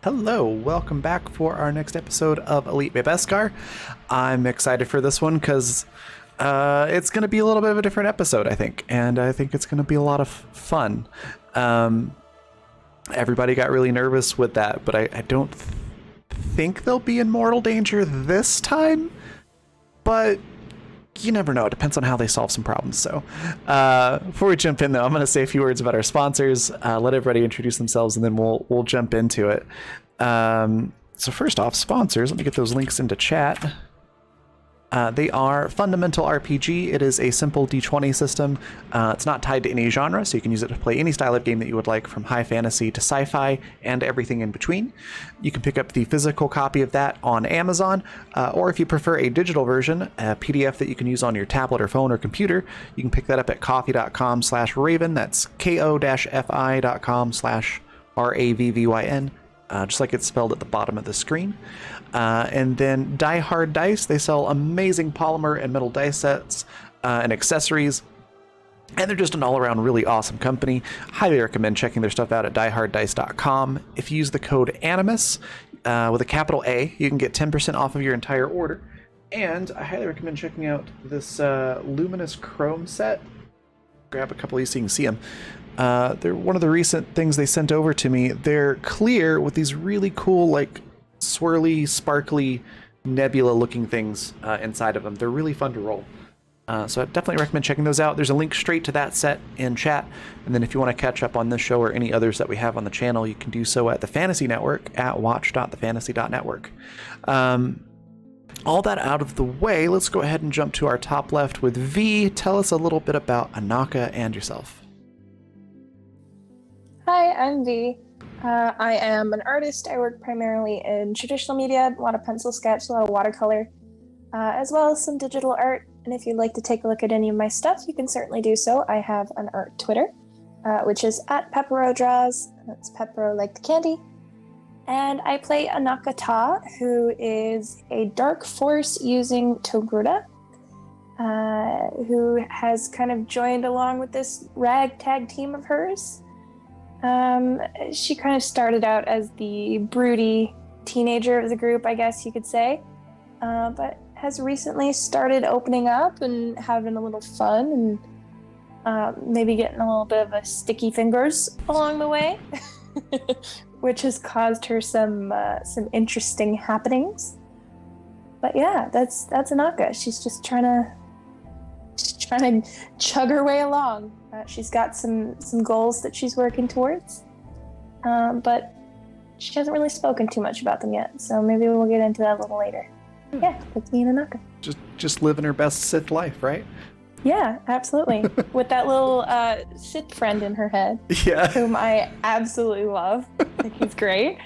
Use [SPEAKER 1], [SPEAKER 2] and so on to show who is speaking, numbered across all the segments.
[SPEAKER 1] Hello, welcome back for our next episode of Aliit by Beskar. I'm excited for this one because it's going to be a little bit of a different episode, I think, and I think it's going to be a lot of fun. Everybody got really nervous with that, but I don't think they'll be in mortal danger this time, but you never know. It depends on how they solve some problems. So before we jump in, though, I'm going to say a few words about our sponsors, let everybody introduce themselves, and then we'll jump into it. So first off, sponsors, let me get those links into chat. They are Fundamental RPG. It is a simple D20 system. It's not tied to any genre, so you can use it to play any style of game that you would like, from high fantasy to sci-fi and everything in between. You can pick up the physical copy of that on Amazon, or if you prefer a digital version, a PDF that you can use on your tablet or phone or computer, you can pick that up at ko-fi.com/Raven. That's ko-fi.com/RAVVYN. Just like it's spelled at the bottom of the screen. And then Die Hard Dice, they sell amazing polymer and metal dice sets and accessories. And they're just an all-around really awesome company. Highly recommend checking their stuff out at dieharddice.com. If you use the code ANIMUS with a capital A, you can get 10% off of your entire order. And I highly recommend checking out this Luminous Chrome set. Grab a couple of these so you can see them. They're one of the recent things they sent over to me. They're clear with these really cool, like, swirly, sparkly, nebula-looking things inside of them. They're really fun to roll. So I definitely recommend checking those out. There's a link straight to that set in chat. And then if you want to catch up on this show or any others that we have on the channel, you can do so at the Fantasy Network at watch.thefantasy.network. All that out of the way, let's go ahead and jump to our top left with V. Tell us a little bit about Anaka and yourself.
[SPEAKER 2] Hi, I'm V. I am an artist. I work primarily in traditional media, a lot of pencil sketch, a lot of watercolor, as well as some digital art. And if you'd like to take a look at any of my stuff, you can certainly do so. I have an art Twitter, which is at Pepero Draws. That's Pepero like the candy. And I play Anaka Ta, who is a dark force using Togruta, who has kind of joined along with this ragtag team of hers. She kind of started out as the broody teenager of the group, I guess you could say, but has recently started opening up and having a little fun and maybe getting a little bit of a sticky fingers along the way, which has caused her some interesting happenings. But yeah, that's Anaka. She's just trying to chug her way along. She's got some goals that she's working towards, but she hasn't really spoken too much about them yet, so maybe we'll get into that a little later. Yeah, that's me and Anaka.
[SPEAKER 1] Just living her best Sith life, right?
[SPEAKER 2] Yeah, absolutely. With that little Sith friend in her head,
[SPEAKER 1] Yeah.
[SPEAKER 2] whom I absolutely love. I think he's great.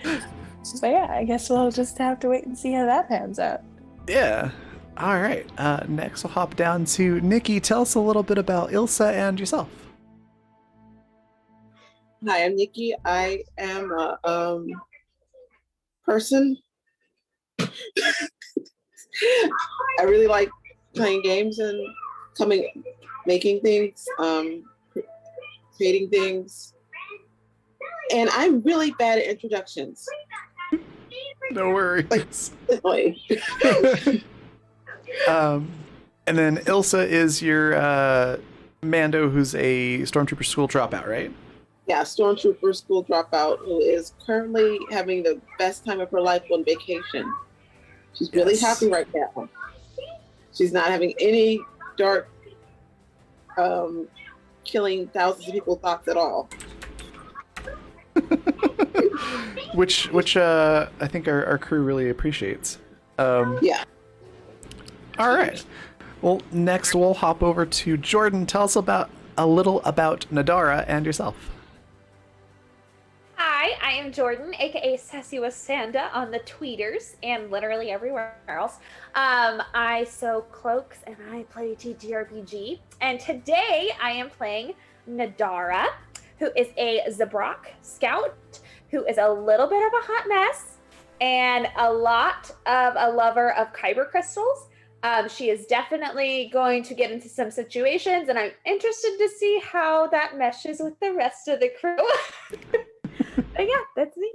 [SPEAKER 2] But yeah, I guess we'll just have to wait and see how that pans out.
[SPEAKER 1] Yeah. All right. Next, we'll hop down to Nikki. Tell us a little bit about Ilsa and yourself.
[SPEAKER 3] Hi, I'm Nikki. I am a person. I really like playing games and making things, creating things, and I'm really bad at introductions.
[SPEAKER 1] No worries.
[SPEAKER 3] Like,
[SPEAKER 1] and then Ilsa is your Mando, who's a stormtrooper school dropout, right?
[SPEAKER 3] yeah, stormtrooper school dropout who is currently having the best time of her life on vacation. She's really happy right now. She's not having any dark, killing thousands of people thoughts at all.
[SPEAKER 1] which I think our crew really appreciates.
[SPEAKER 3] Yeah.
[SPEAKER 1] All right. Well, next we'll hop over to Jordan. Tell us a little about Nadara and yourself.
[SPEAKER 4] Hi, I am Jordan, aka Sassy with Sanda on the tweeters and literally everywhere else. I sew cloaks and I play TTRPG. And today I am playing Nadara, who is a Zabrak scout, who is a little bit of a hot mess and a lot of a lover of kyber crystals. She is definitely going to get into some situations, and I'm interested to see how that meshes with the rest of the crew. But yeah, that's me.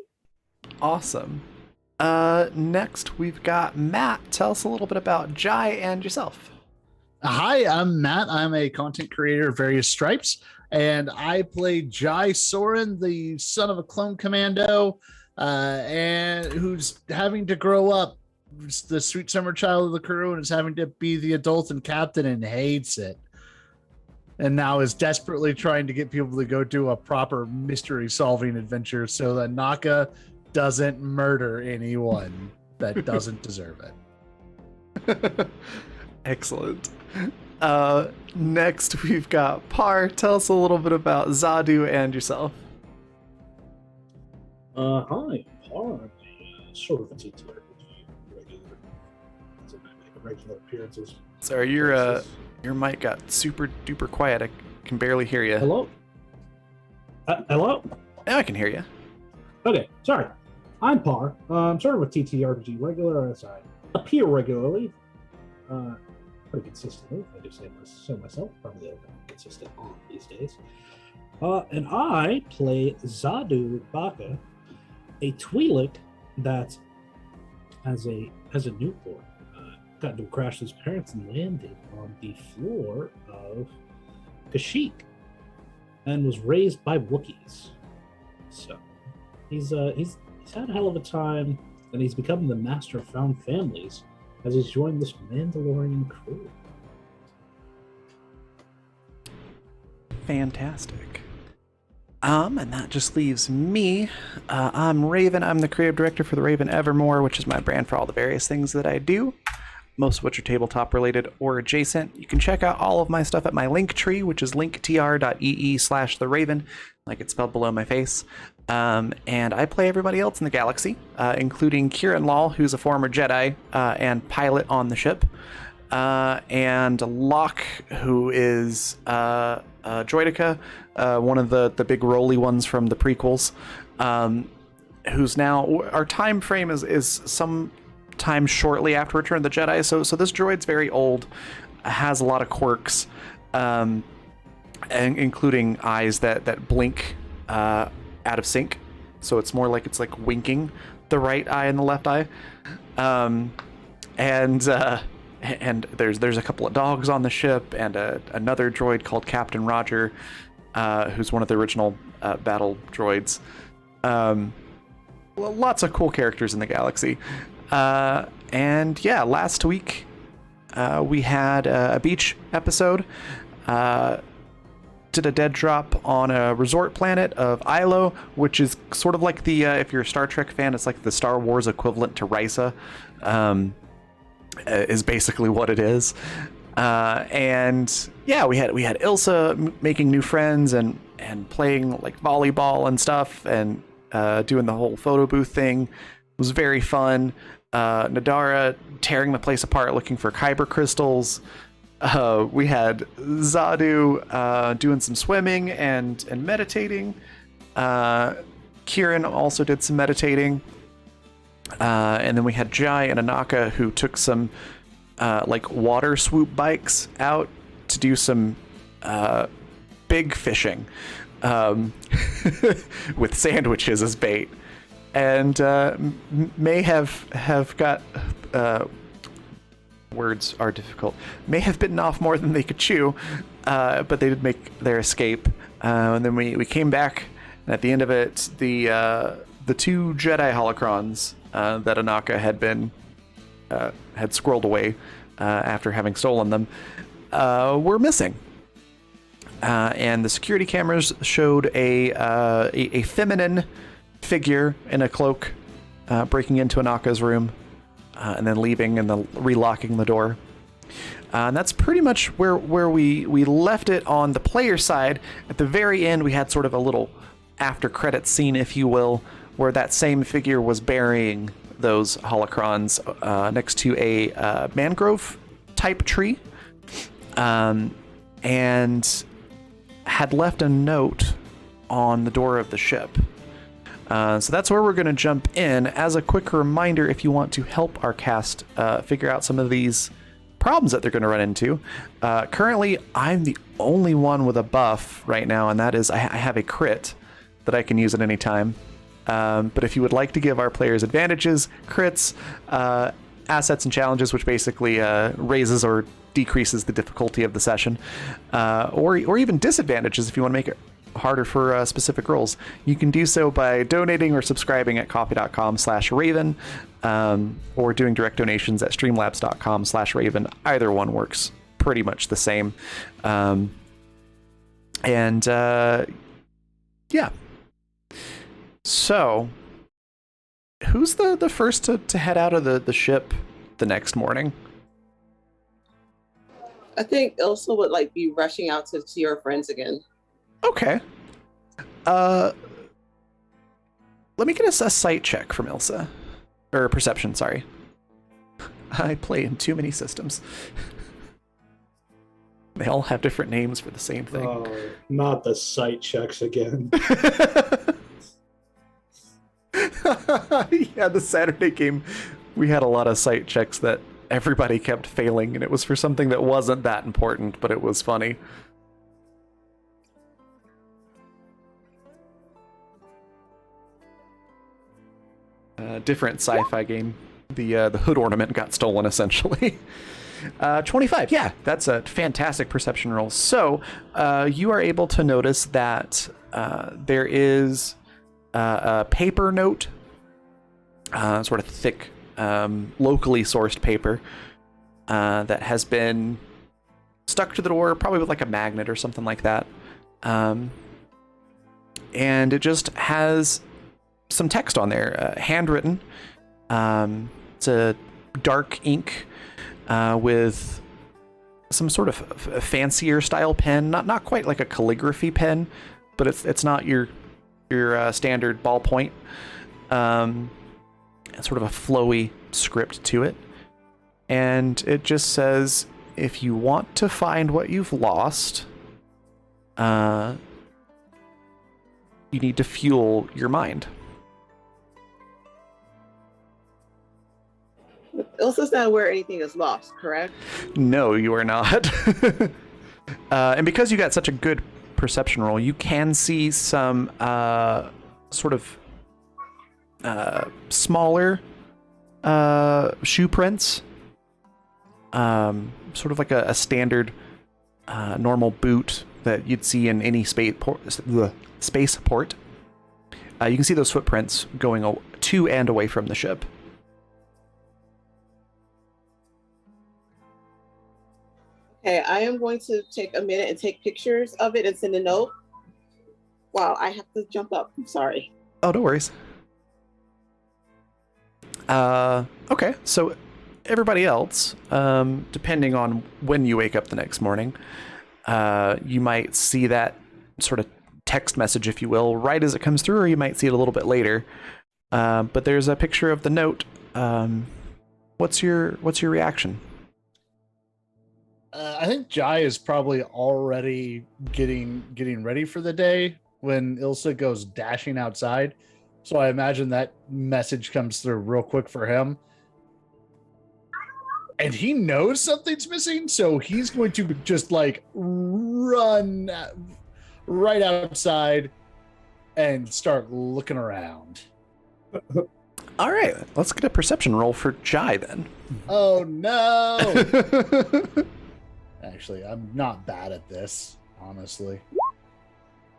[SPEAKER 1] Awesome. Next we've got Matt. Tell us a little bit about Jai and yourself.
[SPEAKER 5] Hi, I'm Matt. I'm a content creator of various stripes, and I play Jai Soren, the son of a clone commando, and who's having to grow up. It's the sweet summer child of the crew, and is having to be the adult and captain, and hates it. And now is desperately trying to get people to go do a proper mystery solving adventure so that Naka doesn't murder anyone that doesn't deserve it.
[SPEAKER 1] Excellent. Next we've got Par. Tell us a little bit about Zadu and yourself.
[SPEAKER 6] Hi, Par. I'm a sort of a TTRPG regular. So I make regular appearances.
[SPEAKER 1] Sorry, your mic got super duper quiet. I can barely hear you.
[SPEAKER 6] Hello? Hello?
[SPEAKER 1] Now I can hear you.
[SPEAKER 6] Okay, sorry. I'm Par. I'm sort of a TTRPG regular as I appear regularly. Pretty consistently. I do say so myself. Probably consistent on these days. And I play Zadu Baka, a Twi'lek that as a newborn got into a crash with his parents and landed on the floor of Kashyyyk and was raised by Wookiees. So he's had a hell of a time, and he's become the master of found families as he's joined this Mandalorian crew.
[SPEAKER 1] Fantastic. And that just leaves me. I'm Raven. I'm the creative director for the Raven Evermore, which is my brand for all the various things that I do, most of which are tabletop related or adjacent. You can check out all of my stuff at my link tree, which is linktr.ee/theraven, like it's spelled below my face. And I play everybody else in the galaxy, including Kieran Law, who's a former Jedi and pilot on the ship, and Locke, who is Droideka, one of the big roly ones from the prequels, who's now, our time frame is some time shortly after Return of the Jedi, so this droid's very old, has a lot of quirks, and including eyes that blink out of sync, so it's more like it's like winking the right eye and the left eye, and there's a couple of dogs on the ship, and another droid called Captain Roger, who's one of the original battle droids. Lots of cool characters in the galaxy. And yeah, last week we had a beach episode. Did a dead drop on a resort planet of Ilo, which is sort of like the if you're a Star Trek fan, it's like the Star Wars equivalent to Risa, is basically what it is. And yeah, we had Ilsa making new friends and playing like volleyball and stuff, and doing the whole photo booth thing. It was very fun. Nadara tearing the place apart looking for kyber crystals. We had Zadu doing some swimming and meditating. Kieran also did some meditating. And then we had Jai and Anaka, who took some like water swoop bikes out to do some big fishing with sandwiches as bait. And may have got words are difficult. May have bitten off more than they could chew, but they did make their escape. And then we came back, and at the end of it, the two Jedi holocrons that Anaka had squirreled away after having stolen them were missing. And the security cameras showed a feminine figure in a cloak breaking into Anaka's room and then leaving and then relocking the door. And that's pretty much where we left it on the player side. At the very end, we had sort of a little after credits scene, if you will, where that same figure was burying those holocrons next to a mangrove type tree, and had left a note on the door of the ship. So that's where we're going to jump in. As a quick reminder, if you want to help our cast figure out some of these problems that they're going to run into, currently I'm the only one with a buff right now, and that is I have a crit that I can use at any time. But if you would like to give our players advantages, crits, assets, and challenges, which basically raises or decreases the difficulty of the session, or even disadvantages if you want to make it harder for specific roles, you can do so by donating or subscribing at coffee.com/raven, or doing direct donations at streamlabs.com/raven. Either one works pretty much the same. Yeah. So, who's the first to head out of the ship the next morning?
[SPEAKER 3] I think Ilsa would like be rushing out to see her friends again.
[SPEAKER 1] Okay. Let me get a sight check from Ilsa. Or perception, sorry. I play in too many systems. They all have different names for the same thing.
[SPEAKER 6] Oh, not the sight checks again.
[SPEAKER 1] Yeah, the Saturday game, we had a lot of sight checks that everybody kept failing, and it was for something that wasn't that important, but it was funny. Different sci-fi game. The hood ornament got stolen, essentially. 25, yeah, that's a fantastic perception roll. So, you are able to notice that there is a paper note, sort of thick, locally sourced paper, that has been stuck to the door, probably with like a magnet or something like that. And it just has some text on there, handwritten. It's a dark ink with some sort of fancier style pen, not quite like a calligraphy pen, but it's not your standard ballpoint. Sort of a flowy script to it, and it just says, if you want to find what you've lost, you need to fuel your mind.
[SPEAKER 3] Ilsa's not aware anything is lost, correct?
[SPEAKER 1] No, you are not. And because you got such a good perception roll, you can see some sort of smaller shoe prints, sort of like a standard normal boot that you'd see in any spaceport. You can see those footprints going to and away from the ship.
[SPEAKER 3] Okay, I am going to take a minute and take pictures of it and send a note. Wow, I have to jump up. I'm sorry.
[SPEAKER 1] Oh, no worries. Okay, so everybody else, depending on when you wake up the next morning, you might see that sort of text message, if you will, right as it comes through, or you might see it a little bit later. But there's a picture of the note. What's your reaction?
[SPEAKER 5] I think Jai is probably already getting ready for the day when Ilsa goes dashing outside. So I imagine that message comes through real quick for him. And he knows something's missing, so he's going to just like run right outside and start looking around.
[SPEAKER 1] All right, let's get a perception roll for Jai then.
[SPEAKER 5] Oh no! Actually, I'm not bad at this, honestly.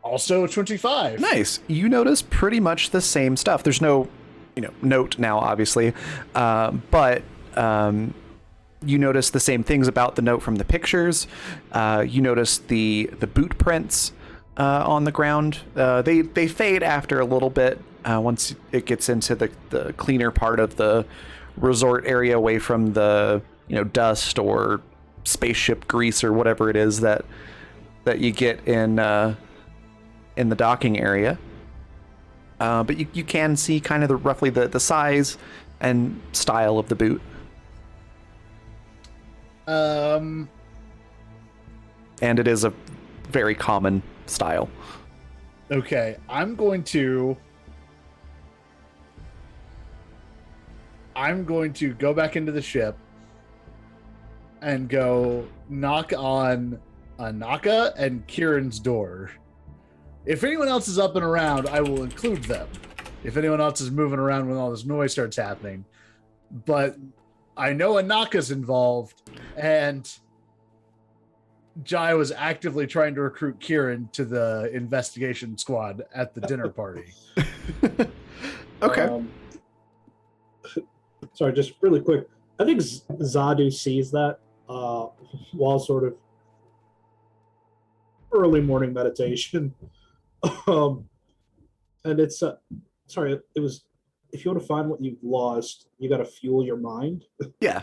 [SPEAKER 5] Also 25.
[SPEAKER 1] Nice. You notice pretty much the same stuff. There's no, note now, obviously, but you notice the same things about the note from the pictures. You notice the boot prints on the ground. They fade after a little bit once it gets into the cleaner part of the resort area, away from the dust or spaceship grease or whatever it is that you get in the docking area. But you can see kind of roughly the size and style of the boot. And it is a very common style.
[SPEAKER 5] Okay, I'm going to go back into the ship and go knock on Anaka and Kieran's door. If anyone else is up and around, I will include them. if anyone else is moving around when all this noise starts happening. But I know Anaka's involved, and Jai was actively trying to recruit Kieran to the investigation squad at the dinner party.
[SPEAKER 1] Okay.
[SPEAKER 6] Sorry, just really quick. I think Zadu sees that while sort of early morning meditation. And it's sorry, it was, if you want to find what you've lost, you got to fuel your mind.
[SPEAKER 1] Yeah.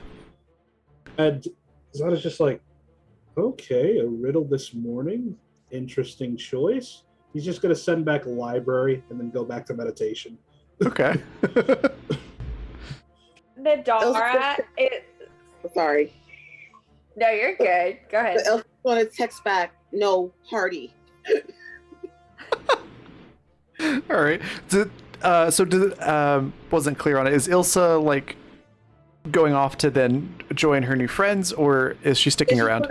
[SPEAKER 6] And Zadu's just like, okay, a riddle this morning. Interesting choice. He's just going to send back library and then go back to meditation.
[SPEAKER 1] Okay.
[SPEAKER 4] Nadara,
[SPEAKER 3] Sorry.
[SPEAKER 4] no, you're good. Go ahead.
[SPEAKER 3] The elf want to text back, no party.
[SPEAKER 1] All right. Wasn't clear on it. Is Ilsa like going off to then join her new friends, or is she sticking around?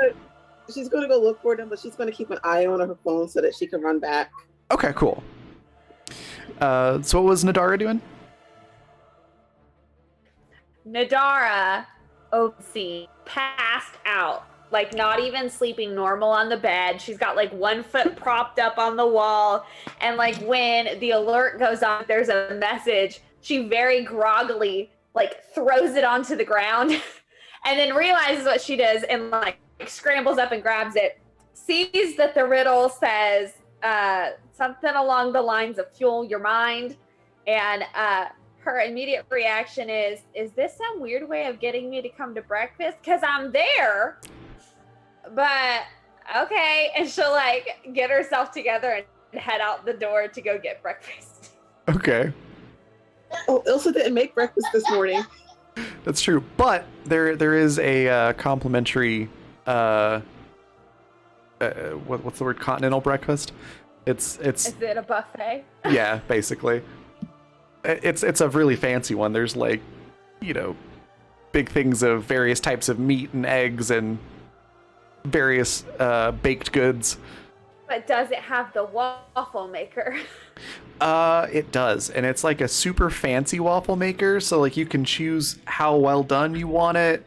[SPEAKER 3] She's going to go look for them, but she's going to keep an eye on her phone so that she can run back.
[SPEAKER 1] Okay, cool. So what was Nadara doing?
[SPEAKER 4] Nadara, OC, passed out. Like, not even sleeping normal on the bed. She's got like one foot propped up on the wall. And like when the alert goes on, there's a message. She very groggily like throws it onto the ground and then realizes what she does and like scrambles up and grabs it. Sees that the riddle says something along the lines of fuel your mind. And her immediate reaction is this some weird way of getting me to come to breakfast? Because I'm there. But okay, and she'll like get herself together and head out the door to go get breakfast.
[SPEAKER 1] Okay.
[SPEAKER 3] Oh, Ilsa didn't make breakfast this morning.
[SPEAKER 1] That's true, but there is a complimentary what's the word? Continental breakfast. It's
[SPEAKER 4] Is it a buffet?
[SPEAKER 1] yeah, basically. It's a really fancy one. There's like, big things of various types of meat and eggs and various baked goods.
[SPEAKER 4] But does it have the waffle maker?
[SPEAKER 1] It does, and it's like a super fancy waffle maker, so like you can choose how well done you want it,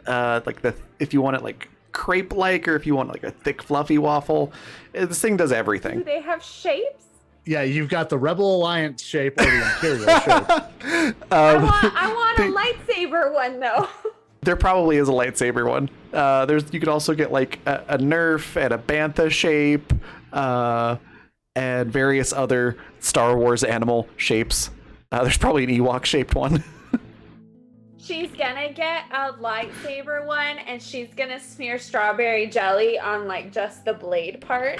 [SPEAKER 1] if you want it like crepe like, or if you want like a thick fluffy waffle. This thing does everything.
[SPEAKER 4] Do they have shapes?
[SPEAKER 5] Yeah, you've got the Rebel Alliance shape or the Imperial shape.
[SPEAKER 4] I want a lightsaber one though.
[SPEAKER 1] There probably is a lightsaber one. You could also get like a Nerf and a Bantha shape, and various other Star Wars animal shapes. There's probably an Ewok shaped one.
[SPEAKER 4] She's gonna get a lightsaber one, and she's gonna smear strawberry jelly on like just the blade part.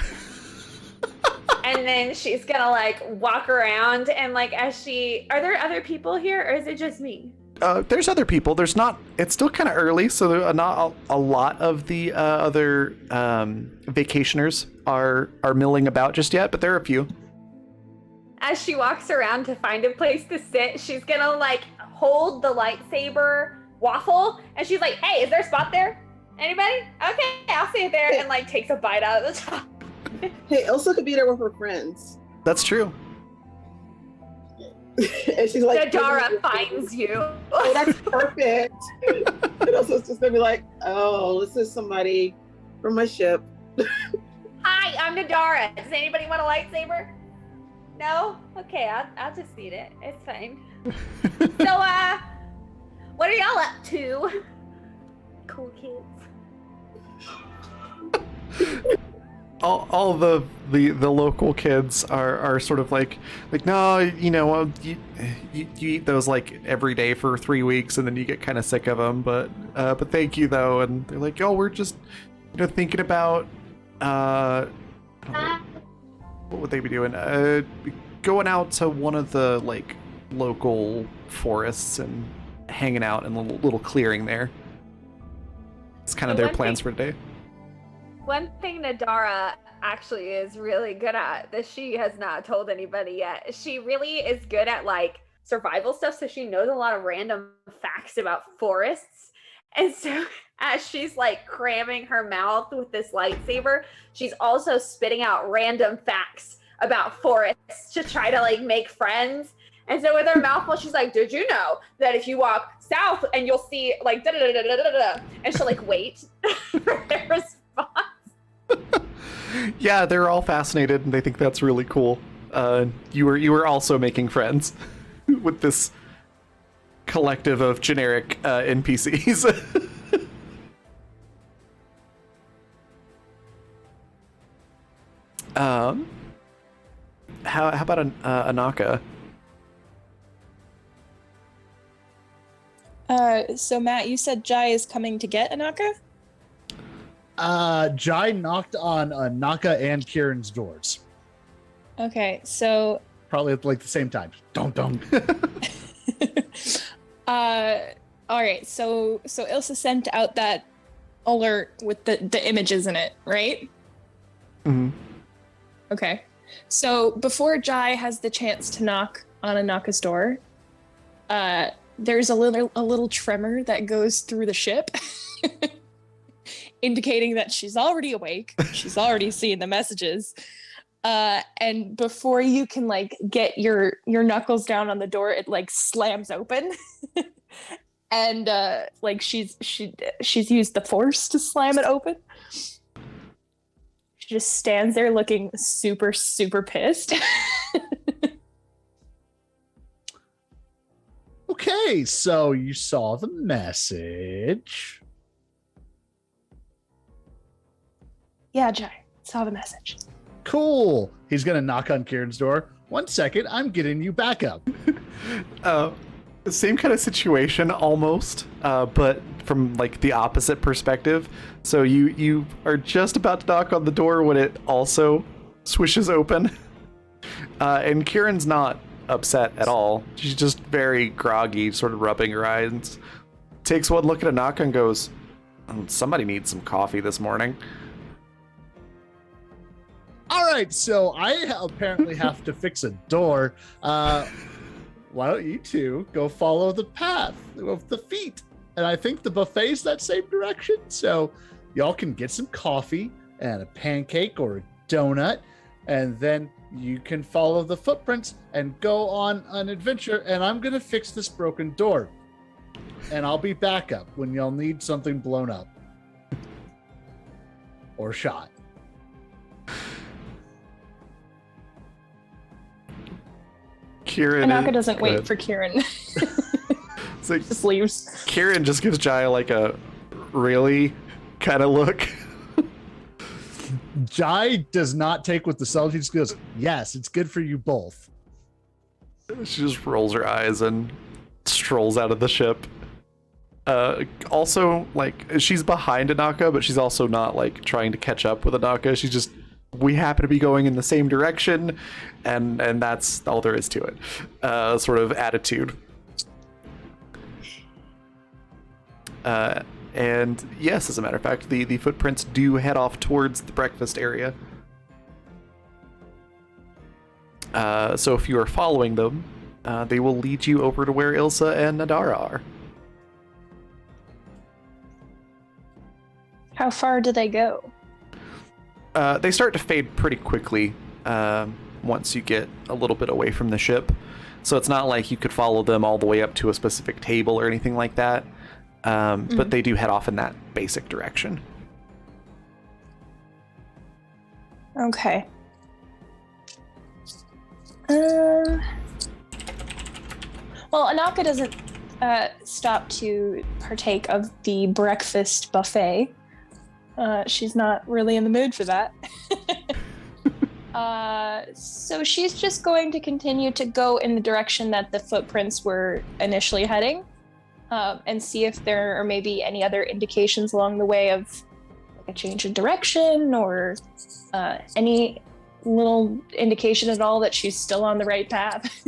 [SPEAKER 4] And then she's gonna like walk around and like are there other people here or is it just me?
[SPEAKER 1] There's other people. It's still kind of early, so there are not a lot of the other vacationers are milling about just yet, but there are a few.
[SPEAKER 4] As she walks around to find a place to sit, she's gonna like hold the lightsaber waffle and she's like, hey, is there a spot there? Anybody? Okay, I'll sit there, and like takes a bite out of the top.
[SPEAKER 3] Hey, Elsa could be there with her friends.
[SPEAKER 1] That's true.
[SPEAKER 3] And she's like,
[SPEAKER 4] Nadara finds you.
[SPEAKER 3] oh, that's perfect. And Elsa's just gonna be like, oh, this is somebody from my ship.
[SPEAKER 4] Hi, I'm Nadara. Does anybody want a lightsaber? No? Okay, I'll just eat it. It's fine. So, what are y'all up to? Cool kids.
[SPEAKER 1] All the local kids are sort of like no, you eat those like every day for 3 weeks and then you get kind of sick of them, but thank you though. And they're like, oh, we're just thinking about what would they be doing? Going out to one of the like local forests and hanging out in a little clearing there. It's kind of their plans for today.
[SPEAKER 4] One thing Nadara actually is really good at that she has not told anybody yet. She really is good at like survival stuff, so she knows a lot of random facts about forests. And so as she's like cramming her mouth with this lightsaber, she's also spitting out random facts about forests to try to like make friends. And so with her mouth full, she's like, did you know that if you walk south and you'll see like da da da da da da, and she'll like wait for their response.
[SPEAKER 1] Yeah, they're all fascinated and they think that's really cool. You were also making friends with this collective of generic NPCs. How about Anaka?
[SPEAKER 2] So Matt, you said Jai is coming to get Anaka?
[SPEAKER 5] Jai knocked on Naka and Kieran's doors.
[SPEAKER 2] Okay, so
[SPEAKER 5] Probably at like the same time. Don't.
[SPEAKER 2] all right, so Ilsa sent out that alert with the images in it, right?
[SPEAKER 1] Mm-hmm.
[SPEAKER 2] Okay. So before Jai has the chance to knock on Anaka's door, there's a little tremor that goes through the ship, indicating that she's already awake. She's already seen the messages. And before you can like get your knuckles down on the door, it like slams open. And like she's used the force to slam it open. She just stands there looking super, super pissed.
[SPEAKER 5] Okay, so you saw the message.
[SPEAKER 2] Yeah, Jai, saw the message.
[SPEAKER 5] Cool. He's gonna knock on Kieran's door. 1 second, I'm getting you back up.
[SPEAKER 1] Same kind of situation almost, but from like the opposite perspective. So you are just about to knock on the door when it also swishes open. And Kieran's not upset at all. She's just very groggy, sort of rubbing her eyes. Takes one look at Anaka and goes, somebody needs some coffee this morning.
[SPEAKER 5] All right, so I apparently have to fix a door. Why don't you two go follow the path of the feet? And I think the buffet's that same direction. So y'all can get some coffee and a pancake or a donut, and then you can follow the footprints and go on an adventure. And I'm going to fix this broken door. And I'll be back up when y'all need something blown up or shot.
[SPEAKER 1] Kieran
[SPEAKER 2] Anaka doesn't wait for Kieran.
[SPEAKER 1] It's like,
[SPEAKER 2] Just leaves.
[SPEAKER 1] Kieran just gives Jai like a really kind of look.
[SPEAKER 5] Jai does not take with the salt. She just goes, yes, it's good for you both.
[SPEAKER 1] She just rolls her eyes and strolls out of the ship. Also, like, she's behind Anaka, but she's also not like trying to catch up with Anaka. She's just, we happen to be going in the same direction, and that's all there is to it. Sort of attitude. And yes, as a matter of fact, the footprints do head off towards the breakfast area. So if you are following them, they will lead you over to where Ilsa and Nadara are.
[SPEAKER 2] How far do they go?
[SPEAKER 1] They start to fade pretty quickly once you get a little bit away from the ship. So it's not like you could follow them all the way up to a specific table or anything like that. But they do head off in that basic direction.
[SPEAKER 2] Okay. Well, Anaka doesn't stop to partake of the breakfast buffet. She's not really in the mood for that. So she's just going to continue to go in the direction that the footprints were initially heading, and see if there are maybe any other indications along the way of like a change in direction or any little indication at all that she's still on the right path.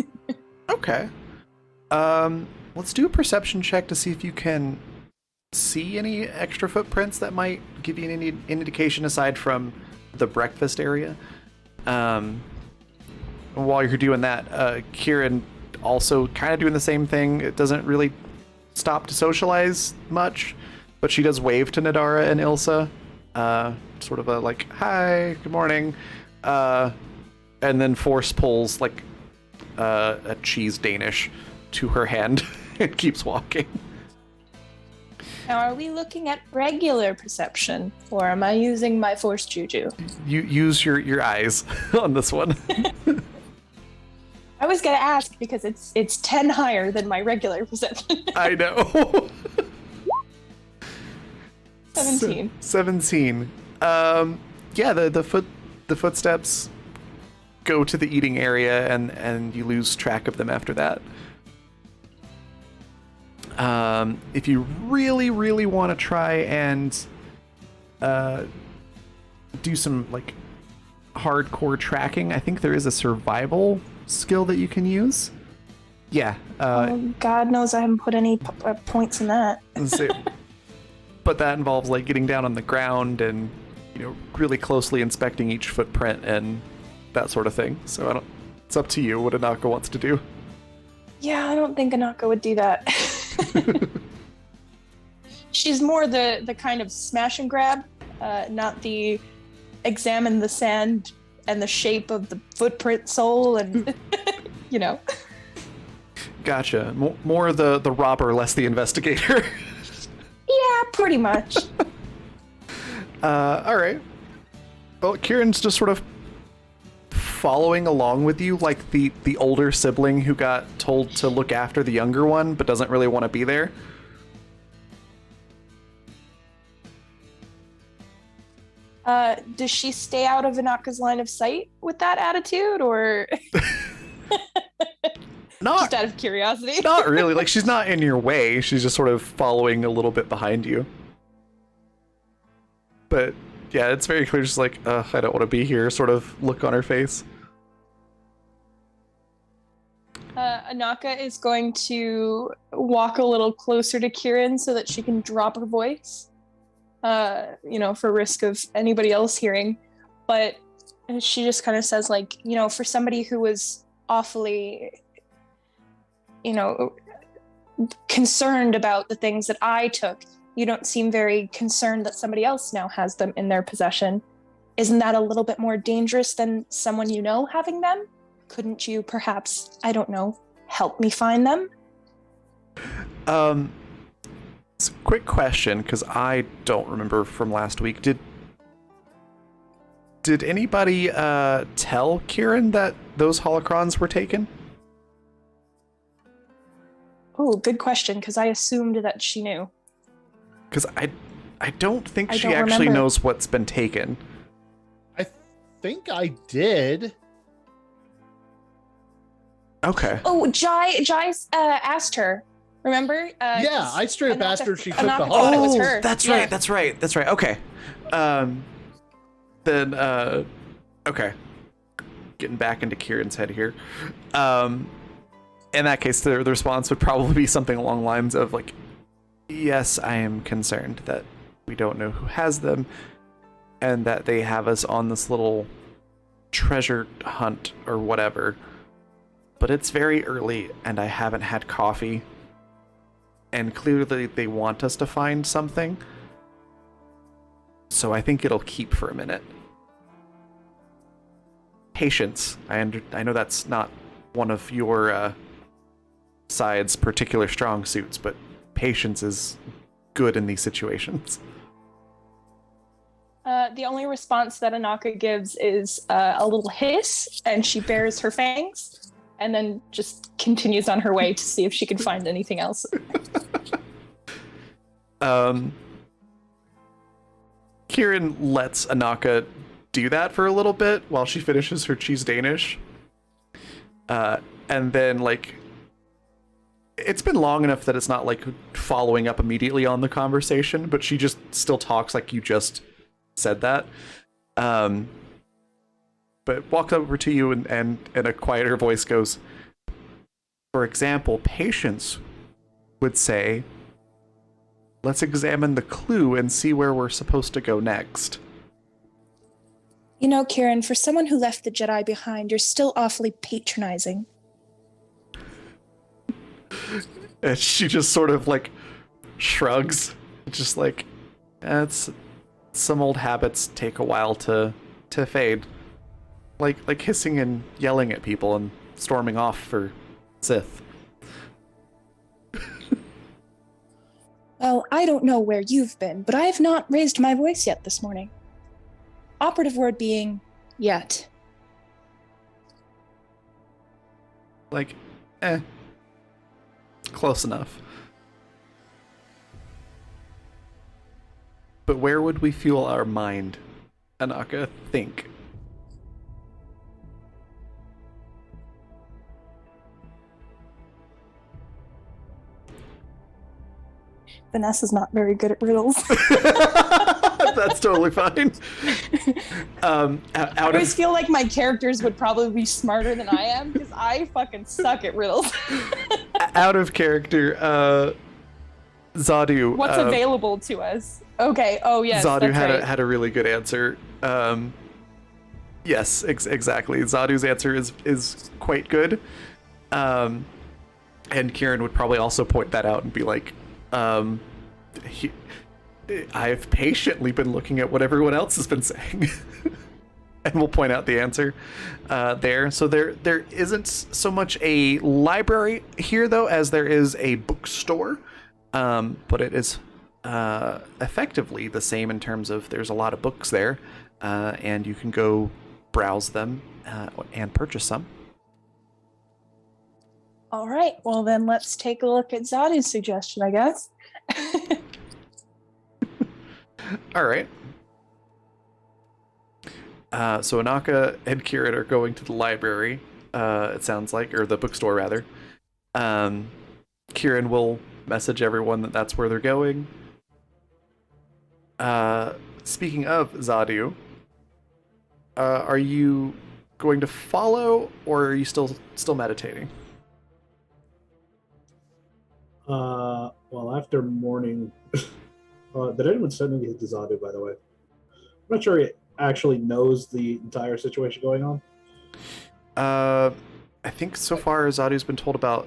[SPEAKER 1] Okay. Let's do a perception check to see if you can see any extra footprints that might give you any indication aside from the breakfast area. While you're doing that, Kieran also kind of doing the same thing. It doesn't really stop to socialize much, but she does wave to Nadara and Ilsa. Sort of a like, hi, good morning. And then force pulls like a cheese Danish to her hand and keeps walking.
[SPEAKER 2] Now, are we looking at regular perception, or am I using my force juju?
[SPEAKER 1] You use your eyes on this one.
[SPEAKER 2] I was gonna ask because it's 10 higher than my regular perception.
[SPEAKER 1] I know.
[SPEAKER 2] 17.
[SPEAKER 1] 17. Yeah, the footsteps go to the eating area, and you lose track of them after that. If you really want to try and do some like hardcore tracking, I think there is a survival skill that you can use. Yeah.
[SPEAKER 2] God knows I haven't put any points in that.
[SPEAKER 1] But that involves like getting down on the ground and really closely inspecting each footprint and that sort of thing. So it's up to you what Anaka wants to do.
[SPEAKER 2] Yeah, I don't think Anaka would do that. She's more the kind of smash and grab, not the examine the sand and the shape of the footprint sole and
[SPEAKER 1] Gotcha. More the robber, less the investigator.
[SPEAKER 2] Yeah, pretty much.
[SPEAKER 1] All right. Well, Kieran's just sort of following along with you, like the older sibling who got told to look after the younger one, but doesn't really want to be there.
[SPEAKER 2] Does she stay out of Anaka's line of sight with that attitude, or just out of curiosity?
[SPEAKER 1] Not really. Like, she's not in your way. She's just sort of following a little bit behind you. But yeah, it's very clear, just like, I don't want to be here sort of look on her face.
[SPEAKER 2] Anaka is going to walk a little closer to Kieran so that she can drop her voice, for risk of anybody else hearing. But she just kind of says, like, for somebody who was awfully, concerned about the things that I took, you don't seem very concerned that somebody else now has them in their possession. Isn't that a little bit more dangerous than someone having them? Couldn't you perhaps, I don't know, help me find them?
[SPEAKER 1] It's a quick question, because I don't remember from last week. Did anybody tell Kieran that those holocrons were taken?
[SPEAKER 2] Oh, good question, because I assumed that she knew.
[SPEAKER 1] Because I don't think she
[SPEAKER 2] don't
[SPEAKER 1] actually
[SPEAKER 2] remember.
[SPEAKER 1] knows what's been taken.
[SPEAKER 5] I think I did.
[SPEAKER 1] Okay.
[SPEAKER 2] Oh, Jai asked her. Remember?
[SPEAKER 5] Yeah, I straight up asked her if she took the
[SPEAKER 2] Anaka
[SPEAKER 5] holo.
[SPEAKER 2] thought it was her.
[SPEAKER 1] That's
[SPEAKER 2] Yeah.
[SPEAKER 1] right. That's right. Okay. Okay. Getting back into Kieran's head here. In that case, the response would probably be something along the lines of like, yes, I am concerned that we don't know who has them and that they have us on this little treasure hunt or whatever. But it's very early and I haven't had coffee. And clearly they want us to find something. So I think it'll keep for a minute. Patience. I know that's not one of your side's particular strong suits, but patience is good in these situations.
[SPEAKER 2] The only response that Anaka gives is a little hiss, and she bares her fangs, and then just continues on her way to see if she can find anything else.
[SPEAKER 1] Kieran lets Anaka do that for a little bit while she finishes her cheese Danish. And then, like, it's been long enough that it's not, like, following up immediately on the conversation, but she just still talks like you just said that. But walks over to you and in a quieter voice goes, for example, Patience would say, let's examine the clue and see where we're supposed to go next.
[SPEAKER 2] You know, Kieran, for someone who left the Jedi behind, you're still awfully patronizing.
[SPEAKER 1] And she just sort of like shrugs, just like, it's some old habits take a while to fade, like hissing and yelling at people and storming off for Sith.
[SPEAKER 2] Well, I don't know where you've been, but I have not raised my voice yet this morning. Operative word being yet.
[SPEAKER 1] Like, close enough. But where would we fuel our mind, Anaka? Think.
[SPEAKER 2] Vanessa's not very good at riddles.
[SPEAKER 1] That's totally fine.
[SPEAKER 2] I always feel like my characters would probably be smarter than I am because I fucking suck at riddles.
[SPEAKER 1] Out of character, Zadu.
[SPEAKER 2] What's available to us? Okay. Oh yes.
[SPEAKER 1] Zadu
[SPEAKER 2] that's
[SPEAKER 1] had a really good answer. Yes, exactly. Zadu's answer is quite good. And Kieran would probably also point that out and be like, I've patiently been looking at what everyone else has been saying. And we'll point out the answer there. So there isn't so much a library here, though, as there is a bookstore. But it is effectively the same in terms of there's a lot of books there, and you can go browse them and purchase some.
[SPEAKER 2] All right. Well, then let's take a look at Zadu's suggestion, I guess.
[SPEAKER 1] All right. So Anaka and Kieran are going to the library, it sounds like, or the bookstore, rather. Kieran will message everyone that that's where they're going. Speaking of Zadu, are you going to follow, or are you still meditating?
[SPEAKER 6] Well, after morning, did anyone send anything to Zadu, by the way? I'm not sure he actually knows the entire situation going on.
[SPEAKER 1] I think so far Zadu's been told about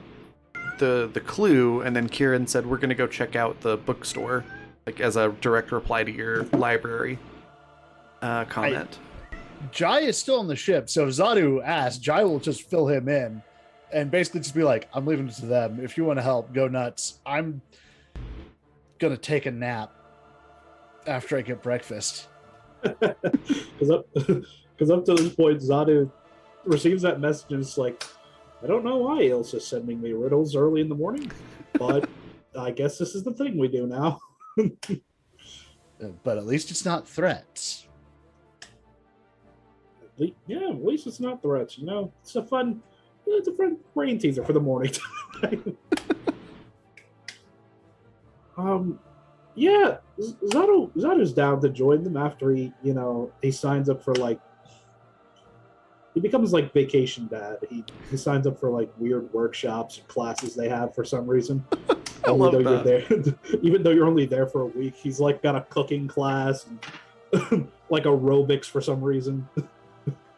[SPEAKER 1] the clue, and then Kieran said we're going to go check out the bookstore, like as a direct reply to your library comment.
[SPEAKER 5] Jai is still on the ship, so if Zadu asks, Jai will just fill him in and basically just be like, I'm leaving it to them. If you want to help, go nuts. I'm going to take a nap after I get breakfast.
[SPEAKER 6] Because up to this point, Zadu receives that message and it's like, I don't know why Ilsa's sending me riddles early in the morning, but I guess this is the thing we do now.
[SPEAKER 5] But at least it's not threats.
[SPEAKER 6] Yeah, at least it's not threats, you know? It's a fun brain teaser for the morning time. Yeah, Zadu's down to join them after he signs up for he becomes like vacation dad. He signs up for like weird workshops and classes they have for some reason.
[SPEAKER 1] I love that.
[SPEAKER 6] Even though you're only there for a week, he's like got a cooking class and like aerobics for some reason.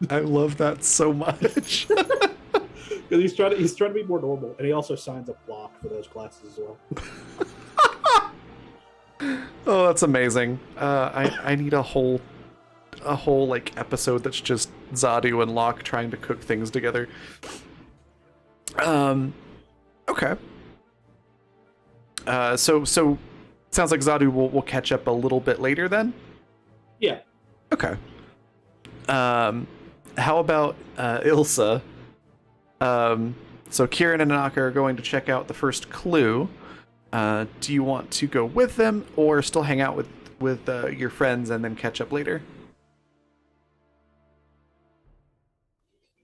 [SPEAKER 1] I love that so much.
[SPEAKER 6] Because he's trying to be more normal, and he also signs up block for those classes as well.
[SPEAKER 1] Oh, that's amazing. I need a whole like episode that's just Zadu and Locke trying to cook things together. Okay. So sounds like Zadu will catch up a little bit later then?
[SPEAKER 6] Yeah.
[SPEAKER 1] Okay. How about Ilsa? So Kieran and Anaka are going to check out the first clue. Do you want to go with them or still hang out with your friends and then catch up later?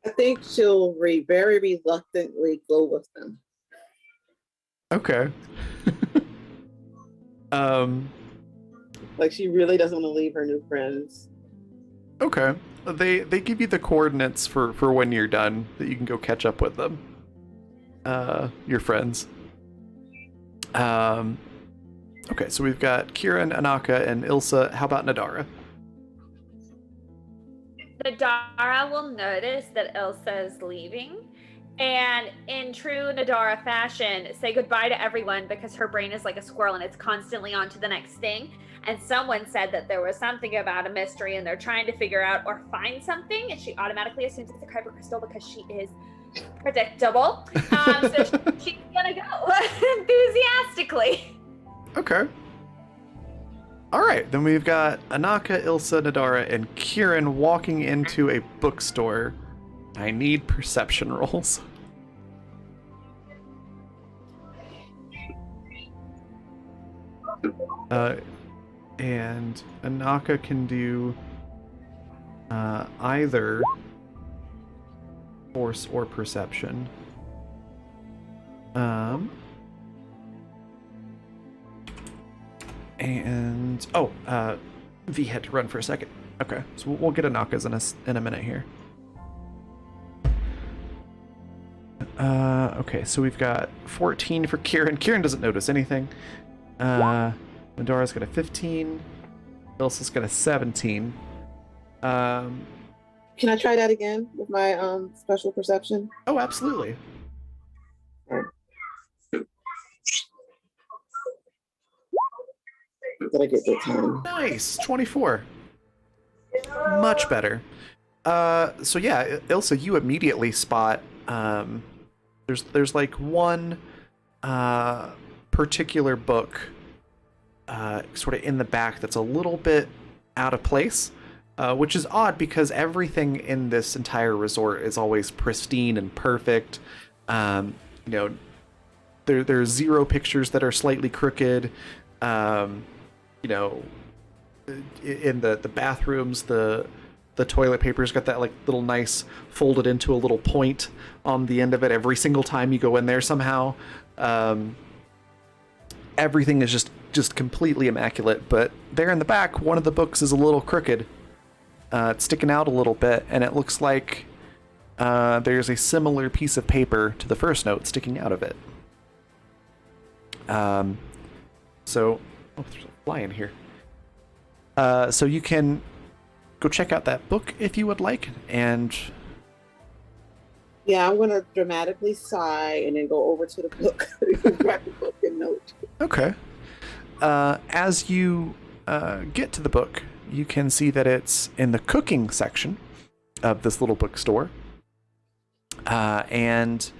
[SPEAKER 3] I think she'll very reluctantly go with them.
[SPEAKER 1] Okay.
[SPEAKER 3] Like she really doesn't want to leave her new friends.
[SPEAKER 1] Okay. They give you the coordinates for when you're done that you can go catch up with them. Your friends. Okay, so we've got Kieran, Anaka, and Ilsa. How about Nadara?
[SPEAKER 4] Nadara will notice that Ilsa is leaving, and in true Nadara fashion, say goodbye to everyone because her brain is like a squirrel and it's constantly on to the next thing. And someone said that there was something about a mystery and they're trying to figure out or find something, and she automatically assumes it's a kyber crystal because she is predictable. So she's gonna go enthusiastically.
[SPEAKER 1] Okay. All right, then we've got Anaka, Ilsa, Nadara, and Kieran walking into a bookstore. I need perception rolls. And Anaka can do either force or perception. And V had to run for a second. Okay, so we'll get Anaka's in a minute here. Okay, so we've got 14 for Kieran. Kieran doesn't notice anything. Nadara's got a 15. Ilsa's got a 17.
[SPEAKER 3] Can I try that again with my special perception?
[SPEAKER 1] Oh, absolutely.
[SPEAKER 3] Did I get good time?
[SPEAKER 1] Nice, 24. Much better. So yeah, Ilsa, you immediately spot there's like one particular book sort of in the back that's a little bit out of place, which is odd because everything in this entire resort is always pristine and perfect. You know, there's 0 pictures that are slightly crooked. You know, in the bathrooms, the toilet paper's got that like little nice folded into a little point on the end of it every single time you go in there somehow. Everything is just completely immaculate, but there in the back, one of the books is a little crooked. It's sticking out a little bit, and it looks like there's a similar piece of paper to the first note sticking out of it. So, there's a fly in here. So you can go check out that book if you would like, and
[SPEAKER 3] yeah, I'm gonna dramatically sigh and then go over to the book, grab the book and note.
[SPEAKER 1] Okay. As you get to the book, you can see that it's in the cooking section of this little bookstore, and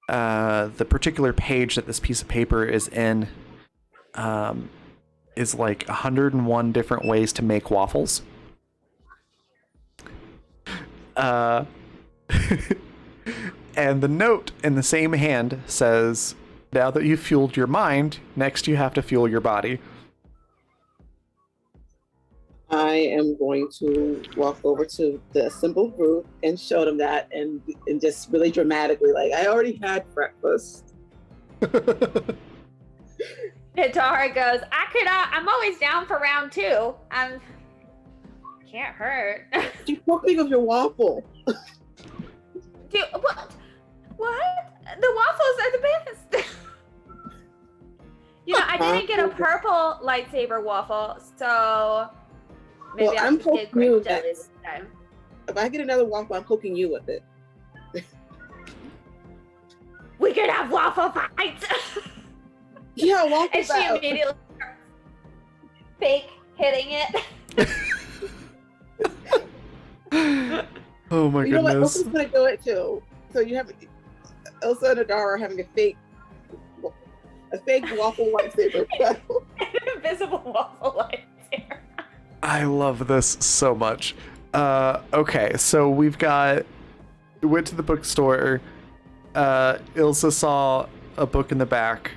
[SPEAKER 1] the particular page that this piece of paper is in is like 101 different ways to make waffles. And the note in the same hand says, "Now that you've fueled your mind, next you have to fuel your body."
[SPEAKER 3] I am going to walk over to the assembled group and show them that, and just really dramatically, like, I already had breakfast.
[SPEAKER 4] Nadara goes, I'm always down for round 2. Can't hurt.
[SPEAKER 3] You spoke me of your waffle.
[SPEAKER 4] Dude, what? The waffles are the best. You know, I didn't get a purple lightsaber waffle, so maybe
[SPEAKER 3] Well,
[SPEAKER 4] I'll
[SPEAKER 3] I'm
[SPEAKER 4] just get
[SPEAKER 3] poking you
[SPEAKER 4] grape jelly this time.
[SPEAKER 3] If I get another waffle, I'm poking you with it.
[SPEAKER 4] We could have waffle fights.
[SPEAKER 3] Yeah, waffle
[SPEAKER 4] And she
[SPEAKER 3] battle.
[SPEAKER 4] immediately starts fake hitting it.
[SPEAKER 1] Oh my
[SPEAKER 3] You know what?
[SPEAKER 1] goodness.
[SPEAKER 3] Ilsa's gonna do it too. So you have Ilsa and Adara are having a fake waffle lightsaber battle.
[SPEAKER 4] An invisible waffle lightsaber.
[SPEAKER 1] I love this so much. Okay, so we went to the bookstore. Ilsa saw a book in the back.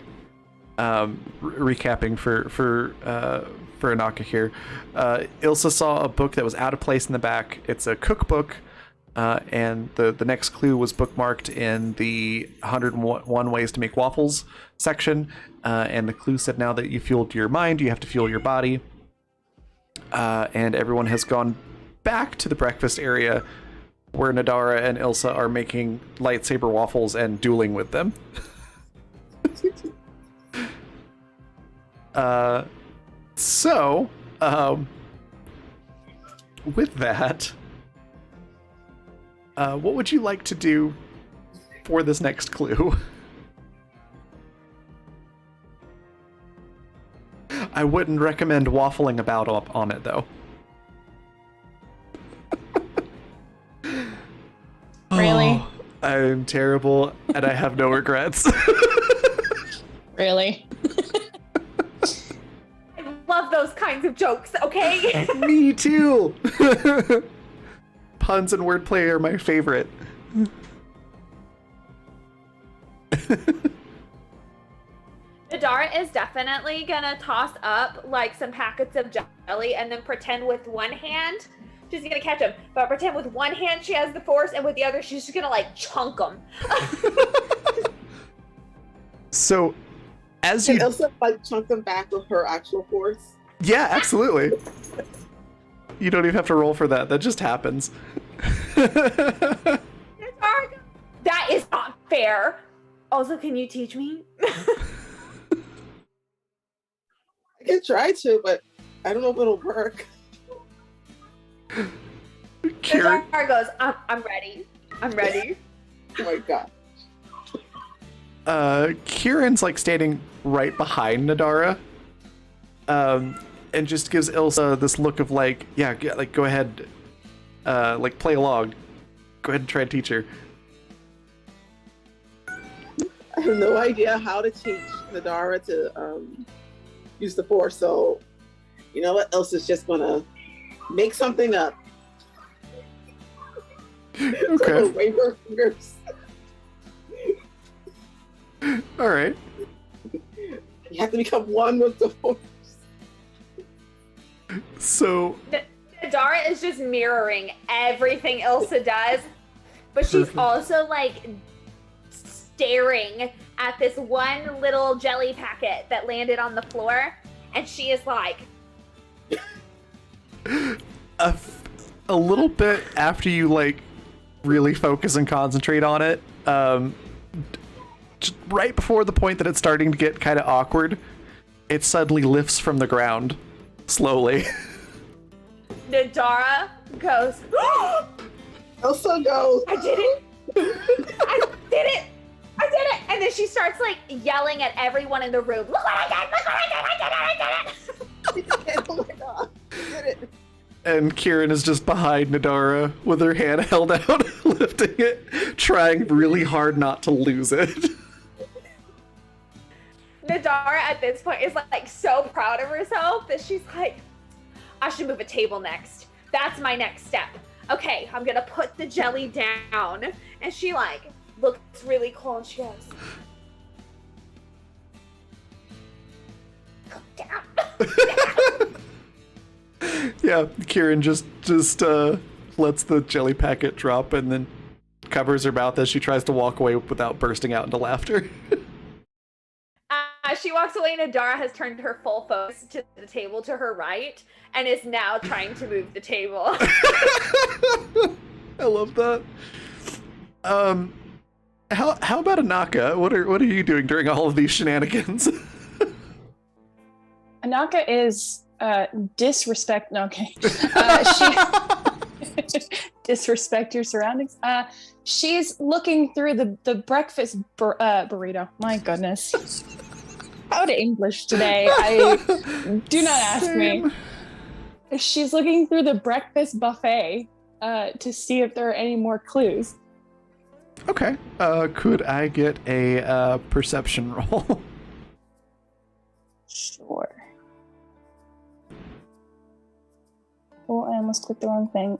[SPEAKER 1] Recapping for Anaka here. Ilsa saw a book that was out of place in the back. It's a cookbook, and the next clue was bookmarked in the 101 ways to make waffles section, and the clue said, now that you fueled your mind, you have to fuel your body. And everyone has gone back to the breakfast area where Nadara and Ilsa are making lightsaber waffles and dueling with them. So, with that, what would you like to do for this next clue? I wouldn't recommend waffling about on it, though.
[SPEAKER 2] Really?
[SPEAKER 1] I'm terrible, and I have no regrets.
[SPEAKER 2] Really?
[SPEAKER 4] I love those kinds of jokes, okay?
[SPEAKER 1] Me too. Puns and wordplay are my favorite.
[SPEAKER 4] Nadara is definitely gonna toss up like some packets of jelly and then pretend with one hand she's gonna catch them, but pretend with one hand she has the force and with the other she's just gonna like chunk them.
[SPEAKER 1] So, as
[SPEAKER 3] Can
[SPEAKER 1] you,
[SPEAKER 3] Elsa like chunk them back with her actual force?
[SPEAKER 1] yeah, absolutely. You don't even have to roll for that. That just happens.
[SPEAKER 4] Nadara, that is not fair. Also, can you teach me?
[SPEAKER 3] I can try to, but I don't know if it'll work.
[SPEAKER 1] Kieran,
[SPEAKER 4] Nadara goes, I'm ready. I'm ready.
[SPEAKER 3] Oh my god.
[SPEAKER 1] Kieran's like standing right behind Nadara, and just gives Ilsa this look of like, yeah, like go ahead, like play along. Go ahead and try to teach her.
[SPEAKER 3] I have no idea how to teach Nadara to use the force, so you know what? Elsa's just gonna make something up.
[SPEAKER 1] Okay.
[SPEAKER 3] Wave her fingers.
[SPEAKER 1] All right.
[SPEAKER 3] You have to become one with the force.
[SPEAKER 1] So,
[SPEAKER 4] Nadara is just mirroring everything Ilsa does, but she's
[SPEAKER 1] Perfect.
[SPEAKER 4] also like staring at this one little jelly packet that landed on the floor, and she is like,
[SPEAKER 1] a little bit after you like really focus and concentrate on it, just right before the point that it's starting to get kind of awkward, it suddenly lifts from the ground slowly.
[SPEAKER 4] Nadara goes,
[SPEAKER 3] Elsa goes.
[SPEAKER 4] I did it! I did it! I did it! And then she starts like yelling at everyone in the room. Look what I did! Look what I did! I did it! I did it!
[SPEAKER 3] Oh my god. I did it.
[SPEAKER 1] And Kieran is just behind Nadara with her hand held out, lifting it, trying really hard not to lose it.
[SPEAKER 4] Nadara at this point is like so proud of herself that she's like, I should move a table next. That's my next step. Okay, I'm gonna put the jelly down. And she like looks really cool and she goes, down.
[SPEAKER 1] Yeah, Kieran just lets the jelly packet drop and then covers her mouth as she tries to walk away without bursting out into laughter.
[SPEAKER 4] As she walks away, Nadara has turned her full focus to the table to her right and is now trying to move the table.
[SPEAKER 1] I love that. How about Anaka? What are you doing during all of these shenanigans?
[SPEAKER 2] Anaka is disrespect. No, okay. She disrespect your surroundings. She's looking through the breakfast burrito. My goodness. How to English today? Do not ask me. She's looking through the breakfast buffet to see if there are any more clues.
[SPEAKER 1] Okay. Could I get a perception roll?
[SPEAKER 2] Sure. Oh, I almost clicked the wrong thing.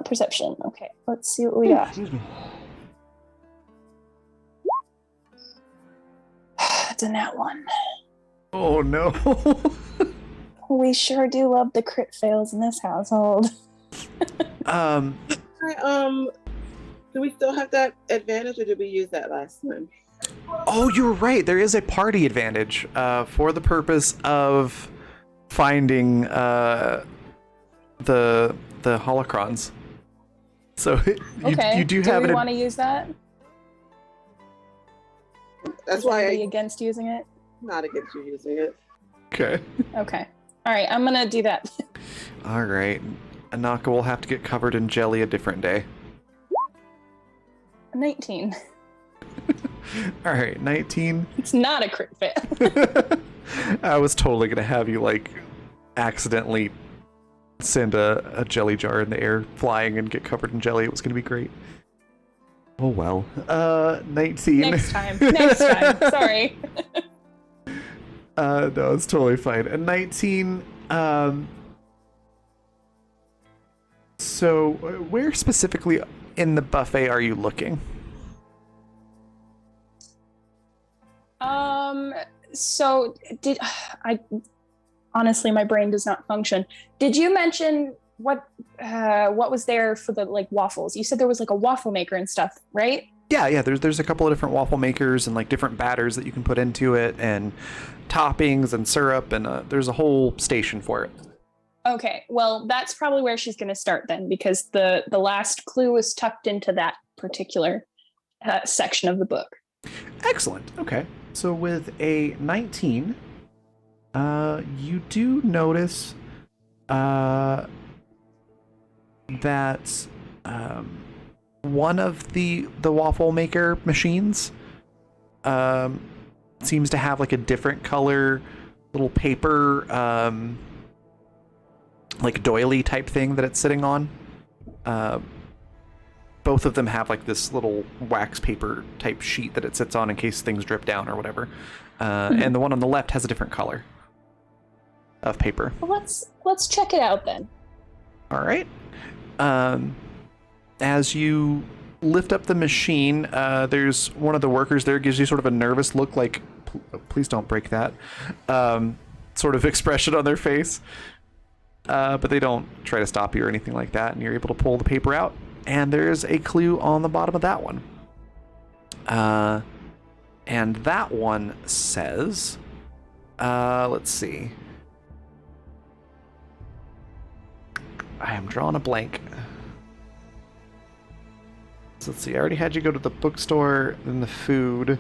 [SPEAKER 2] Perception. Okay, let's see what we got.
[SPEAKER 6] Excuse me.
[SPEAKER 2] It's a nat one.
[SPEAKER 1] Oh no.
[SPEAKER 2] We sure do love the crit fails in this household.
[SPEAKER 3] Do we still have that advantage, or did we use that last time?
[SPEAKER 1] Oh, you're right. There is a party advantage for the purpose of finding the holocrons. So
[SPEAKER 2] Okay.
[SPEAKER 1] you do have
[SPEAKER 2] we
[SPEAKER 1] it.
[SPEAKER 2] want to use that?
[SPEAKER 3] That's
[SPEAKER 2] Is
[SPEAKER 3] why
[SPEAKER 2] anybody
[SPEAKER 3] I'm
[SPEAKER 2] against using it?
[SPEAKER 3] not against you using it.
[SPEAKER 1] Okay.
[SPEAKER 2] Okay. All right, I'm gonna do that.
[SPEAKER 1] All right. Anaka will have to get covered in jelly a different day.
[SPEAKER 2] 19.
[SPEAKER 1] All right, 19.
[SPEAKER 2] It's not a crit fail.
[SPEAKER 1] I was totally gonna have you like accidentally send a jelly jar in the air flying and get covered in jelly. It was gonna be great. Oh well. 19.
[SPEAKER 2] Next time. Next time. Sorry.
[SPEAKER 1] No, it's totally fine. A 19. So where specifically in the buffet are you looking?
[SPEAKER 2] So did I honestly my brain does not function. Did you mention what was there for the like waffles? You said there was like a waffle maker and stuff, right?
[SPEAKER 1] Yeah. There's a couple of different waffle makers and like different batters that you can put into it, and toppings and syrup, and there's a whole station for it.
[SPEAKER 2] Okay, well, that's probably where she's going to start then, because the last clue was tucked into that particular section of the book.
[SPEAKER 1] Excellent. Okay. So with a 19, you do notice that one of the waffle maker machines seems to have like a different color little paper like doily type thing that it's sitting on. Both of them have like this little wax paper type sheet that it sits on in case things drip down or whatever. And the one on the left has a different color of paper.
[SPEAKER 2] Well, let's check it out then.
[SPEAKER 1] All right. As you lift up the machine, there's one of the workers there gives you sort of a nervous look, like, please don't break that, sort of expression on their face. But they don't try to stop you or anything like that, and you're able to pull the paper out, and there's a clue on the bottom of that one. And that one says, let's see. I am drawing a blank. So let's see, I already had you go to the bookstore, then the food.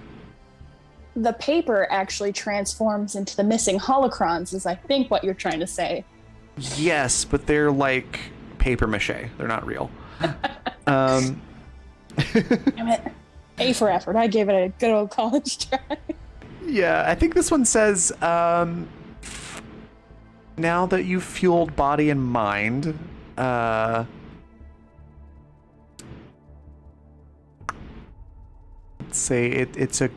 [SPEAKER 2] The paper actually transforms into the missing holocrons, is I think what you're trying to say.
[SPEAKER 1] Yes, but they're like paper mache. They're not real.
[SPEAKER 2] Damn it. A for effort. I gave it a good old college try.
[SPEAKER 1] Yeah, I think this one says, now that you've fueled body and mind, let's say it's a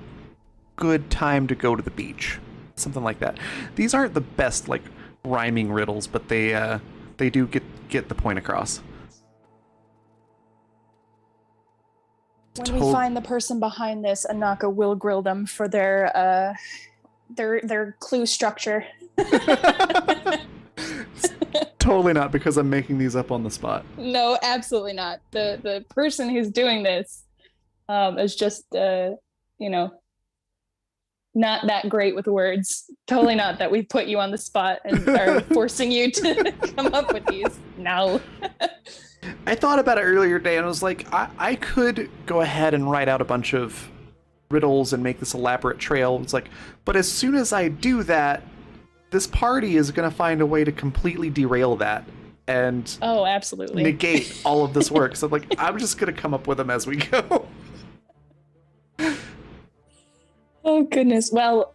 [SPEAKER 1] good time to go to the beach. Something like that. These aren't the best, like, rhyming riddles, but they do get the point across.
[SPEAKER 2] When we find the person behind this, Anaka will grill them for their clue structure.
[SPEAKER 1] Totally not because I'm making these up on the spot.
[SPEAKER 2] No, absolutely not. The person who's doing this is just not that great with words. Totally not that we put you on the spot and are forcing you to come up with these. No.
[SPEAKER 1] I thought about it earlier today and I was like, I could go ahead and write out a bunch of riddles and make this elaborate trail. It's like, but as soon as I do that, this party is going to find a way to completely derail that and
[SPEAKER 2] absolutely
[SPEAKER 1] negate all of this work. So I'm like, I'm just going to come up with them as we go.
[SPEAKER 2] Oh goodness. Well,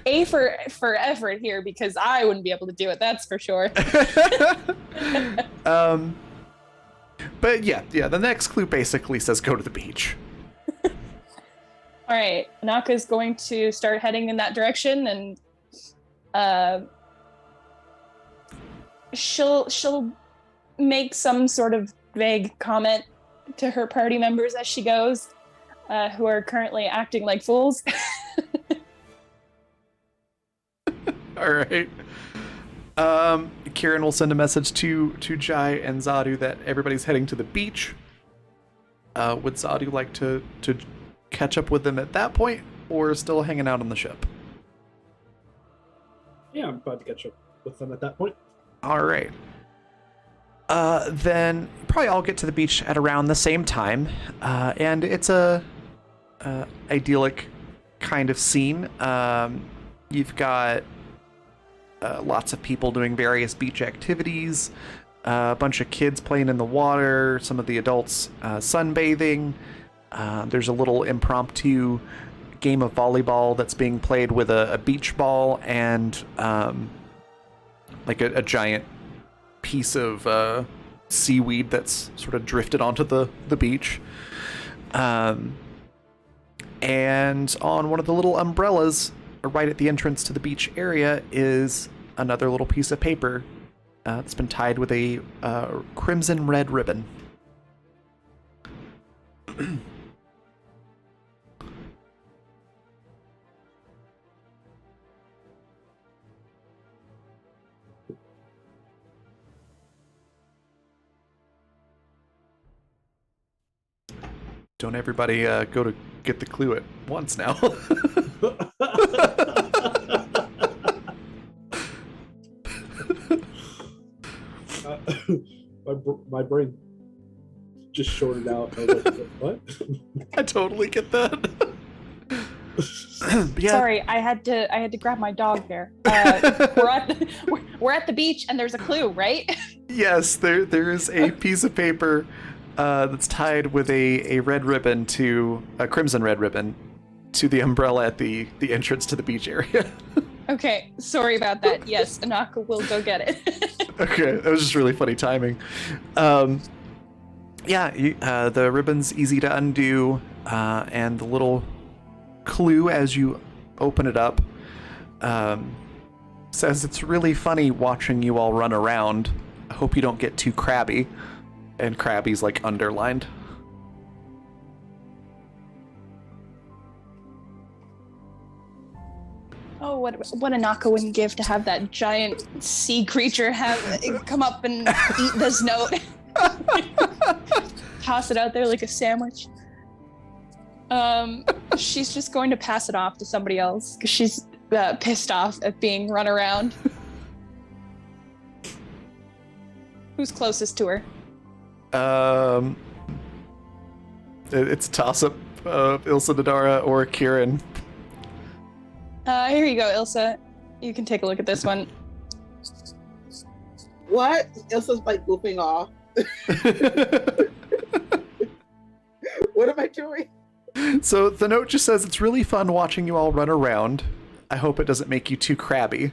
[SPEAKER 2] A for effort here, because I wouldn't be able to do it, that's for sure.
[SPEAKER 1] But yeah, the next clue basically says go to the beach.
[SPEAKER 2] All right, Naka's going to start heading in that direction, and she'll make some sort of vague comment to her party members as she goes, who are currently acting like fools.
[SPEAKER 1] All right. Kieran will send a message to Jai and Zadu that everybody's heading to the beach. Would Zadu like to catch up with them at that point, or still hanging out on the ship?
[SPEAKER 6] Yeah, I'm glad to catch up with them at that point.
[SPEAKER 1] All right. Then probably all get to the beach at around the same time, and it's a idyllic kind of scene. You've got lots of people doing various beach activities, a bunch of kids playing in the water, some of the adults sunbathing. There's a little impromptu game of volleyball that's being played with a beach ball and like a giant piece of seaweed that's sort of drifted onto the beach. And on one of the little umbrellas right at the entrance to the beach area is another little piece of paper that's been tied with a crimson red ribbon. Don't everybody go to get the clue at once now.
[SPEAKER 6] My brain just shorted out. I was like, what?
[SPEAKER 1] I totally get that. Yeah.
[SPEAKER 2] Sorry, I had to grab my dog there. We're at the beach and there's a clue, right?
[SPEAKER 1] Yes, there is a piece of paper that's tied with a red ribbon to a crimson red ribbon to the umbrella at the entrance to the beach area.
[SPEAKER 2] Okay, sorry about that. Yes, Anaka will go get it.
[SPEAKER 1] Okay, that was just really funny timing. The ribbon's easy to undo, and the little clue as you open it up says it's really funny watching you all run around. I hope you don't get too crabby. And crabby's like underlined.
[SPEAKER 2] Oh, what Anaka wouldn't give to have that giant sea creature come up and eat this note. Toss it out there like a sandwich. She's just going to pass it off to somebody else because she's pissed off at being run around. Who's closest to her?
[SPEAKER 1] It's a toss-up of Ilsa Nadara or Kieran.
[SPEAKER 2] Here you go, Ilsa. You can take a look at this one.
[SPEAKER 3] What? Ilsa's like goofing off. What am I doing?
[SPEAKER 1] So the note just says, it's really fun watching you all run around. I hope it doesn't make you too crabby.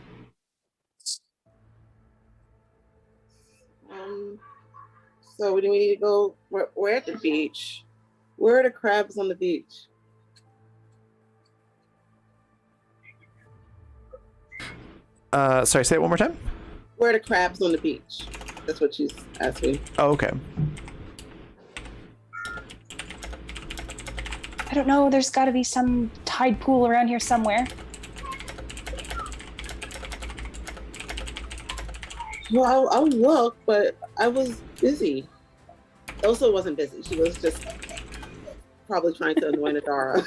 [SPEAKER 3] So do we need to go? We're at the beach. Where are the crabs on the beach?
[SPEAKER 1] Sorry, say it one more time.
[SPEAKER 3] Where are the crabs on the beach? That's what she's asking.
[SPEAKER 1] Oh, okay.
[SPEAKER 2] I don't know. There's got to be some tide pool around here somewhere.
[SPEAKER 3] Well, I'll look, but I was busy. Elsa wasn't busy. She was just probably trying to annoy Nadara.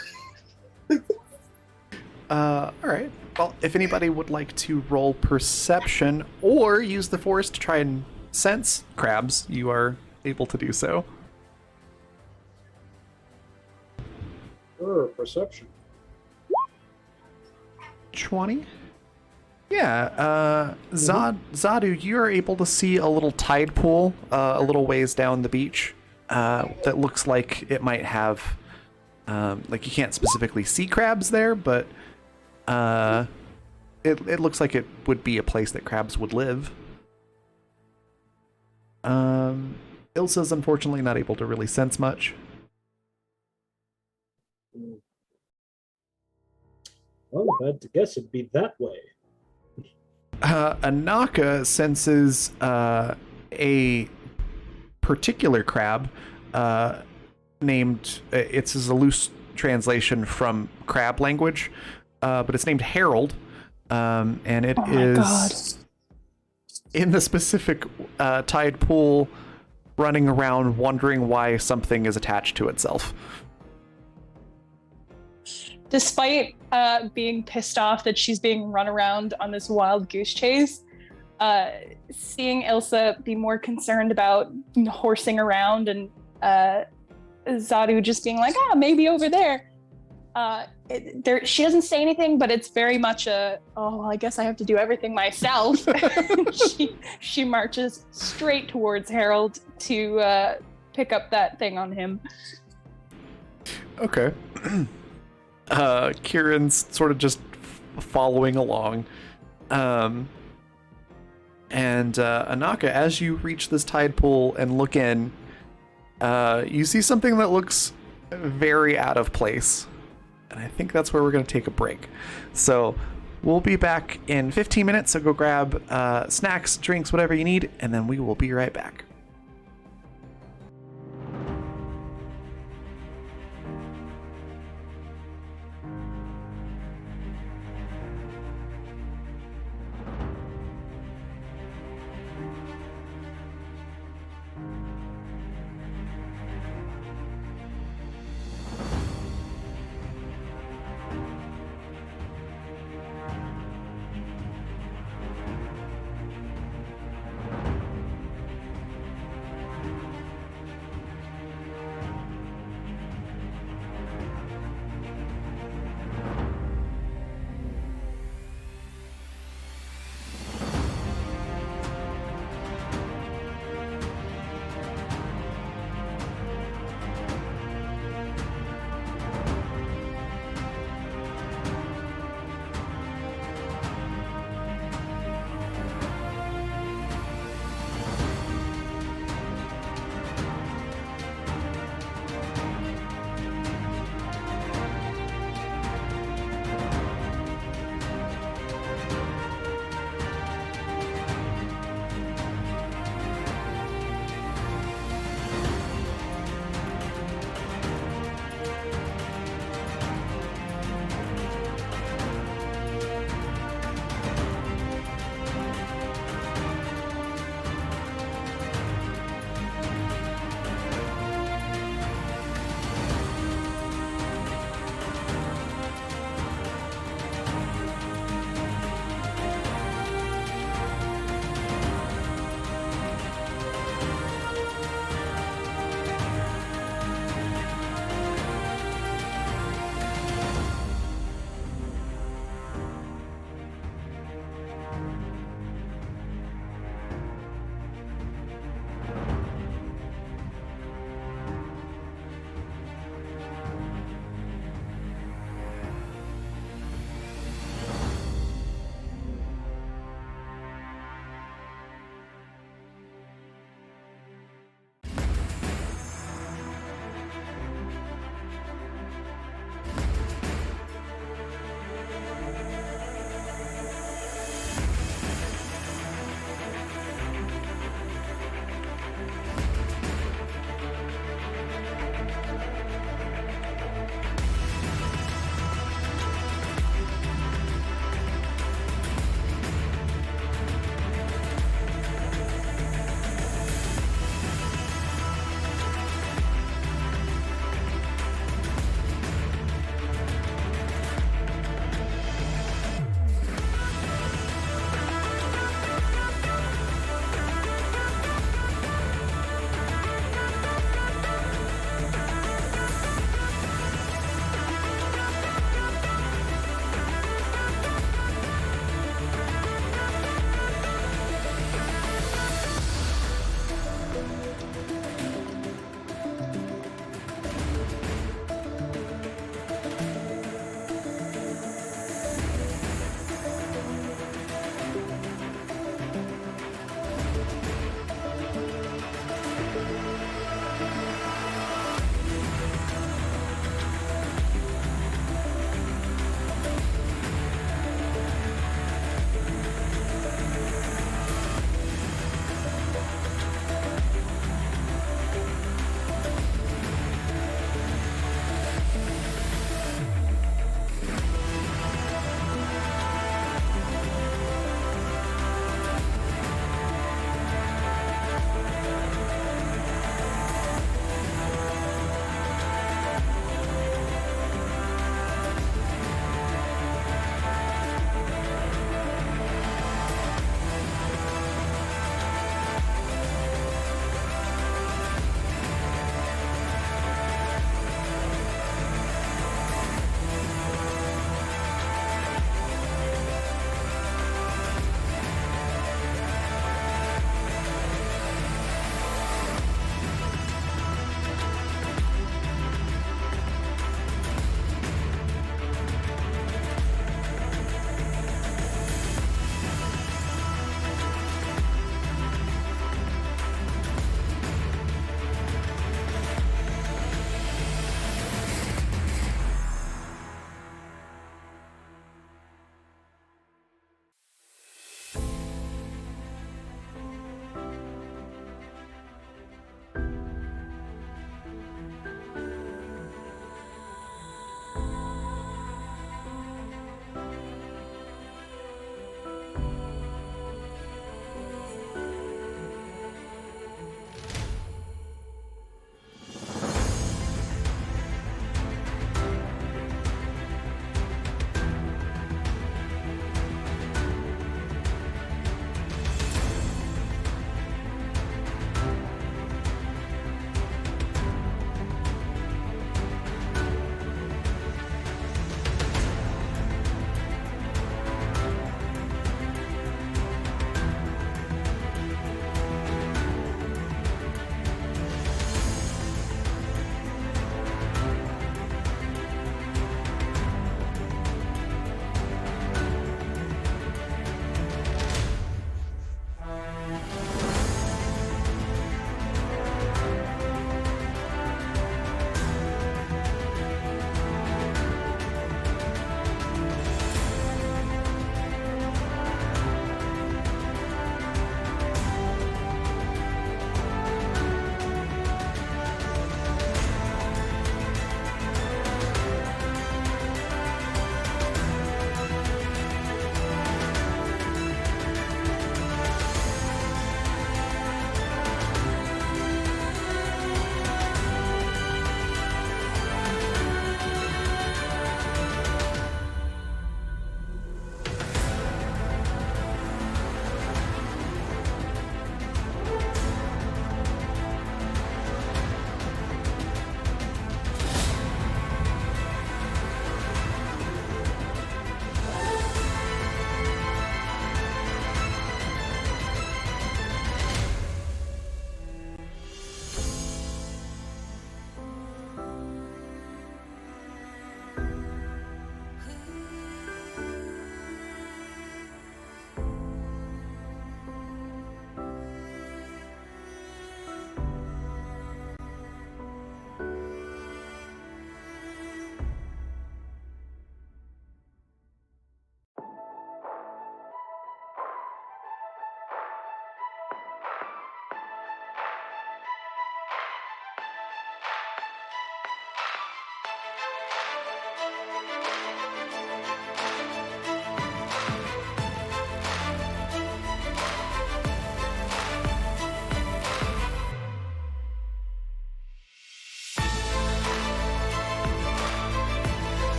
[SPEAKER 1] All right. Well, if anybody would like to roll perception or use the force to try and sense crabs, you are able to do so.
[SPEAKER 6] Perception.
[SPEAKER 1] 20? Yeah, Zadu, you're able to see a little tide pool a little ways down the beach that looks like it might have, like you can't specifically see crabs there, but it looks like it would be a place that crabs would live. Ilsa's unfortunately not able to really sense much.
[SPEAKER 6] Well, if I had to guess, it'd be that way.
[SPEAKER 1] Anaka senses a particular crab named, it's a loose translation from crab language, but it's named Harold, and it is in the specific tide pool running around wondering why something is attached to itself.
[SPEAKER 2] Despite being pissed off that she's being run around on this wild goose chase, seeing Ilsa be more concerned about horsing around and Zadu just being like, maybe over there. She doesn't say anything, but it's very much I guess I have to do everything myself. she marches straight towards Harold to pick up that thing on him.
[SPEAKER 1] Okay. Kieran's sort of just following along. And Anaka, as you reach this tide pool and look in, you see something that looks very out of place. And I think that's where we're going to take a break. So we'll be back in 15 minutes. So go grab snacks, drinks, whatever you need, and then we will be right back.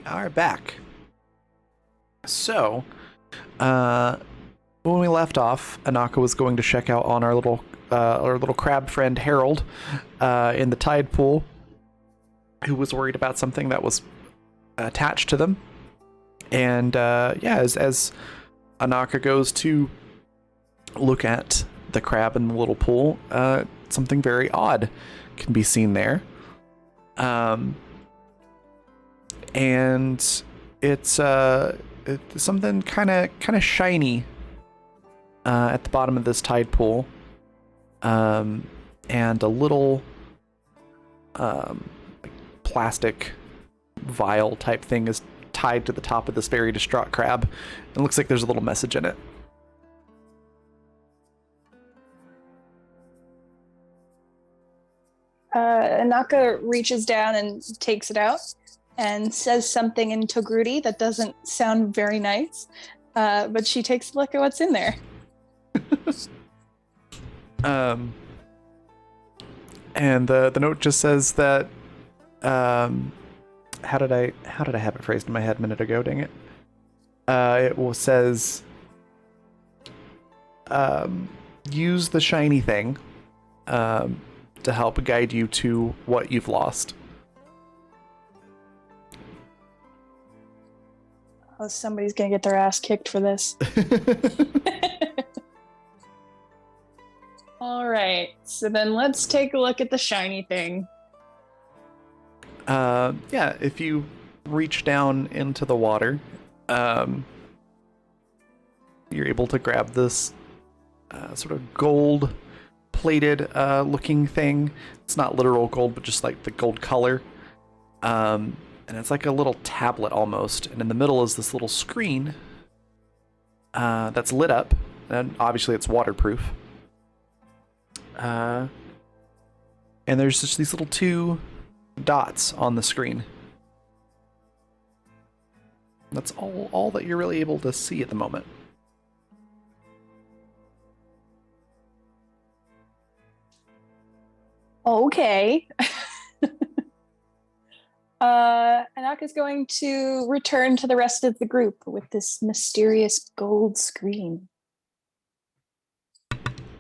[SPEAKER 1] are back. So, when we left off, Anaka was going to check out on our little crab friend Harold in the tide pool, who was worried about something that was attached to them. And as Anaka goes to look at the crab in the little pool, something very odd can be seen there. And it's something kind of shiny at the bottom of this tide pool, and a little plastic vial type thing is tied to the top of this very distraught crab. It looks like there's a little message in it.
[SPEAKER 2] Anaka reaches down and takes it out and says something in Togruti that doesn't sound very nice, but she takes a look at what's in there.
[SPEAKER 1] And the note just says that, how did I have it phrased in my head a minute ago? Dang it! It says, use the shiny thing, to help guide you to what you've lost.
[SPEAKER 2] Oh, somebody's gonna get their ass kicked for this. All right, so then let's take a look at the shiny thing.
[SPEAKER 1] If you reach down into the water, you're able to grab this sort of gold plated looking thing. It's not literal gold, but just like the gold color. And it's like a little tablet almost. And in the middle is this little screen that's lit up. And obviously it's waterproof. And there's just these little two dots on the screen. That's all that you're really able to see at the moment.
[SPEAKER 2] Okay. Anaka's going to return to the rest of the group with this mysterious gold screen.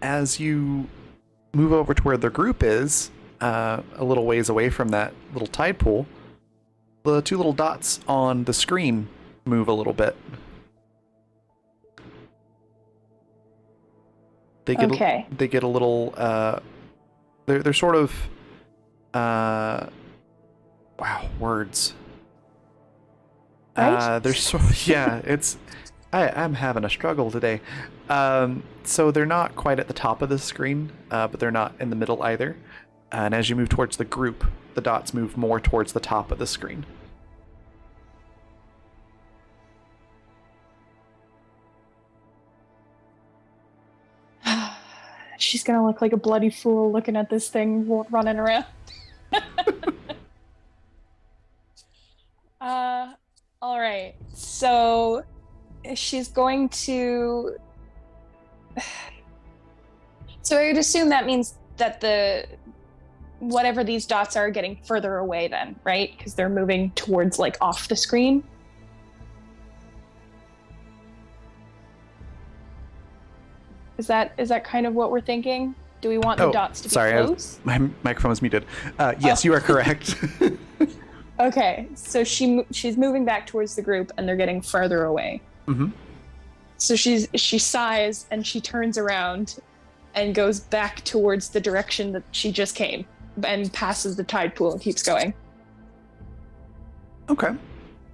[SPEAKER 1] As you move over to where the group is, a little ways away from that little tide pool, the two little dots on the screen move a little bit. They get a little they're sort of words.
[SPEAKER 2] Right?
[SPEAKER 1] They're it's I'm having a struggle today. So they're not quite at the top of the screen, but they're not in the middle either. And as you move towards the group, the dots move more towards the top of the screen.
[SPEAKER 2] She's gonna look like a bloody fool looking at this thing running around. All right. So she's going to. So I would assume that means that whatever these dots are getting further away then, right? Because they're moving towards like off the screen. Is that kind of what we're thinking? Do we want the dots to be close?
[SPEAKER 1] My microphone was muted. Yes, you are correct.
[SPEAKER 2] Okay, so she's moving back towards the group, and they're getting further away.
[SPEAKER 1] Mm-hmm.
[SPEAKER 2] So she sighs and she turns around, and goes back towards the direction that she just came, and passes the tide pool and keeps going.
[SPEAKER 1] Okay.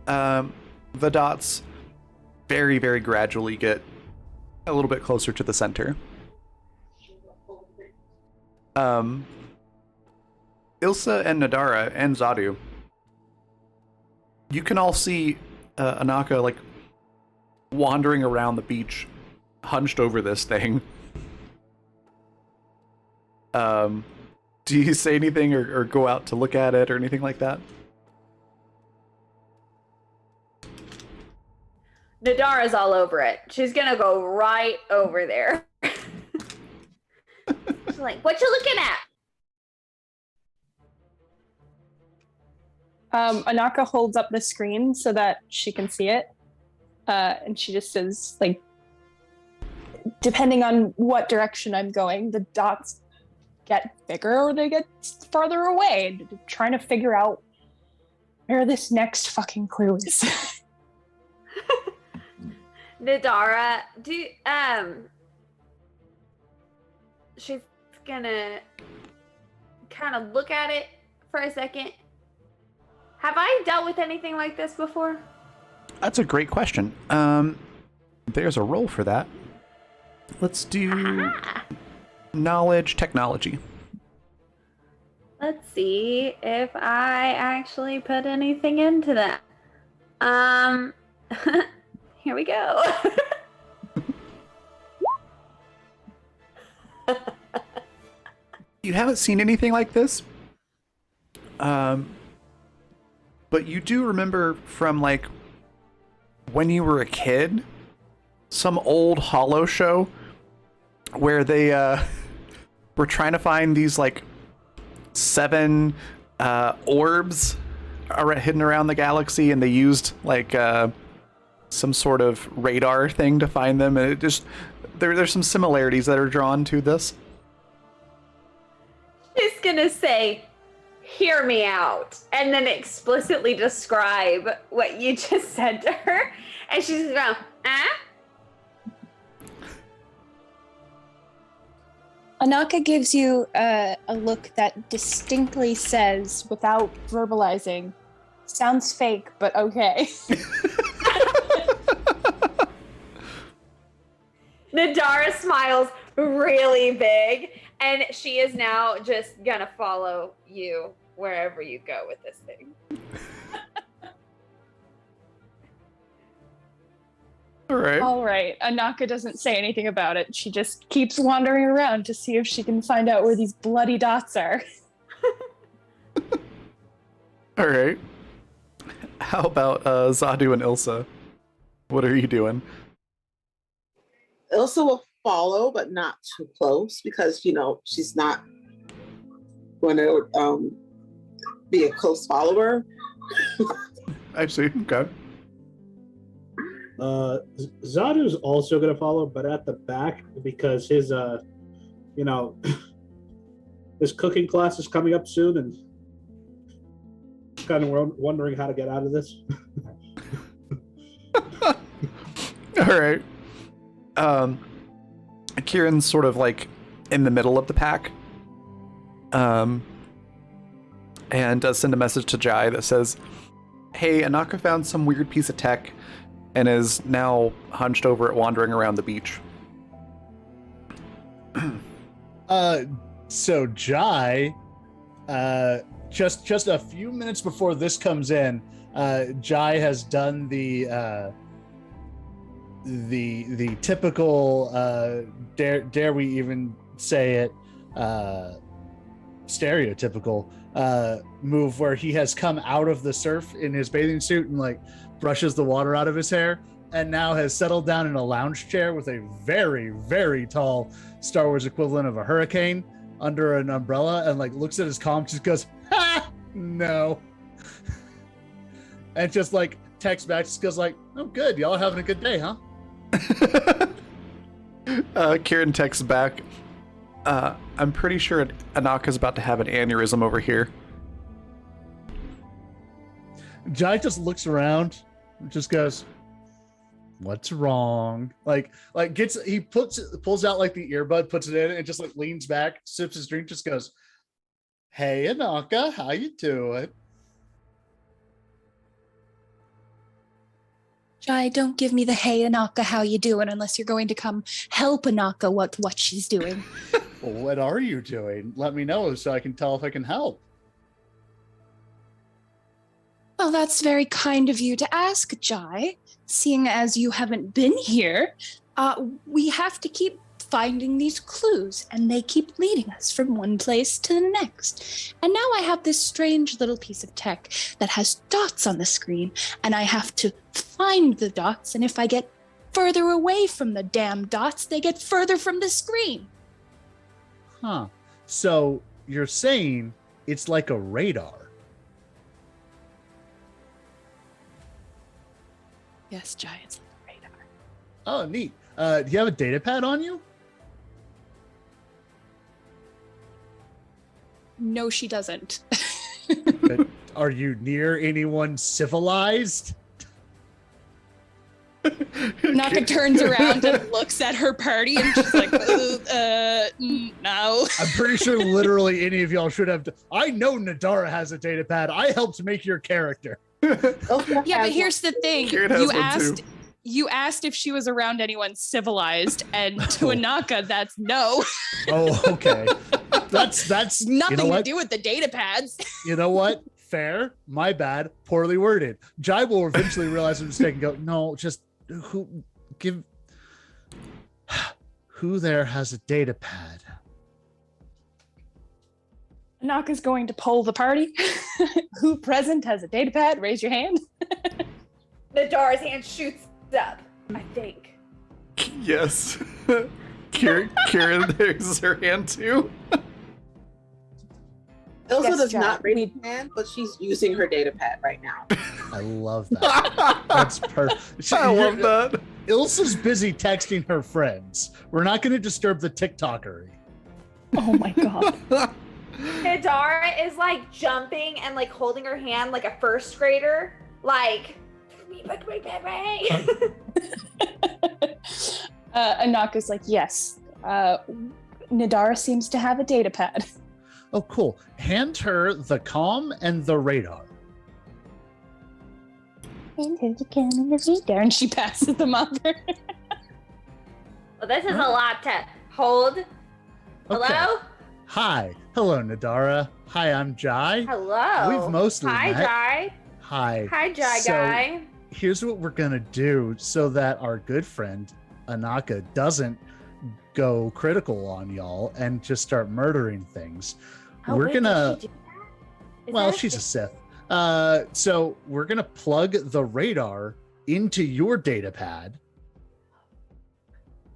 [SPEAKER 1] The dots very, very gradually get a little bit closer to the center. Ilsa and Nadara and Zadu, you can all see Anaka like wandering around the beach, hunched over this thing. Do you say anything or go out to look at it or anything like that?
[SPEAKER 4] Nadara's all over it. She's gonna go right over there. She's like, "What you looking
[SPEAKER 2] Anaka holds up the screen so that she can see it. And she just says, like, depending on what direction I'm going, the dots get bigger or they get farther away. Trying to figure out where this next fucking clue is.
[SPEAKER 4] Nadara, she's gonna kind of look at it for a second. Have I dealt with anything like this before?
[SPEAKER 1] That's a great question. There's a roll for that. Let's do knowledge technology.
[SPEAKER 4] Let's see if I actually put anything into that. Here we go.
[SPEAKER 1] You haven't seen anything like this, but you do remember from like when you were a kid, some old Hollow show where they were trying to find these like 7 orbs hidden around the galaxy, and they used like some sort of radar thing to find them, and it just there's some similarities that are drawn to this.
[SPEAKER 4] She's gonna say, "Hear me out," and then explicitly describe what you just said to her, and she's gonna go,
[SPEAKER 2] Anaka gives you a look that distinctly says, without verbalizing, sounds fake, but okay.
[SPEAKER 4] Nadara smiles really big, and she is now just gonna follow you wherever you go with this thing.
[SPEAKER 1] All
[SPEAKER 2] right. Anaka doesn't say anything about it. She just keeps wandering around to see if she can find out where these bloody dots are.
[SPEAKER 1] All right. How about Zadu and Ilsa? What are you doing?
[SPEAKER 3] Ilsa will follow, but not too close because, she's not going to be a close follower.
[SPEAKER 1] I see. Okay.
[SPEAKER 6] Zadu's also going to follow, but at the back because his, his cooking class is coming up soon, and kind of wondering how to get out of this.
[SPEAKER 1] All right. Kieran's sort of like in the middle of the pack. And does send a message to Jai that says, "Hey, Anaka found some weird piece of tech and is now hunched over it, wandering around the beach."
[SPEAKER 5] So Jai, just a few minutes before this comes in, Jai has done the typical dare we even say it stereotypical move where he has come out of the surf in his bathing suit and like brushes the water out of his hair, and now has settled down in a lounge chair with a very, very tall Star Wars equivalent of a hurricane under an umbrella, and like looks at his comm, just goes, "Ha, no," and just like texts back, just goes like, "Oh, good, y'all having a good day, huh?"
[SPEAKER 1] Kieran texts back, "I'm pretty sure Anaka's about to have an aneurysm over here."
[SPEAKER 5] Jai just looks around and just goes, "What's wrong?" He pulls out like the earbud, puts it in, and just like leans back, sips his drink, just goes, "Hey Anaka, how you doing?"
[SPEAKER 2] Jai, don't give me the "hey Anaka, how you doing" unless you're going to come help Anaka what she's doing.
[SPEAKER 5] Well, what are you doing? Let me know so I can tell if I can help.
[SPEAKER 2] Well, that's very kind of you to ask, Jai. Seeing as you haven't been here, we have to keep finding these clues, and they keep leading us from one place to the next. And now I have this strange little piece of tech that has dots on the screen, and I have to find the dots, and if I get further away from the damn dots, they get further from the screen.
[SPEAKER 5] Huh. So you're saying it's like a radar?
[SPEAKER 7] Yes, Giants radar.
[SPEAKER 5] Oh, neat. Do you have a data pad on you?
[SPEAKER 7] No, she doesn't.
[SPEAKER 5] Are you near anyone civilized?
[SPEAKER 7] Naka turns around and looks at her party and she's like, no.
[SPEAKER 5] I'm pretty sure literally any of y'all should have. I know Nadara has a data pad. I helped make your character.
[SPEAKER 7] Yeah, but here's the thing.
[SPEAKER 1] Kieran has one too.
[SPEAKER 7] You asked if she was around anyone civilized, and to Anaka, that's no.
[SPEAKER 5] Oh, okay. That's
[SPEAKER 7] Nothing
[SPEAKER 5] you know
[SPEAKER 7] to do with the data pads.
[SPEAKER 5] You know what? Fair. My bad. Poorly worded. Jai will eventually realize her mistake and go, no, just who there has a data pad?
[SPEAKER 7] Anaka's going to poll the party. Who present has a data pad? Raise your hand.
[SPEAKER 4] Nadara's hand shoots up, I think.
[SPEAKER 1] Yes. Kieran, there's her hand too.
[SPEAKER 3] Ilsa
[SPEAKER 2] Yes,
[SPEAKER 3] does
[SPEAKER 2] John.
[SPEAKER 3] not raise her hand, but she's using her data pad right now.
[SPEAKER 5] I love that. That's perfect.
[SPEAKER 1] I love that.
[SPEAKER 5] Ilsa's busy texting her friends. We're not going to disturb the TikTokery.
[SPEAKER 7] Oh my god.
[SPEAKER 4] Nadara is like jumping and like holding her hand like a first grader, like.
[SPEAKER 7] Anaka's like, yes. Nadara seems to have a data pad.
[SPEAKER 5] Oh, cool. Hand her the comm and the radar.
[SPEAKER 7] And she passes them over.
[SPEAKER 4] Well, this is a lot to hold. Hello?
[SPEAKER 5] Okay. Hi. Hello, Nadara. Hi, I'm Jai.
[SPEAKER 4] Hello.
[SPEAKER 5] We've mostly
[SPEAKER 4] Hi,
[SPEAKER 5] met.
[SPEAKER 4] Jai.
[SPEAKER 5] Hi.
[SPEAKER 4] Hi, Jai
[SPEAKER 5] So,
[SPEAKER 4] guy.
[SPEAKER 5] Here's what we're going to do so that our good friend, Anaka, doesn't go critical on y'all and just start murdering things.
[SPEAKER 4] Oh,
[SPEAKER 5] we're
[SPEAKER 4] wait,
[SPEAKER 5] gonna
[SPEAKER 4] did she do that? Is
[SPEAKER 5] well
[SPEAKER 4] that a
[SPEAKER 5] she's a
[SPEAKER 4] thing?
[SPEAKER 5] Sith. So we're gonna plug the radar into your data pad,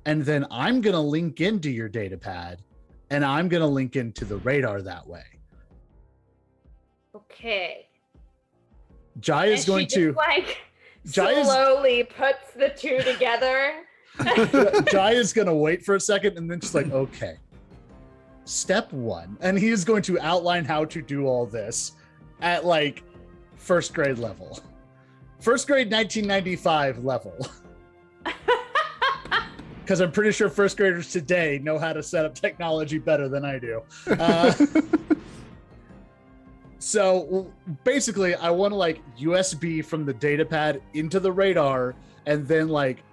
[SPEAKER 5] and then I'm gonna link into your data pad, and I'm gonna link into the radar that way.
[SPEAKER 4] Okay.
[SPEAKER 5] Jai is
[SPEAKER 4] And
[SPEAKER 5] going
[SPEAKER 4] she
[SPEAKER 5] to
[SPEAKER 4] just, like
[SPEAKER 5] Jai is-
[SPEAKER 4] slowly puts the two together.
[SPEAKER 5] Jai is gonna wait for a second and then she's like, okay. Step one, and he is going to outline how to do all this at like first grade level. First grade 1995 level. Because I'm pretty sure first graders today know how to set up technology better than I do. So basically, I want to like USB from the data pad into the radar, and then like,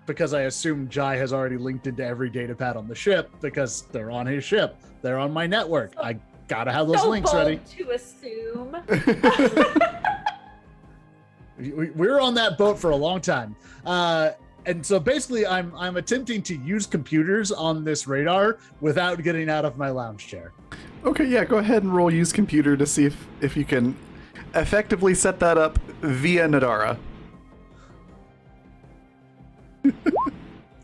[SPEAKER 5] because I assume Jai has already linked into every data pad on the ship because they're on his ship. They're on my network. I gotta have those
[SPEAKER 4] So
[SPEAKER 5] links
[SPEAKER 4] bold
[SPEAKER 5] ready.
[SPEAKER 4] to assume.
[SPEAKER 5] We're on that boat for a long time. And so basically I'm attempting to use computers on this radar without getting out of my lounge chair.
[SPEAKER 1] Okay, yeah, go ahead and roll use computer to see if you can effectively set that up via Nadara.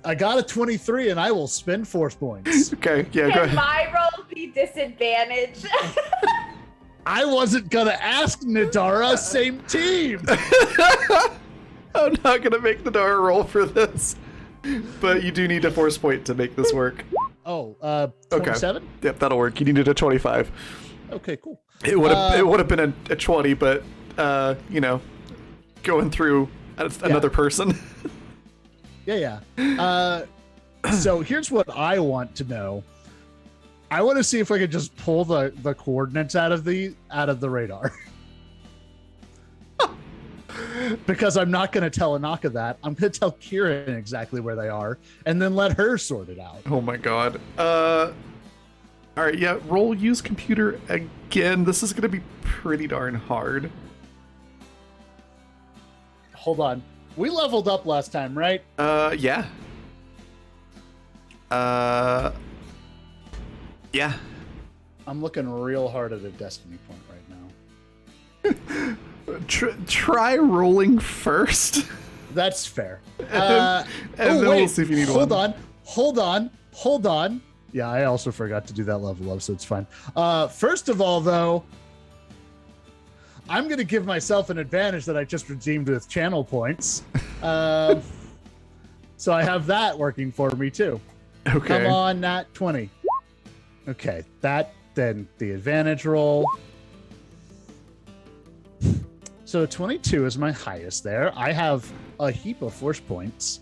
[SPEAKER 5] I got a 23 and I will spend force points.
[SPEAKER 1] Okay, yeah, go
[SPEAKER 4] Can
[SPEAKER 1] ahead.
[SPEAKER 4] my roll be disadvantaged?
[SPEAKER 5] I wasn't gonna ask Nadara, same team.
[SPEAKER 1] I'm not gonna make Nadara roll for this, but you do need a force point to make this work.
[SPEAKER 5] Oh,
[SPEAKER 1] Okay.
[SPEAKER 5] 27?
[SPEAKER 1] Yep, that'll work. You needed a 25.
[SPEAKER 5] Okay, cool.
[SPEAKER 1] It would have been a 20, but you know, going through another person.
[SPEAKER 5] Yeah. So here's what I want to know. I want to see if I could just pull the coordinates out of the radar. Because I'm not going to tell Anaka that. I'm going to tell Kieran exactly where they are and then let her sort it out.
[SPEAKER 1] Oh my god. All right, yeah, roll use computer again. This is going to be pretty darn hard.
[SPEAKER 5] Hold on. We leveled up last time, right?
[SPEAKER 1] Yeah. Yeah.
[SPEAKER 5] I'm looking real hard at a destiny point right now.
[SPEAKER 1] Try rolling first.
[SPEAKER 5] That's fair.
[SPEAKER 1] And then we'll see if you need
[SPEAKER 5] Hold
[SPEAKER 1] one.
[SPEAKER 5] Hold on. Yeah, I also forgot to do that level up, so it's fine. First of all, though, I'm going to give myself an advantage that I just redeemed with channel points. So I have that working for me too.
[SPEAKER 1] Okay.
[SPEAKER 5] Come on, nat 20. Okay, then the advantage roll. So 22 is my highest there. I have a heap of force points.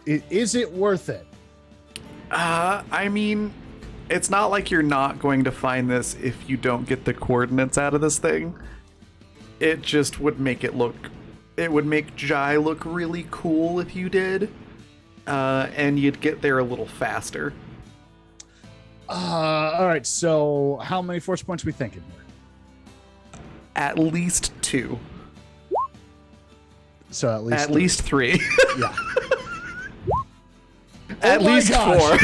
[SPEAKER 5] Is it worth it?
[SPEAKER 1] I mean, it's not like you're not going to find this if you don't get the coordinates out of this thing. It just would make it would make Jai look really cool if you did. And you'd get there a little faster.
[SPEAKER 5] All right, so how many force points are we thinking here?
[SPEAKER 1] At least 2.
[SPEAKER 5] So at
[SPEAKER 1] least 3.
[SPEAKER 5] Yeah.
[SPEAKER 1] At least 4.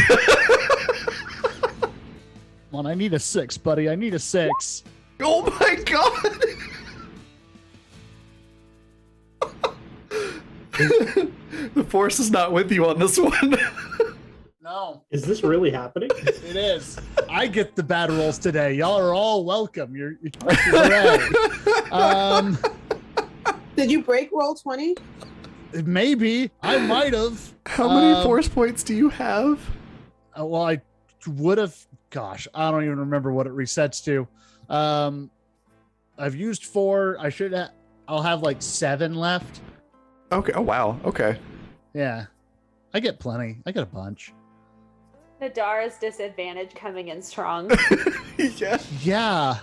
[SPEAKER 5] Come on, I need a 6, buddy. I need a 6.
[SPEAKER 1] Oh my god! The force is not with you on this one.
[SPEAKER 5] No,
[SPEAKER 6] Is this really happening?
[SPEAKER 5] it is. I get the bad rolls today. Y'all are all welcome. You're right.
[SPEAKER 3] Did you break roll 20?
[SPEAKER 5] Maybe I might have.
[SPEAKER 1] How many force points do you have?
[SPEAKER 5] Well, I would have. Gosh, I don't even remember what it resets to. I've used 4. I'll have like 7 left.
[SPEAKER 1] Okay. Oh wow. Okay.
[SPEAKER 5] Yeah, I get plenty. I get a bunch.
[SPEAKER 4] Nadara's disadvantage coming in strong.
[SPEAKER 1] Yeah.
[SPEAKER 5] Yeah.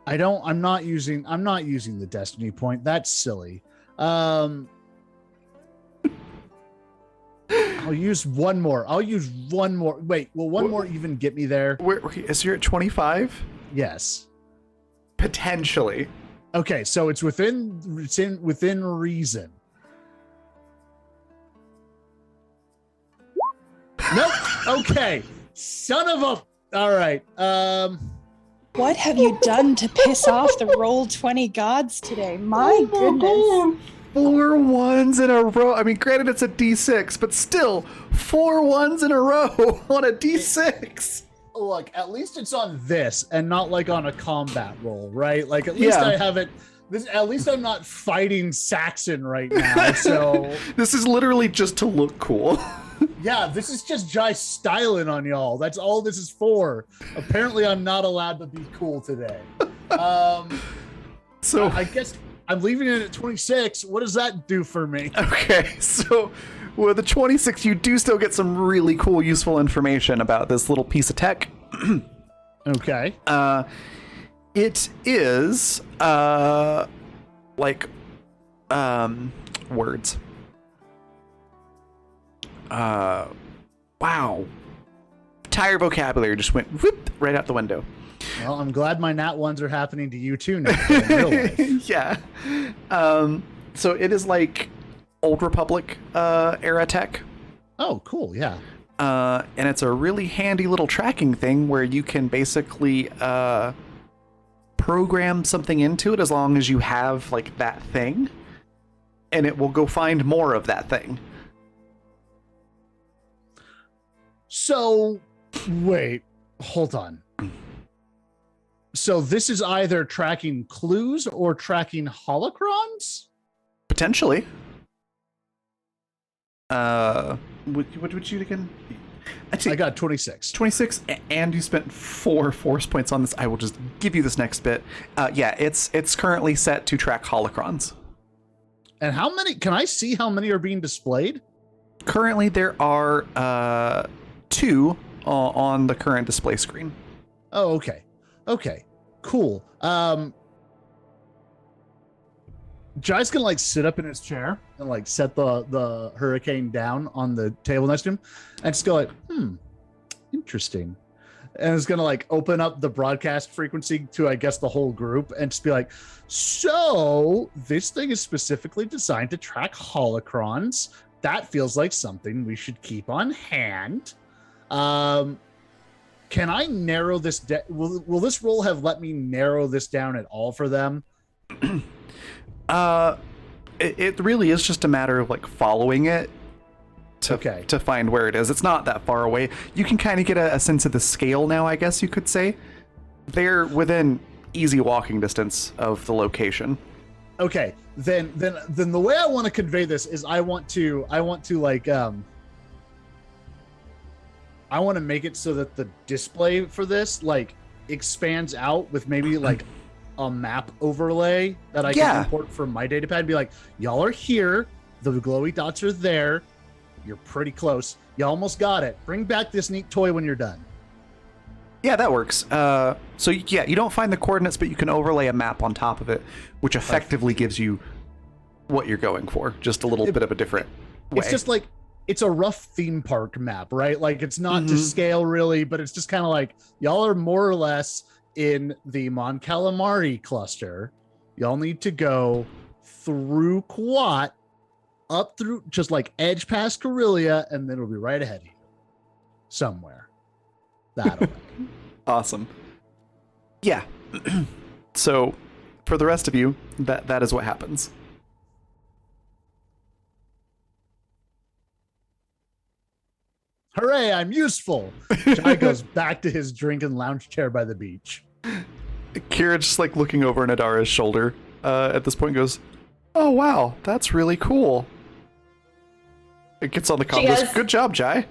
[SPEAKER 5] I'm not using the destiny point. That's silly. I'll use one more. Wait, will one more even get me there?
[SPEAKER 1] Is you're at 25?
[SPEAKER 5] Yes.
[SPEAKER 1] Potentially.
[SPEAKER 5] Okay, so it's within reason. Nope. Okay. Son of a. All right.
[SPEAKER 7] What have you done to piss off the Roll20 gods today? My goodness.
[SPEAKER 1] 4 ones in a row. I mean, granted, it's a D6, but still, 4 ones in a row on a D6.
[SPEAKER 5] Look, at least it's on this and not like on a combat roll, right? Like at least I haven't. At least I'm not fighting Saxon right now. So
[SPEAKER 1] this is literally just to look cool.
[SPEAKER 5] Yeah, this is just Jai styling on y'all. That's all this is for. Apparently, I'm not allowed to be cool today.
[SPEAKER 1] So
[SPEAKER 5] I guess I'm leaving it at 26. What does that do for me?
[SPEAKER 1] Okay, so with the 26, you do still get some really cool, useful information about this little piece of tech.
[SPEAKER 5] Okay.
[SPEAKER 1] It is words. Wow. Entire vocabulary just went whoop right out the window.
[SPEAKER 5] Well, I'm glad my nat ones are happening to you too now. In real life.
[SPEAKER 1] Yeah. So it is like Old Republic era tech.
[SPEAKER 5] Oh, cool. Yeah.
[SPEAKER 1] And it's a really handy little tracking thing where you can basically program something into it as long as you have like that thing, and it will go find more of that thing.
[SPEAKER 5] So, wait, hold on. So this is either tracking clues or tracking holocrons?
[SPEAKER 1] Potentially. What would you again?
[SPEAKER 5] I got 26.
[SPEAKER 1] 26, and you spent 4 force points on this. I will just give you this next bit. Yeah, it's currently set to track holocrons.
[SPEAKER 5] And how many? Can I see how many are being displayed?
[SPEAKER 1] Currently, there are 2 on the current display screen.
[SPEAKER 5] Oh, okay. Okay, cool. Jai's gonna like sit up in his chair and like set the hurricane down on the table next to him and just go like, interesting. And it's gonna like open up the broadcast frequency to, I guess, the whole group and just be like, so this thing is specifically designed to track holocrons. That feels like something we should keep on hand. Can I narrow this? Will this roll have let me narrow this down at all for them?
[SPEAKER 1] It really is just a matter of like following it to find where it is. It's not that far away. You can kind of get a sense of the scale now, I guess you could say. They're within easy walking distance of the location.
[SPEAKER 5] Okay, then the way I want to convey this is I want to like I want to make it so that the display for this like expands out with maybe like a map overlay that I can import from my datapad and be like, y'all are here, the glowy dots are there, you're pretty close, you almost got it. Bring back this neat toy when you're done.
[SPEAKER 1] Yeah, that works. So yeah, you don't find the coordinates, but you can overlay a map on top of it, which effectively gives you what you're going for, just a little bit of a different way.
[SPEAKER 5] It's just like, it's a rough theme park map, right? Like it's not to scale really, but it's just kind of like, y'all are more or less in the Mon Calamari cluster. Y'all need to go through Quat, up through, just like edge past Corellia, and then it'll be right ahead of you. Somewhere. That'll
[SPEAKER 1] Awesome. Yeah. So for the rest of you, that is what happens.
[SPEAKER 5] Hooray, I'm useful. Jai goes back to his drinking lounge chair by the beach.
[SPEAKER 1] Kira just like looking over Nadara's shoulder at this point goes, oh wow, that's really cool. It gets on the call. Goes, good job, Jai.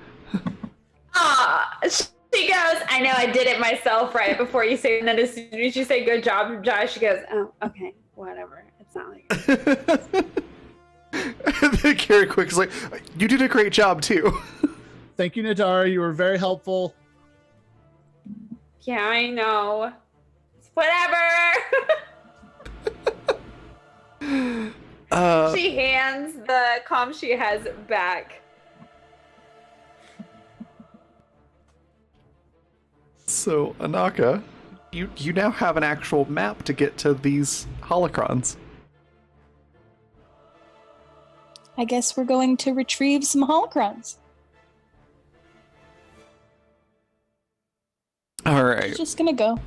[SPEAKER 4] She goes, I know I did it myself right before you say, and then as soon as you say good job, Jai, she goes, oh, okay, whatever. It's not like
[SPEAKER 1] And then Kira quick is like, you did a great job too.
[SPEAKER 5] Thank you, Nadara. You were very helpful.
[SPEAKER 4] Yeah, I know. Whatever. She hands the comm she has back.
[SPEAKER 1] So, Anaka, you now have an actual map to get to these holocrons.
[SPEAKER 7] I guess we're going to retrieve some holocrons.
[SPEAKER 1] All right.
[SPEAKER 7] Just gonna go.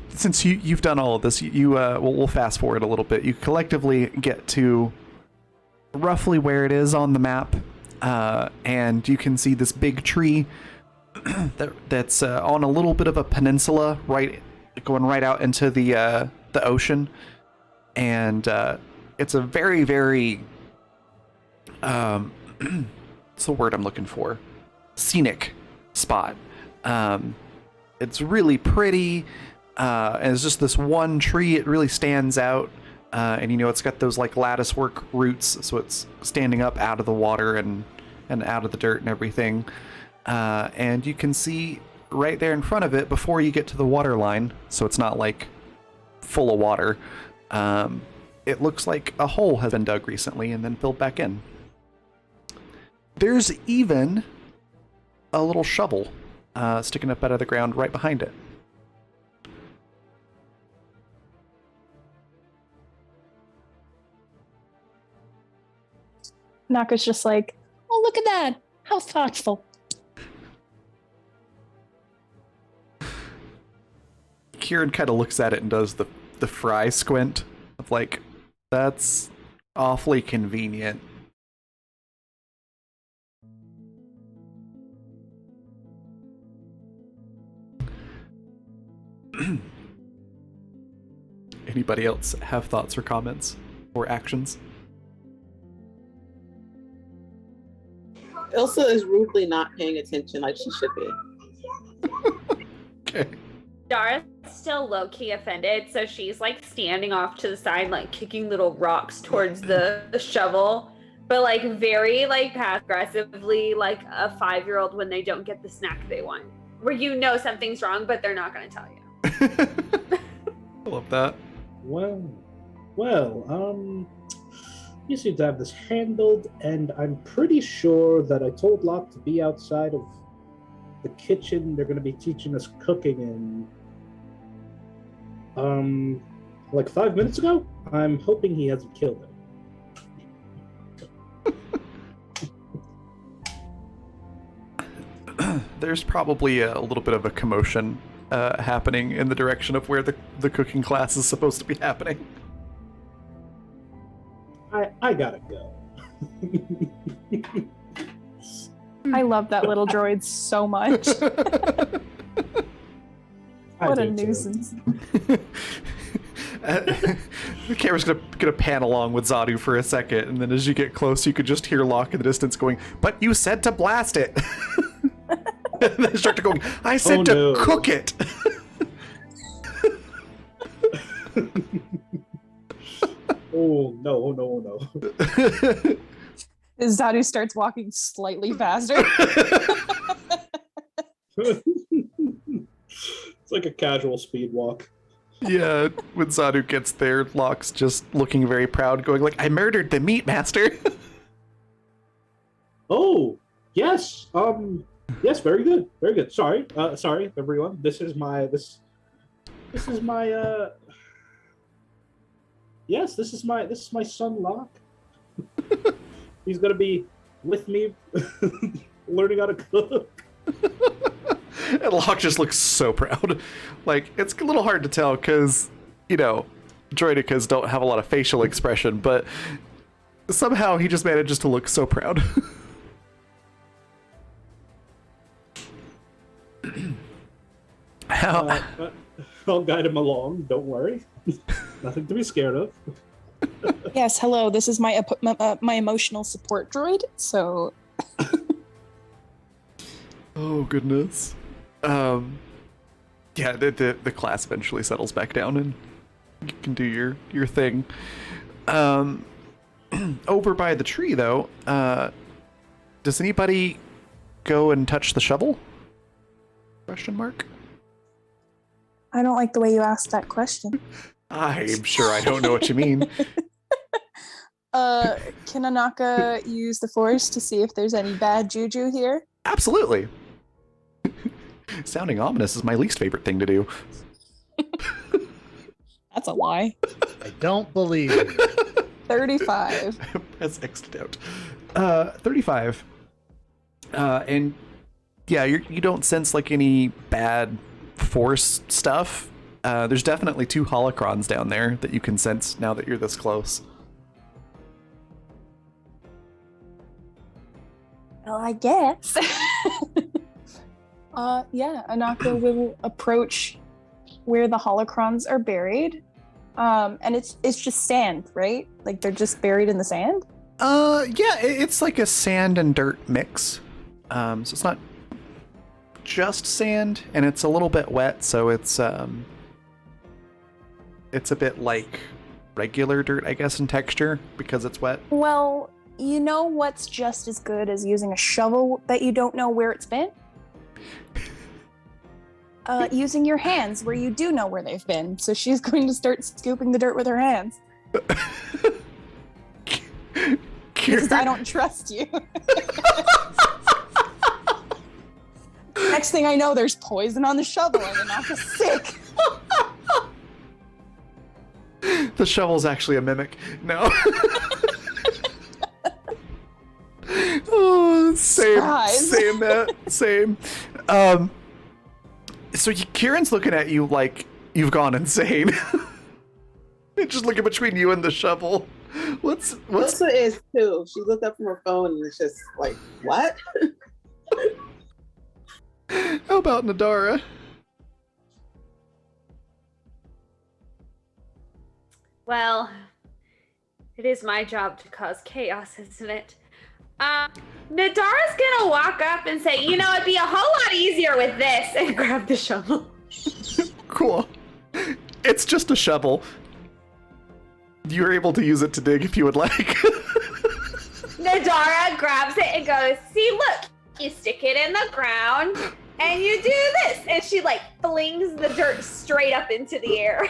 [SPEAKER 1] Since you've done all of this, we'll fast forward a little bit. You collectively get to roughly where it is on the map, and you can see this big tree that's on a little bit of a peninsula, right, going right out into the ocean, and it's a very, very what's the word I'm looking for? Scenic spot. It's really pretty, and it's just this one tree. It really stands out, and it's got those like lattice work roots, so it's standing up out of the water and out of the dirt and everything. And you can see right there in front of it before you get to the water line, so it's not like full of water. It looks like a hole has been dug recently and then filled back in. There's even a little shovel sticking up out of the ground right behind it.
[SPEAKER 7] Naka's just like, oh, look at that. How thoughtful.
[SPEAKER 1] Kieran kind of looks at it and does the fry squint of like, that's awfully convenient. Anybody else have thoughts or comments or actions?
[SPEAKER 3] Ilsa is rudely not paying attention like she should be.
[SPEAKER 1] Okay.
[SPEAKER 4] Dara's still low-key offended, so she's like standing off to the side, like kicking little rocks towards the shovel, but like very like passive-aggressively, like a 5-year-old when they don't get the snack they want, where something's wrong, but they're not going to tell you.
[SPEAKER 1] I love that.
[SPEAKER 6] Well, you seem to have this handled, and I'm pretty sure that I told Locke to be outside of the kitchen. They're going to be teaching us cooking in, like 5 minutes ago. I'm hoping he hasn't killed
[SPEAKER 1] it. There's probably a little bit of a commotion happening in the direction of where the cooking class is supposed to be happening.
[SPEAKER 6] I gotta go.
[SPEAKER 2] I love that little droid so much. What a
[SPEAKER 6] do too.
[SPEAKER 2] nuisance.
[SPEAKER 1] The camera's gonna pan along with Zadu for a second, and then as you get close, you could just hear Locke in the distance going, "But you said to blast it." And then start to go, "I said to
[SPEAKER 6] no.
[SPEAKER 1] cook it."
[SPEAKER 6] Oh no.
[SPEAKER 7] Zadu starts walking slightly faster.
[SPEAKER 6] It's like a casual speed walk.
[SPEAKER 1] Yeah, when Zadu gets there, Locke's just looking very proud, going like, "I murdered the meat master."
[SPEAKER 6] Oh, yes. Yes, very good. Very good. Sorry, everyone. This is my Yes, this is my son Locke. He's gonna be with me learning how to cook.
[SPEAKER 1] And Locke just looks so proud. Like, it's a little hard to tell because, droidicas don't have a lot of facial expression, but somehow he just manages to look so proud. How?
[SPEAKER 6] I'll guide him along. Don't worry. Nothing to be scared of.
[SPEAKER 7] Yes, hello. This is my emotional support droid. So
[SPEAKER 1] Oh goodness. Yeah, the class eventually settles back down and you can do your thing. Over by the tree though, does anybody go and touch the shovel? Question mark.
[SPEAKER 2] I don't like the way you asked that question.
[SPEAKER 1] I'm sure I don't know what you mean.
[SPEAKER 7] Can Anaka use the Force to see if there's any bad juju here?
[SPEAKER 1] Absolutely. Sounding ominous is my least favorite thing to do.
[SPEAKER 7] That's a lie.
[SPEAKER 5] I don't believe you.
[SPEAKER 7] 35.
[SPEAKER 1] That's X'd out. 35. And yeah, you don't sense like any bad force stuff. There's definitely 2 holocrons down there that you can sense now that you're this close.
[SPEAKER 2] Well, I guess.
[SPEAKER 7] Yeah, Anaka will approach where the holocrons are buried. And it's just sand, right? Like they're just buried in the sand?
[SPEAKER 1] Yeah, it's like a sand and dirt mix. So it's not just sand, and it's a little bit wet, so it's a bit like regular dirt, I guess, in texture because it's wet.
[SPEAKER 2] Well, you know what's just as good as using a shovel that you don't know where it's been? Using your hands where you do know where they've been. So she's going to start scooping the dirt with her hands. Because I don't trust you. Next thing I know, there's poison on the shovel and Anaka's sick.
[SPEAKER 1] The shovel's actually a mimic. No. Oh, same,
[SPEAKER 7] Surprise.
[SPEAKER 1] same, Matt, same. So Kieran's looking at you like you've gone insane. Just looking between you and the shovel. What's?
[SPEAKER 3] Elsa is too. She looked up from her phone and it's just like, what?
[SPEAKER 1] How about Nadara?
[SPEAKER 4] Well, it is my job to cause chaos, isn't it? Nadara's gonna walk up and say, you know, it'd be a whole lot easier with this, and grab the shovel.
[SPEAKER 1] Cool. It's just a shovel. You're able to use it to dig if you would like.
[SPEAKER 4] Nadara grabs it and goes, see, look, you stick it in the ground and you do this. And she like flings the dirt straight up into the air.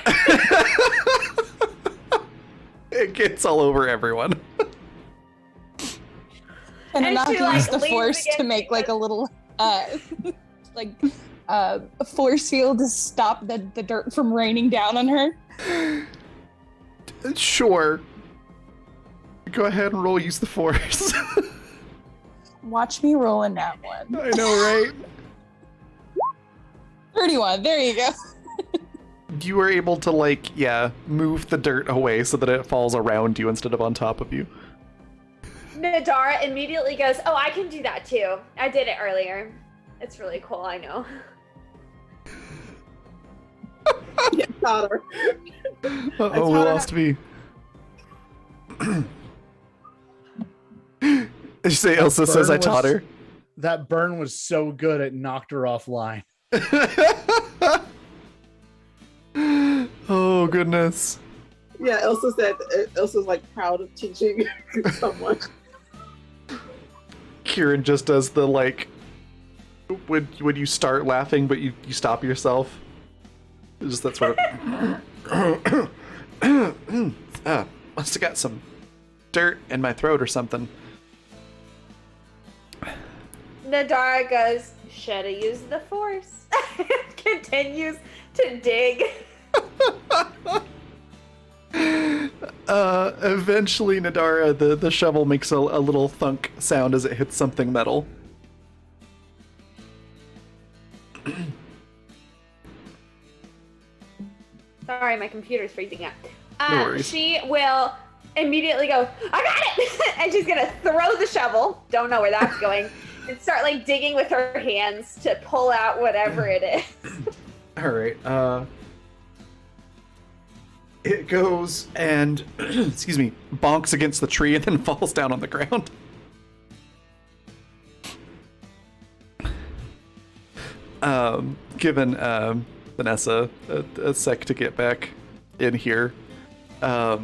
[SPEAKER 1] It gets all over everyone.
[SPEAKER 7] And
[SPEAKER 4] And she,
[SPEAKER 7] Anaka
[SPEAKER 4] like,
[SPEAKER 7] used the
[SPEAKER 4] leans
[SPEAKER 7] Force to
[SPEAKER 4] against
[SPEAKER 7] make
[SPEAKER 4] the-
[SPEAKER 7] like a little a force field to stop the dirt from raining down on her.
[SPEAKER 1] Sure. Go ahead and roll use the Force.
[SPEAKER 7] Watch me roll in that one.
[SPEAKER 1] I know, right?
[SPEAKER 7] 31, there you go.
[SPEAKER 1] You were able to, move the dirt away so that it falls around you instead of on top of you.
[SPEAKER 4] Nadara immediately goes, oh, I can do that too. I did it earlier. It's really cool, I know.
[SPEAKER 3] Yeah, taught her.
[SPEAKER 1] Uh-oh, we
[SPEAKER 3] taught her
[SPEAKER 1] lost V. Did you say Elsa says I taught her?
[SPEAKER 5] That burn was so good it knocked her offline.
[SPEAKER 1] Oh, goodness.
[SPEAKER 3] Yeah, Elsa said Elsa's like proud of teaching someone.
[SPEAKER 1] Kieran just does the like when you start laughing but you stop yourself. It's just that sort of must have got some dirt in my throat or something.
[SPEAKER 4] Nadara goes, should have used the force. Continues to dig.
[SPEAKER 1] Eventually, Nadara, the shovel makes a little thunk sound as it hits something metal.
[SPEAKER 4] Sorry, my computer's freezing out.
[SPEAKER 1] No worries.
[SPEAKER 4] She will immediately go, I got it! And she's gonna throw the shovel, don't know where that's going, and start like digging with her hands to pull out whatever it is.
[SPEAKER 1] All right. It goes and, excuse me, bonks against the tree and then falls down on the ground. Given Vanessa a sec to get back in here. But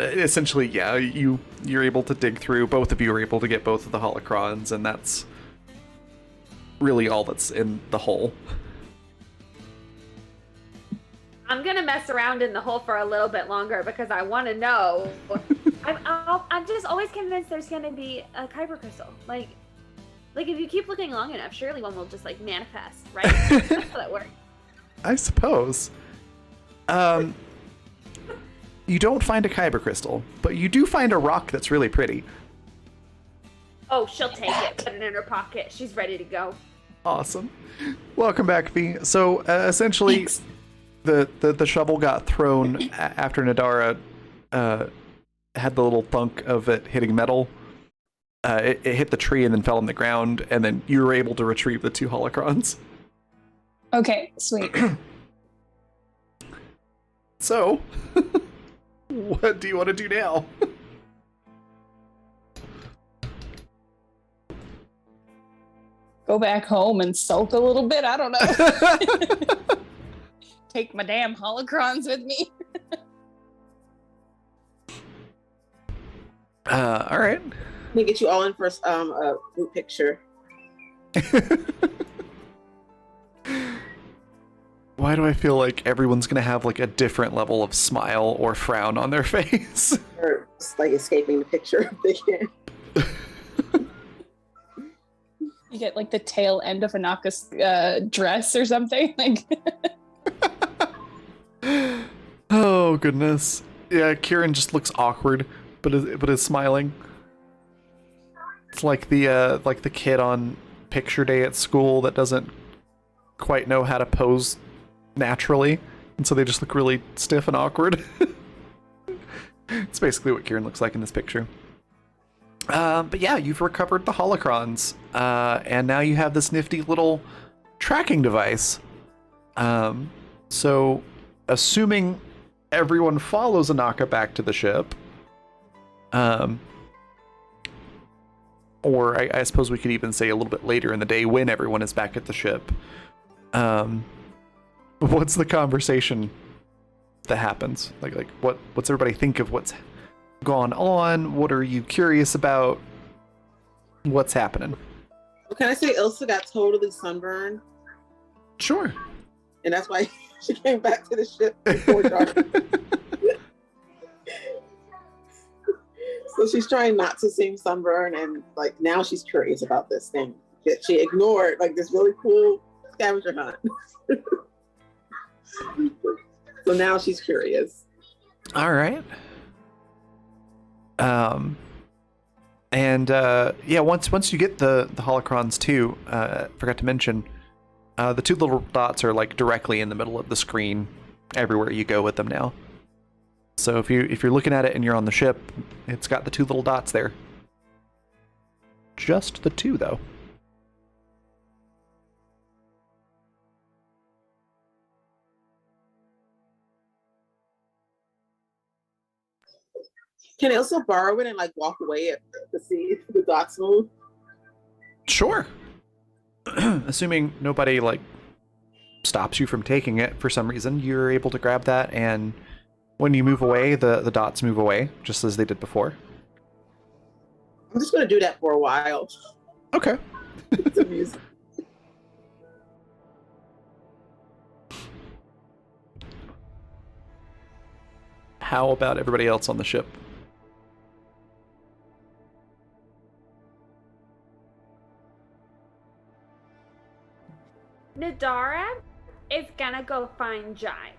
[SPEAKER 1] essentially, yeah, you're able to dig through. Both of you are able to get both of the holocrons, and that's really all that's in the hole.
[SPEAKER 4] I'm gonna mess around in the hole for a little bit longer because I want to know. I'm just always convinced there's gonna be a kyber crystal. Like if you keep looking long enough, surely one will just like manifest, right? That's how that works.
[SPEAKER 1] I suppose. You don't find a kyber crystal, but you do find a rock that's really pretty.
[SPEAKER 4] Oh, she'll take it, put it in her pocket. She's ready to go.
[SPEAKER 1] Awesome. Welcome back, V. So essentially, the shovel got thrown after Nadara had the little thunk of it hitting metal. It hit the tree and then fell on the ground, and then you were able to retrieve the two holocrons.
[SPEAKER 7] Okay, sweet.
[SPEAKER 1] So, what do you want to do now?
[SPEAKER 7] Go back home and sulk a little bit. I don't know. Take my damn holocrons with me.
[SPEAKER 1] All right.
[SPEAKER 3] Let me get you all in for a group picture.
[SPEAKER 1] Why do I feel like everyone's gonna have like a different level of smile or frown on their face?
[SPEAKER 3] Or just like escaping the picture if they can.
[SPEAKER 7] You get like the tail end of Anaka's dress or something. Like,
[SPEAKER 1] oh goodness. Yeah, Kieran just looks awkward, but is smiling. It's like the kid on picture day at school that doesn't quite know how to pose naturally, and so they just look really stiff and awkward. It's basically what Kieran looks like in this picture. But yeah, you've recovered the holocrons, and now you have this nifty little tracking device. So, assuming everyone follows Anaka back to the ship, or I suppose we could even say a little bit later in the day when everyone is back at the ship, what's the conversation that happens? Like what's everybody think of what's gone on? What are you curious about? What's happening?
[SPEAKER 3] Can I say Elsa got totally sunburned?
[SPEAKER 1] Sure.
[SPEAKER 3] And that's why she came back to the ship before dark. So she's trying not to seem sunburned, and like now she's curious about this thing that she ignored, like this really cool scavenger hunt. So now she's curious.
[SPEAKER 1] All right. And yeah, once you get the holocrons too, forgot to mention, the two little dots are like directly in the middle of the screen everywhere you go with them now. So if you're looking at it and you're on the ship, it's got the two little dots there. Just the two though.
[SPEAKER 3] Can I also borrow it and like walk away to see the dots move?
[SPEAKER 1] Sure. Assuming nobody like stops you from taking it for some reason, you're able to grab that, and when you move away, the dots move away just as they did before.
[SPEAKER 3] I'm just gonna do that for a while.
[SPEAKER 1] Okay.
[SPEAKER 3] It's amusing.
[SPEAKER 1] How about everybody else on the ship?
[SPEAKER 4] Nadara is gonna go find Jai.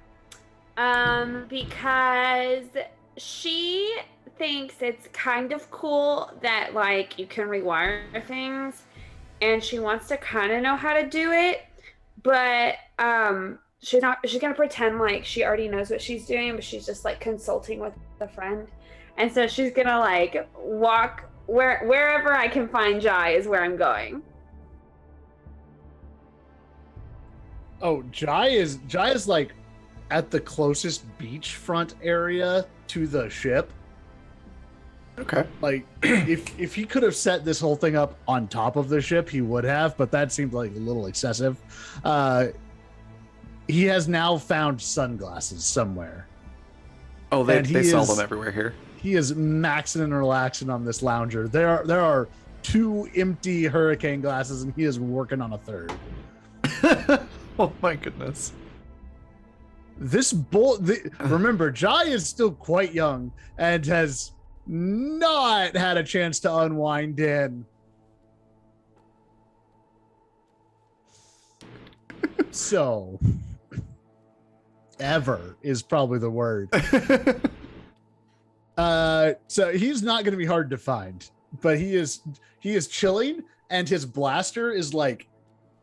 [SPEAKER 4] Because she thinks it's kind of cool that like you can rewire things, and she wants to kind of know how to do it, but she's gonna pretend like she already knows what she's doing, but she's just like consulting with a friend. And so she's gonna like walk wherever I can find Jai is where I'm going.
[SPEAKER 5] Oh, Jai is like at the closest beachfront area to the ship.
[SPEAKER 1] Okay.
[SPEAKER 5] Like if he could have set this whole thing up on top of the ship, he would have, but that seemed like a little excessive. He has now found sunglasses somewhere.
[SPEAKER 1] Oh,
[SPEAKER 5] And
[SPEAKER 1] they
[SPEAKER 5] he
[SPEAKER 1] sell
[SPEAKER 5] is-
[SPEAKER 1] them everywhere here.
[SPEAKER 5] He is maxing and relaxing on this lounger. There are 2 empty hurricane glasses, and he is working on a third.
[SPEAKER 1] Oh my goodness.
[SPEAKER 5] Remember, Jai is still quite young and has not had a chance to unwind in. So, ever is probably the word. So he's not going to be hard to find, but he is chilling, and his blaster is like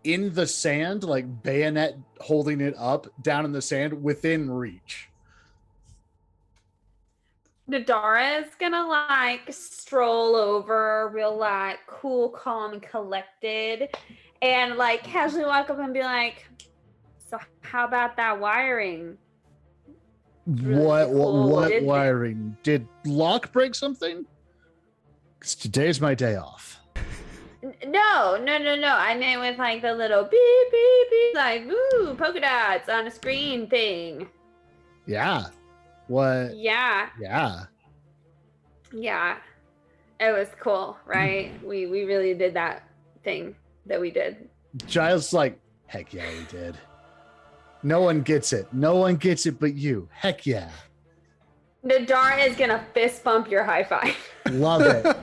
[SPEAKER 5] in the sand, like bayonet holding it up down in the sand within reach.
[SPEAKER 4] Nadara is gonna like stroll over real like cool, calm, and collected, and like casually walk up and be like, so how about that wiring? Really
[SPEAKER 5] What
[SPEAKER 4] cool, isn't it?
[SPEAKER 5] wiring? Did Locke break something? 'Cause today's my day off.
[SPEAKER 4] No. I meant with like the little beep, beep, beep, like, ooh, polka dots on a screen thing.
[SPEAKER 5] Yeah. What?
[SPEAKER 4] Yeah. It was cool, right? We really did that thing that we did.
[SPEAKER 5] Giles like, heck yeah, we did. No one gets it. No one gets it but you. Heck yeah.
[SPEAKER 4] Nadara is gonna fist bump your high five.
[SPEAKER 5] Love it.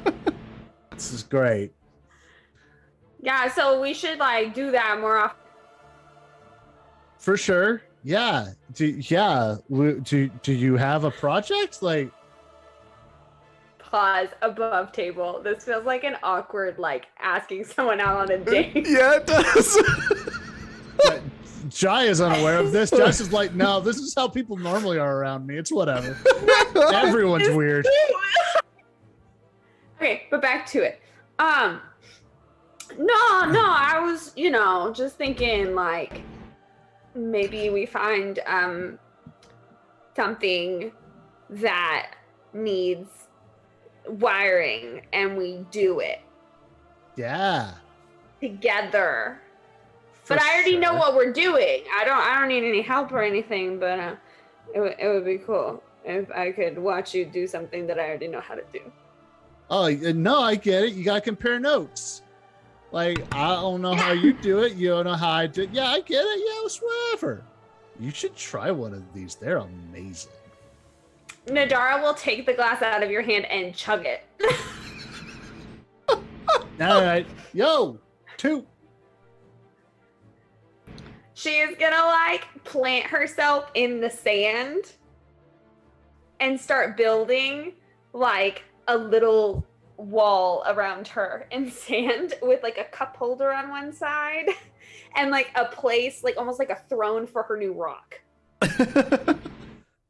[SPEAKER 5] This is great.
[SPEAKER 4] Yeah, so we should like do that more often.
[SPEAKER 5] For sure. Yeah. Do you have a project? Like,
[SPEAKER 4] Pause above table. This feels like an awkward, like asking someone out on a date.
[SPEAKER 1] Yeah, it does.
[SPEAKER 5] Jai is unaware of this. Jess is like, no, this is how people normally are around me. It's whatever. Everyone's weird.
[SPEAKER 4] Okay, but back to it. No, I was, just thinking like maybe we find something that needs wiring and we do it
[SPEAKER 5] Yeah.
[SPEAKER 4] together.
[SPEAKER 5] For
[SPEAKER 4] But I already know
[SPEAKER 5] sure.
[SPEAKER 4] what we're doing. I don't need any help or anything, but it would be cool if I could watch you do something that I already know how to do.
[SPEAKER 5] Oh, no, I get it. You got to compare notes. Like, I don't know how you do it. You don't know how I do it. Yeah, I get it. Yeah, it's whatever. You should try one of these. They're amazing.
[SPEAKER 4] Nadara will take the glass out of your hand and chug it.
[SPEAKER 5] All right. Yo, 2.
[SPEAKER 4] She is gonna like plant herself in the sand and start building like a little wall around her in sand with like a cup holder on one side and like a place, like almost like a throne for her new rock.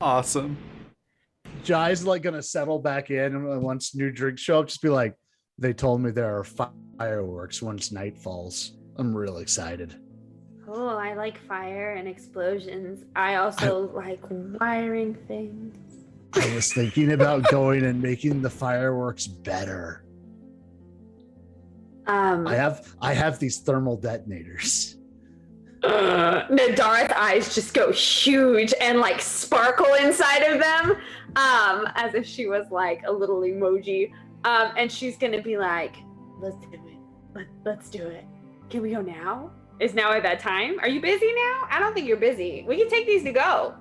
[SPEAKER 1] Awesome.
[SPEAKER 5] Jai's like going to settle back in, and once new drinks show up, just be like, they told me there are fireworks once night falls. I'm real excited.
[SPEAKER 4] Oh, I like fire and explosions. I also like wiring things.
[SPEAKER 5] I was thinking about going and making the fireworks better. I have these thermal detonators.
[SPEAKER 4] Nadara's eyes just go huge and like sparkle inside of them, as if she was like a little emoji. And she's gonna be like, "Let's do it. Let's do it. Can we go now? Is now a bad time? Are you busy now? I don't think you're busy. We can take these to go."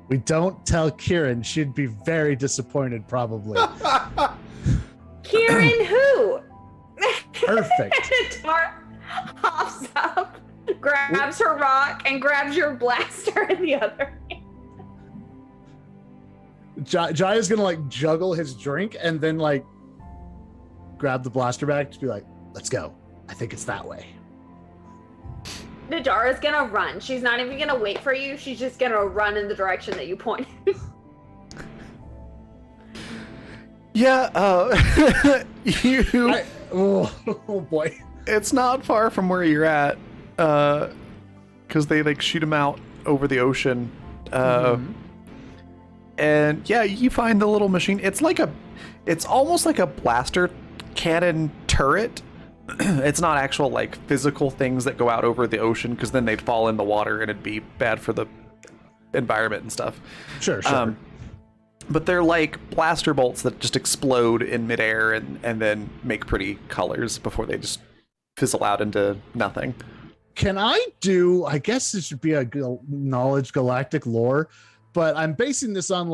[SPEAKER 5] We don't tell Kieran. She'd be very disappointed, probably.
[SPEAKER 4] Kieran, who?
[SPEAKER 5] Perfect.
[SPEAKER 4] Nadara hops up, grabs her rock, and grabs your blaster in the other hand.
[SPEAKER 5] Jai is gonna like juggle his drink and then like grab the blaster back to be like, "Let's go. I think it's that way."
[SPEAKER 4] Nadara's gonna run. She's not even gonna wait for you. She's just gonna run in the direction that you pointed.
[SPEAKER 1] Yeah,
[SPEAKER 5] Oh boy.
[SPEAKER 1] it's not far from where you're at, because they like shoot him out over the ocean. And yeah, you find the little machine. It's almost like a blaster cannon turret. It's not actual like physical things that go out over the ocean, because then they'd fall in the water and it'd be bad for the environment and stuff.
[SPEAKER 5] Sure.
[SPEAKER 1] But they're like blaster bolts that just explode in midair and then make pretty colors before they just fizzle out into nothing.
[SPEAKER 5] Can I guess this should be a knowledge galactic lore, but I'm basing this on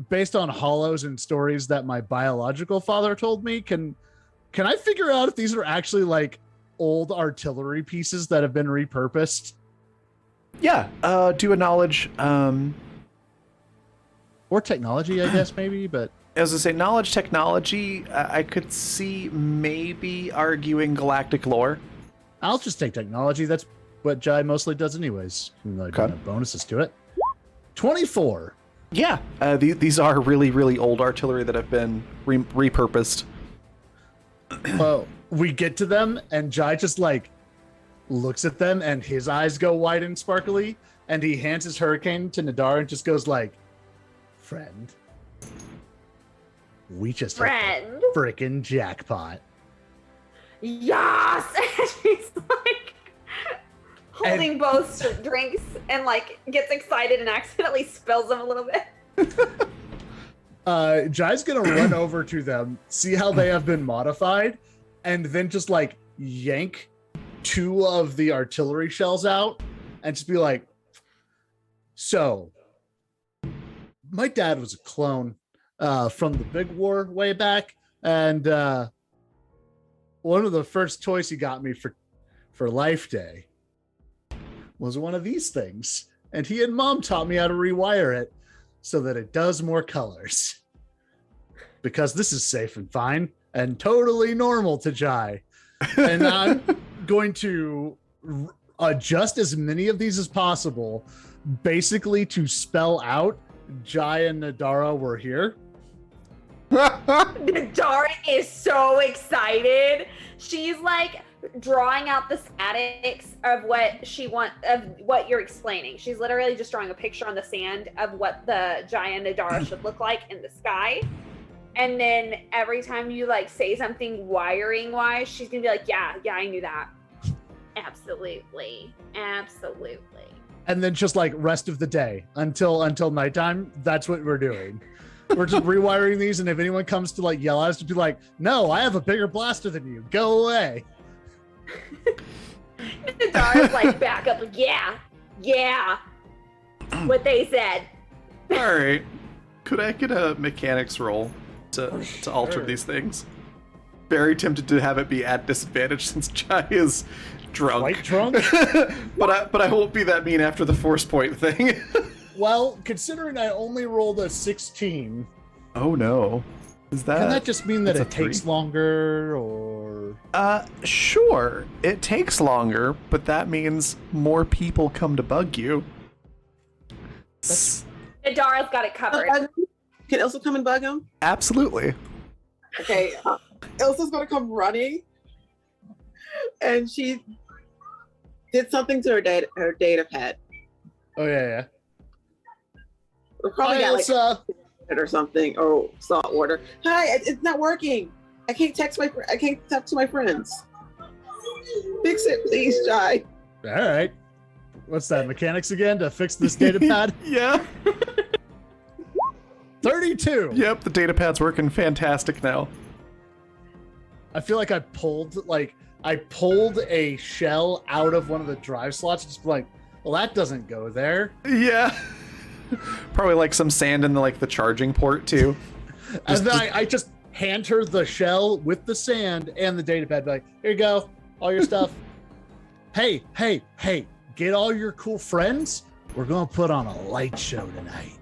[SPEAKER 5] based on hollows and stories that my biological father told me. Can I figure out if these are actually like old artillery pieces that have been repurposed?
[SPEAKER 1] Yeah, do a knowledge,
[SPEAKER 5] or technology, I guess, maybe, but
[SPEAKER 1] as I say, knowledge technology, I could see maybe arguing galactic lore.
[SPEAKER 5] I'll just take technology. That's what Jai mostly does anyways. Like,
[SPEAKER 1] Okay.
[SPEAKER 5] Bonuses to it. 24.
[SPEAKER 1] Yeah, these are really, really old artillery that have been repurposed.
[SPEAKER 5] Well, we get to them, and Jai just like looks at them, and his eyes go wide and sparkly, and he hands his hurricane to Nadar and just goes like, "Friend, we just hit
[SPEAKER 4] Friend.
[SPEAKER 5] the frickin' jackpot."
[SPEAKER 4] Yes! And she's like holding both drinks and like gets excited and accidentally spills them a little bit.
[SPEAKER 5] Jai's gonna run over to them, see how they have been modified, and then just like yank 2 of the artillery shells out and just be like, "So, my dad was a clone from the Big War way back, and one of the first toys he got me for Life Day was one of these things, and he and Mom taught me how to rewire it so that it does more colors. Because this is safe and fine and totally normal to Jai. And I'm going to adjust as many of these as possible, basically to spell out Jai and Nadara were here."
[SPEAKER 4] Nadara is so excited. She's like drawing out the schematics of what you're explaining. She's literally just drawing a picture on the sand of what the Jai and Nadara should look like in the sky. And then every time you like say something wiring wise, she's gonna be like, yeah, I knew that. Absolutely.
[SPEAKER 5] And then just like rest of the day until nighttime, that's what we're doing. We're just rewiring these, and if anyone comes to like yell at us, to be like, "No, I have a bigger blaster than you. Go away."
[SPEAKER 4] Nadara's like back up, like, yeah. What they said.
[SPEAKER 1] All right, could I get a mechanics roll to alter
[SPEAKER 5] Sure.
[SPEAKER 1] these things? Very tempted to have it be at disadvantage since Jai is drunk.
[SPEAKER 5] Quite drunk?
[SPEAKER 1] but I won't be that mean after the force point thing.
[SPEAKER 5] Well, considering I only rolled a 16,
[SPEAKER 1] Oh no. Is that?
[SPEAKER 5] can that just mean that
[SPEAKER 1] that's
[SPEAKER 5] it
[SPEAKER 1] a
[SPEAKER 5] takes
[SPEAKER 1] 3?
[SPEAKER 5] longer, or?
[SPEAKER 1] Sure. It takes longer, but that means more people come to bug you.
[SPEAKER 4] Nadara's got it covered.
[SPEAKER 3] Can Ilsa come and bug him?
[SPEAKER 1] Absolutely.
[SPEAKER 3] Okay, Ilsa's gonna come running, and she did something to her data pad.
[SPEAKER 5] Oh yeah.
[SPEAKER 3] We probably got like
[SPEAKER 5] Elsa.
[SPEAKER 3] or something, or salt water. Hi, it's not working. I can't talk to my friends. Fix it, please, Jai.
[SPEAKER 5] All right. What's that, mechanics again to fix this data pad?
[SPEAKER 1] Yeah.
[SPEAKER 5] 32.
[SPEAKER 1] Yep, the data pad's working fantastic now.
[SPEAKER 5] I feel like I pulled a shell out of one of the drive slots, just like, well, that doesn't go there.
[SPEAKER 1] Yeah. Probably like some sand in the charging port too.
[SPEAKER 5] And then I just hand her the shell with the sand and the data pad, like, here you go, all your stuff. Hey, get all your cool friends. We're gonna put on a light show tonight.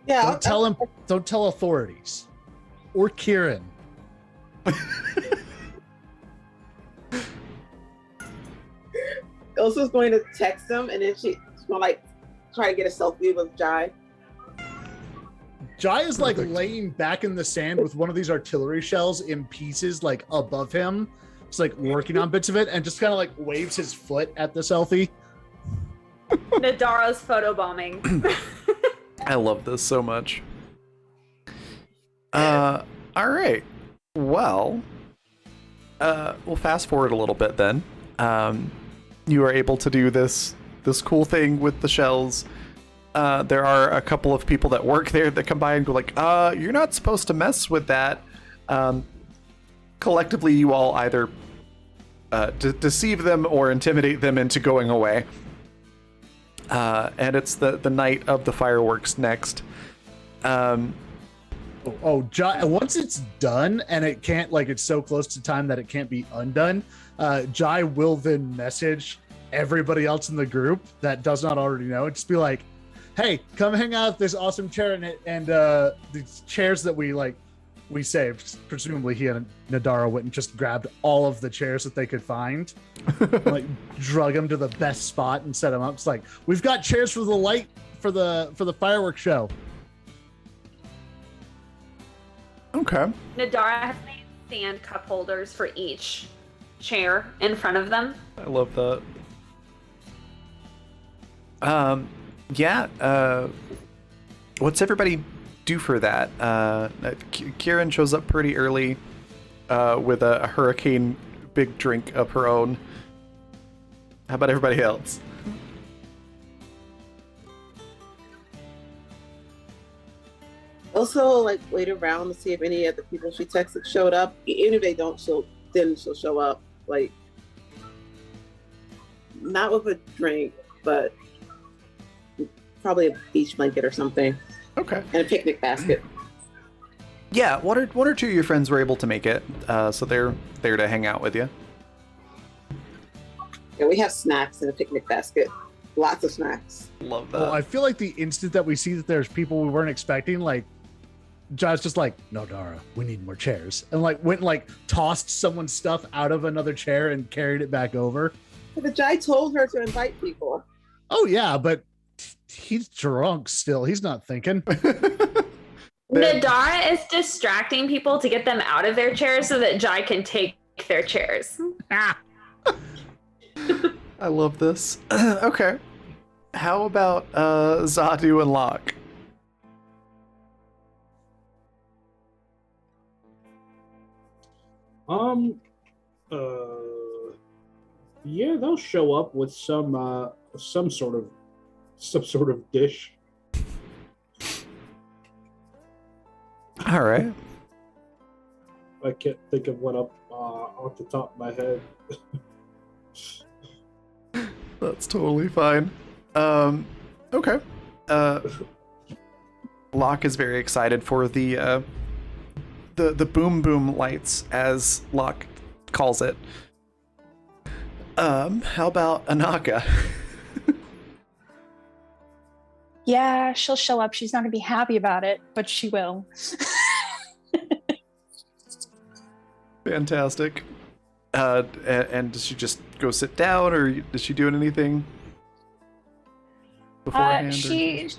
[SPEAKER 3] Yeah.
[SPEAKER 5] Don't tell authorities or Kieran.
[SPEAKER 3] Elsa's going to text him, and then she's gonna try to get a selfie with Jai.
[SPEAKER 5] Jai is laying back in the sand with one of these artillery shells in pieces, above him. It's working on bits of it and just kind of waves his foot at the selfie.
[SPEAKER 4] Nadara's photobombing.
[SPEAKER 1] I love this so much. All right. Well, we'll fast forward a little bit then. You are able to do this cool thing with the shells. There are a couple of people that work there that come by and go you're not supposed to mess with that. Collectively, you all either deceive them or intimidate them into going away. And it's the night of the fireworks next.
[SPEAKER 5] Jai, once it's done and it can't, it's so close to time that it can't be undone, Jai will then message everybody else in the group that does not already know. Just be like, hey, come hang out with this awesome chair and these chairs that we saved. Presumably he and Nadara went and just grabbed all of the chairs that they could find, drug them to the best spot and set them up. It's we've got chairs for the light for the fireworks show.
[SPEAKER 1] Okay.
[SPEAKER 4] Nadara has made sand cup holders for each chair in front of them.
[SPEAKER 1] I love that. Yeah. What's everybody do for that? Kieran shows up pretty early with a hurricane big drink of her own. How about everybody else?
[SPEAKER 3] Also, wait around to see if any of the people she texted showed up. Even if they don't, she'll show up. Not with a drink, but probably a beach blanket or something.
[SPEAKER 1] Okay.
[SPEAKER 3] And a picnic basket.
[SPEAKER 1] Yeah, one or two of your friends were able to make it, so they're there to hang out with you.
[SPEAKER 3] Yeah, we have snacks in a picnic basket. Lots of snacks.
[SPEAKER 1] Love that.
[SPEAKER 5] Well, I feel like the instant that we see that there's people we weren't expecting, Jai's just no, Dara, we need more chairs. And went and tossed someone's stuff out of another chair and carried it back over.
[SPEAKER 3] But Jai told her to invite people.
[SPEAKER 5] Oh yeah, but he's drunk still. He's not thinking.
[SPEAKER 4] Nadara is distracting people to get them out of their chairs so that Jai can take their chairs.
[SPEAKER 1] I love this. Okay. How about Zadu and Locke?
[SPEAKER 6] Yeah, they'll show up with some sort of dish.
[SPEAKER 1] All right.
[SPEAKER 6] I can't think of one up off the top of my head.
[SPEAKER 1] That's totally fine. Okay. Locke is very excited for the boom boom lights, as Locke calls it. How about Anaka?
[SPEAKER 7] Yeah, she'll show up. She's not gonna be happy about it, but she will.
[SPEAKER 1] Fantastic. And does she just go sit down, or does she do anything beforehand?
[SPEAKER 7] She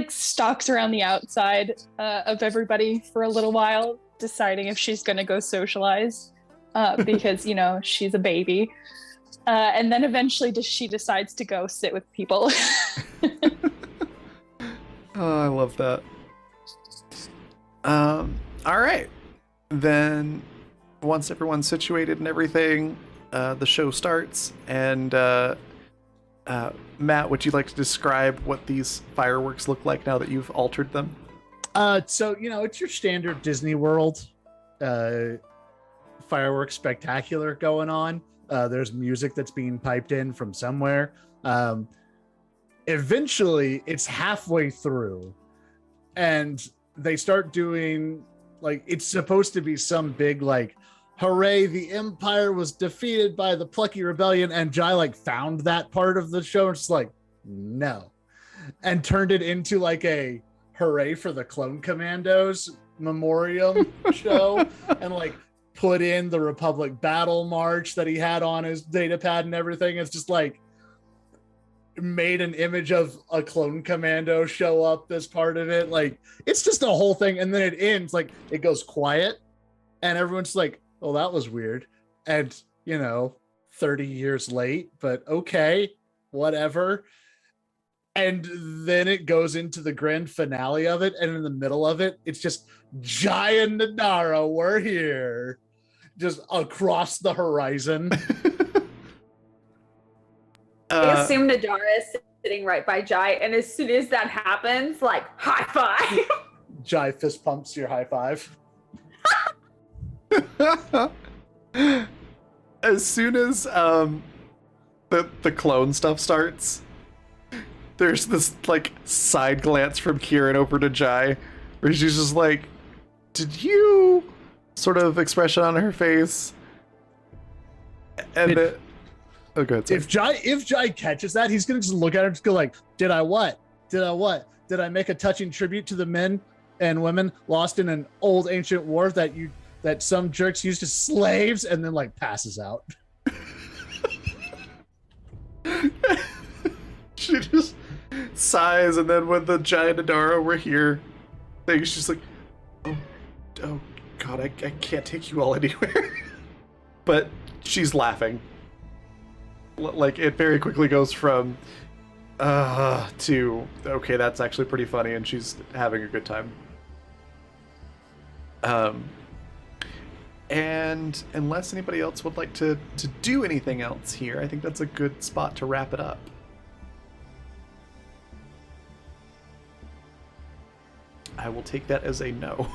[SPEAKER 7] stalks around the outside of everybody for a little while, deciding if she's gonna go socialize, because she's a baby, and then eventually she decides to go sit with people.
[SPEAKER 1] Oh, I love that. All right. Then once everyone's situated and everything, the show starts. And Matt, would you like to describe what these fireworks look like now that you've altered them?
[SPEAKER 5] So it's your standard Disney World fireworks spectacular going on. There's music that's being piped in from somewhere. Eventually, it's halfway through, and they start doing like it's supposed to be some big like, hooray! The Empire was defeated by the Plucky Rebellion, and Jai like found that part of the show and just like no, and turned it into like a hooray for the Clone Commandos memoriam show, and like put in the Republic Battle March that he had on his data pad and everything. It's just like made an image of a Clone Commando show up as part of it. Like it's just a whole thing, and then it ends like it goes quiet, and everyone's like, "Oh, that was weird," and 30 years late, but okay, whatever. And then it goes into the grand finale of it, and in the middle of it, it's just Jai and Nadara, we're here, just across the horizon.
[SPEAKER 4] I assume Nadara is sitting right by Jai, and as soon as that happens, like high five.
[SPEAKER 5] Jai fist pumps your high five.
[SPEAKER 1] As soon as the clone stuff starts, there's this like side glance from Kieran over to Jai, where she's just like, "Did you?" sort of expression on her face, and oh, good.
[SPEAKER 5] If Jai catches that, he's gonna just look at her and just go like, "Did I what? Did I what? Did I make a touching tribute to the men and women lost in an old ancient war that some jerks used as slaves?" And then like passes out.
[SPEAKER 1] She just sighs, and then when the giant Adara were here, she's like, oh God, I can't take you all anywhere. But she's laughing. Like it very quickly goes from to okay, that's actually pretty funny, and she's having a good time. And unless anybody else would like to do anything else here, I think that's a good spot to wrap it up. I will take that as a no.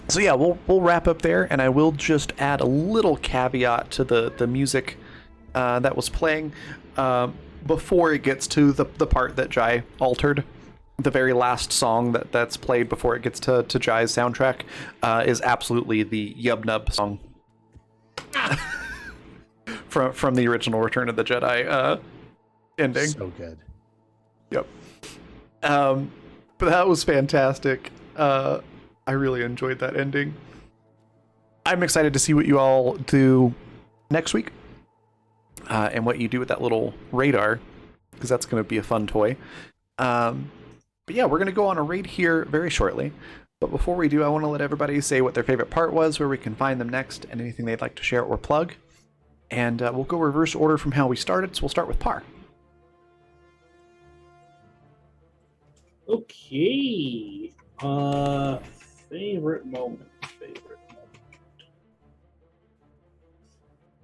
[SPEAKER 1] So yeah, we'll wrap up there, and I will just add a little caveat to the music that was playing before it gets to the part that Jai altered. The very last song that's played before it gets to Jai's soundtrack is absolutely the Yub Nub song from the original Return of the Jedi ending.
[SPEAKER 5] So good.
[SPEAKER 1] Yep. But that was fantastic. I really enjoyed that ending. I'm excited to see what you all do next week and what you do with that little radar, because that's going to be a fun toy. But yeah, we're going to go on a raid here very shortly. But before we do, I want to let everybody say what their favorite part was, where we can find them next, and anything they'd like to share or plug. And we'll go reverse order from how we started, so we'll start with Par.
[SPEAKER 6] Okay. Favorite moment.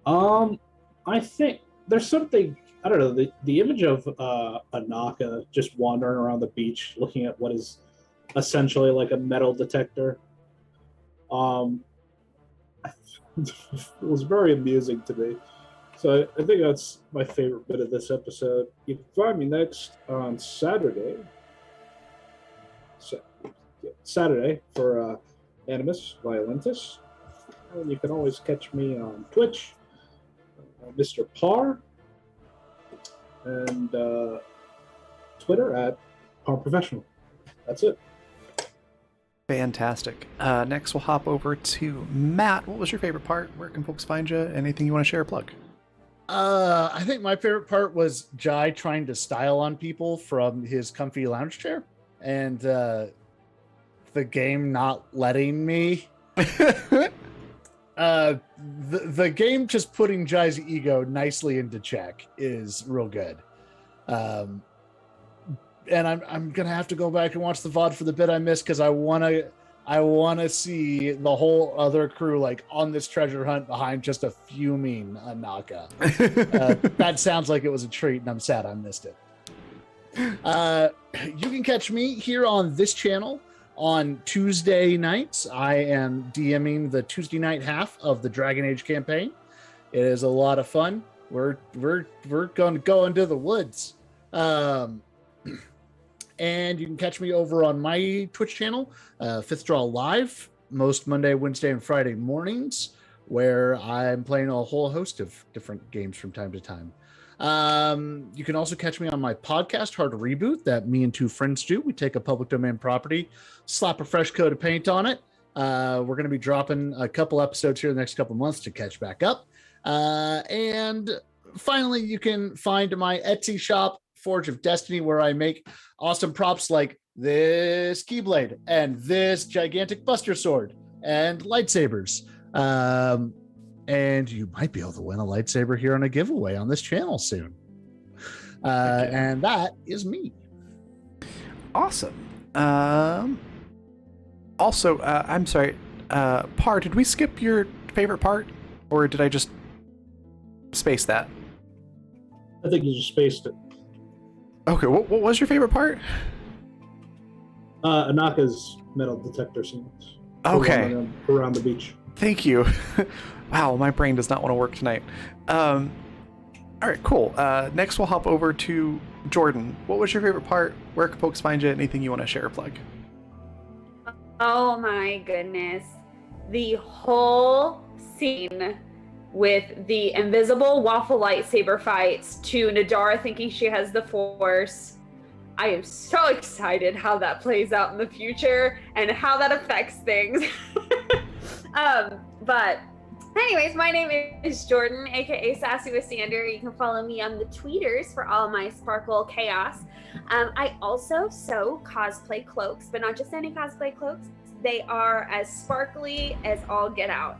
[SPEAKER 6] I think there's something, I don't know, the image of Anaka just wandering around the beach looking at what is essentially like a metal detector. It was very amusing to me. So I think that's my favorite bit of this episode. You can find me next on Saturday. Saturday for Animus Violentus. And you can always catch me on Twitch, Mr. Par, and Twitter at Par Professional. That's it.
[SPEAKER 1] Fantastic. Next, we'll hop over to Matt. What was your favorite part? Where can folks find you? Anything you want to share or plug?
[SPEAKER 5] I think my favorite part was Jai trying to style on people from his comfy lounge chair, and the game not letting me. The game just putting Jai's ego nicely into check is real good. I'm gonna have to go back and watch the VOD for the bit I missed because I wanna see the whole other crew like on this treasure hunt behind just a fuming Anaka. That sounds like it was a treat, and I'm sad I missed it. You can catch me here on this channel on Tuesday nights. I am DMing the Tuesday night half of the Dragon Age campaign. It is a lot of fun. We're going to go into the woods. And you can catch me over on my Twitch channel, Fifth Draw Live, most Monday, Wednesday, and Friday mornings, where I'm playing a whole host of different games from time to time. You can also catch me on my podcast, Hard Reboot, that me and two friends do. We take a public domain property, slap a fresh coat of paint on it. We're going to be dropping a couple episodes here in the next couple months to catch back up. And finally, you can find my Etsy shop, Forge of Destiny, where I make awesome props like this Keyblade and this gigantic Buster Sword and lightsabers. And you might be able to win a lightsaber here on a giveaway on this channel soon. And that is me.
[SPEAKER 1] Awesome. Also, I'm sorry, Par, did we skip your favorite part, or did I just space that?
[SPEAKER 6] I think you just spaced it.
[SPEAKER 1] Okay, what was your favorite part?
[SPEAKER 6] Anaka's metal detector scenes.
[SPEAKER 1] Okay.
[SPEAKER 6] Around the beach.
[SPEAKER 1] Thank you. Wow, my brain does not want to work tonight. All right, cool. Next, we'll hop over to Jordan. What was your favorite part? Where can folks find you? Anything you want to share or plug?
[SPEAKER 4] Oh my goodness. The whole scene with the invisible waffle lightsaber fights to Nadara thinking she has the Force. I am so excited how that plays out in the future and how that affects things. But anyways, my name is Jordan, aka Sassy with Sander. You can follow me on the tweeters for all my sparkle chaos. I also sew cosplay cloaks, but not just any cosplay cloaks. They are as sparkly as all get out.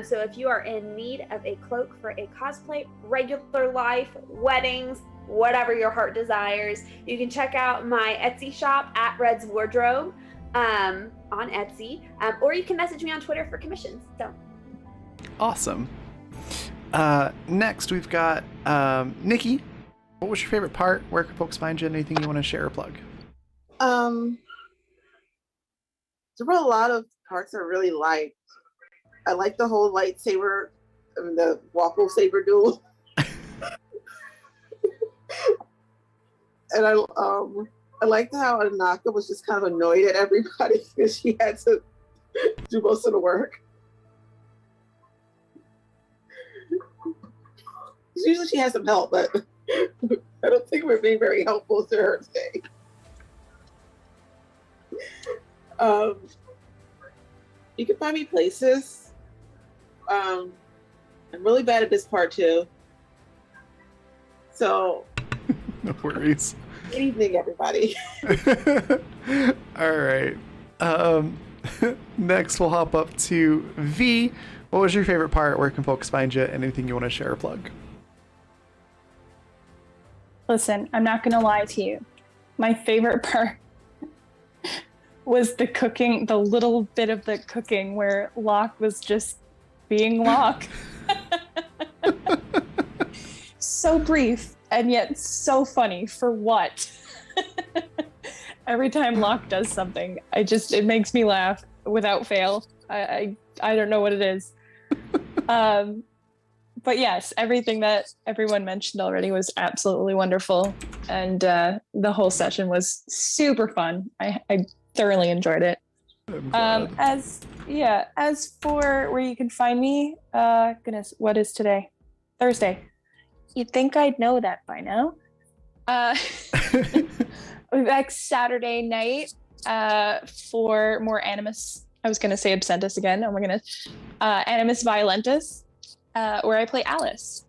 [SPEAKER 4] So if you are in need of a cloak for a cosplay, regular life, weddings, whatever your heart desires, you can check out my Etsy shop at Red's Wardrobe on Etsy, or you can message me on Twitter for commissions. So
[SPEAKER 1] awesome. Next, we've got Nikki. What was your favorite part? Where can folks find you? Anything you want to share or plug?
[SPEAKER 3] There were a lot of parts I really liked. I liked the whole lightsaber, the waffle saber duel. And I liked how Anaka was just kind of annoyed at everybody because she had to do most of the work. Usually she has some help, but I don't think we're being very helpful to her today. You can find me places. I'm really bad at this part too. So
[SPEAKER 1] no worries.
[SPEAKER 3] Good evening, everybody.
[SPEAKER 1] All right. Next, we'll hop up to V. What was your favorite part? Where can folks find you? Anything you want to share or plug?
[SPEAKER 7] Listen, I'm not going to lie to you. My favorite part was the cooking, the little bit of the cooking where Locke was just being Locke. So brief and yet so funny. For what? Every time Locke does something, it makes me laugh without fail. I don't know what it is. But yes, everything that everyone mentioned already was absolutely wonderful. And the whole session was super fun. I thoroughly enjoyed it. As for where you can find me, goodness, what is today? Thursday. You'd think I'd know that by now. We'll be back Saturday night for more Animus. I was going to say Absentus again. Oh my goodness. Animus Violentus, where I play Alice,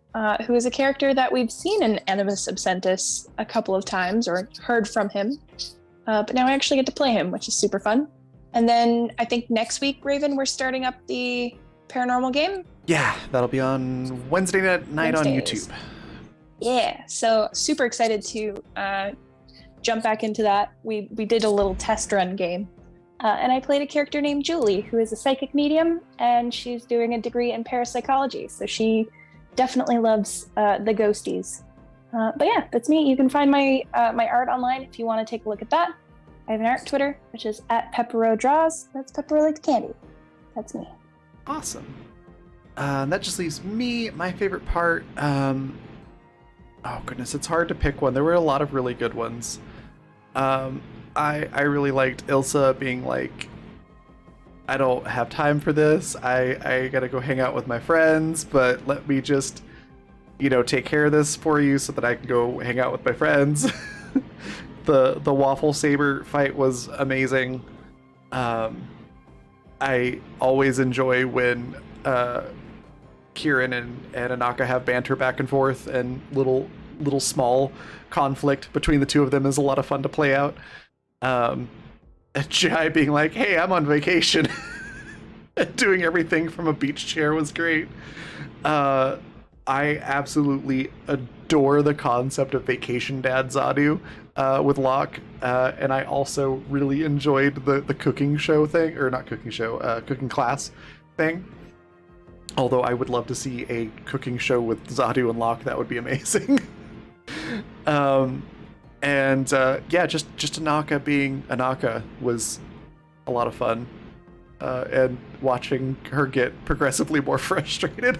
[SPEAKER 7] who is a character that we've seen in Animus Absentus a couple of times or heard from him. But now I actually get to play him, which is super fun. And then I think next week, Raven, we're starting up the paranormal game.
[SPEAKER 1] Yeah, that'll be on Wednesday night on YouTube.
[SPEAKER 7] Yeah, so super excited to jump back into that. We did a little test run game. And I played a character named Julie, who is a psychic medium, and she's doing a degree in parapsychology. So she definitely loves the ghosties. But yeah, that's me. You can find my art online if you want to take a look at that. I have an art Twitter, which is @PepperoDraws. That's Peppero like the candy. That's me.
[SPEAKER 1] Awesome. That just leaves me, my favorite part. Oh goodness, it's hard to pick one. There were a lot of really good ones. I really liked Ilsa being like, I don't have time for this. I gotta go hang out with my friends, but let me just, take care of this for you so that I can go hang out with my friends. The waffle saber fight was amazing. I always enjoy when Kieran and Anaka have banter back and forth, and little small conflict between the two of them is a lot of fun to play out. Jai being like, hey, I'm on vacation. Doing everything from a beach chair was great. I absolutely adore the concept of Vacation Dad Zadu with Locke, and I also really enjoyed the cooking show thing, or not cooking show, cooking class thing. Although I would love to see a cooking show with Zadu and Locke. That would be amazing. Yeah, just Anaka being Anaka was a lot of fun, and watching her get progressively more frustrated.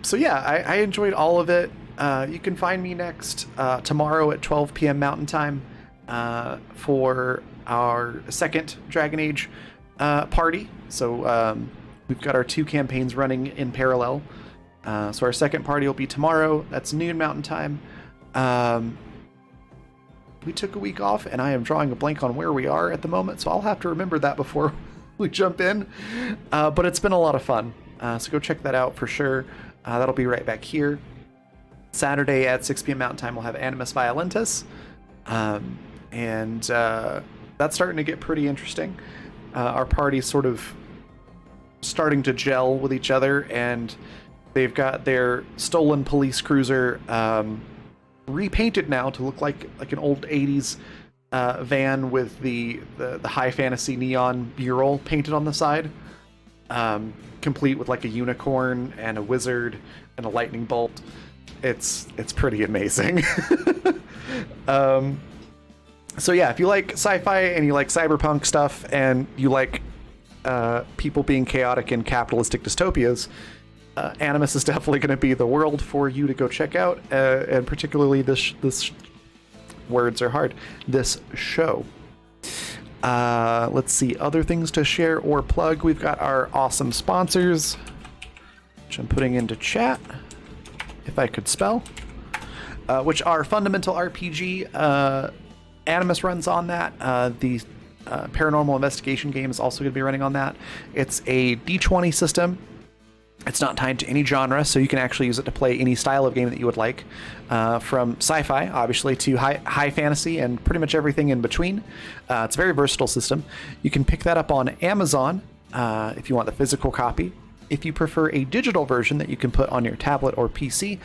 [SPEAKER 1] So yeah, I enjoyed all of it. You can find me next tomorrow at 12 p.m. Mountain Time for our second Dragon Age party. So we've got our 2 campaigns running in parallel. So our second party will be tomorrow. That's noon Mountain Time. We took a week off, and I am drawing a blank on where we are at the moment, so I'll have to remember that before we jump in. But it's been a lot of fun. So go check that out for sure. That'll be right back here. Saturday at 6 p.m. Mountain Time, we'll have Animus Violentus. That's starting to get pretty interesting. Our party's sort of starting to gel with each other, and they've got their stolen police cruiser repainted now to look like an old 80s van with the high fantasy neon mural painted on the side, complete with like a unicorn and a wizard and a lightning bolt. It's pretty amazing. So yeah, if you like sci-fi and you like cyberpunk stuff and you like people being chaotic in capitalistic dystopias, Animus is definitely going to be the world for you to go check out, and particularly this words are hard, this show. Let's see, other things to share or plug. We've got our awesome sponsors, which I'm putting into chat, if I could spell, which are Fundamental RPG. Animus runs on that. The Paranormal Investigation game is also going to be running on that. It's a D20 system. It's not tied to any genre, so you can actually use it to play any style of game that you would like, from sci-fi, obviously, to high fantasy and pretty much everything in between. It's a very versatile system. You can pick that up on Amazon if you want the physical copy. If you prefer a digital version that you can put on your tablet or PC,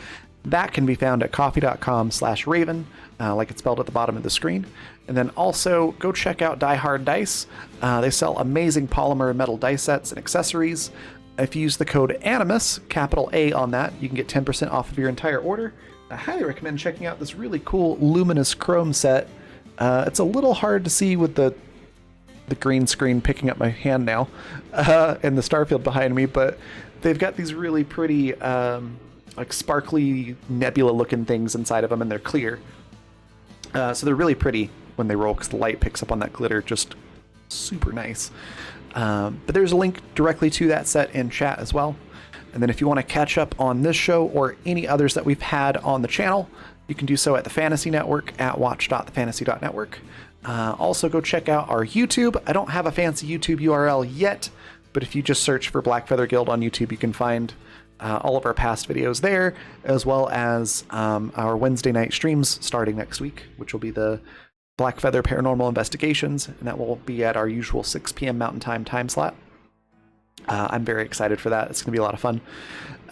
[SPEAKER 1] that can be found at coffee.com/Raven, like it's spelled at the bottom of the screen. And then also go check out Die Hard Dice. They sell amazing polymer and metal dice sets and accessories. If you use the code ANIMUS, capital A on that, you can get 10% off of your entire order. I highly recommend checking out this really cool luminous chrome set. It's a little hard to see with the green screen picking up my hand now, and the starfield behind me, but they've got these really pretty like sparkly nebula looking things inside of them, and they're clear. So they're really pretty when they roll because the light picks up on that glitter. Just super nice. But there's a link directly to that set in chat as well. And then if you want to catch up on this show or any others that we've had on the channel, you can do so at the Fantasy Network at watch.thefantasy.network. Also go check out our YouTube. I don't have a fancy YouTube URL yet, but if you just search for Black Feather Guild on YouTube, you can find all of our past videos there, as well as our Wednesday night streams starting next week, which will be the Black Feather Paranormal Investigations, and that will be at our usual 6 p.m. Mountain time slot. I'm very excited for that. It's going to be a lot of fun.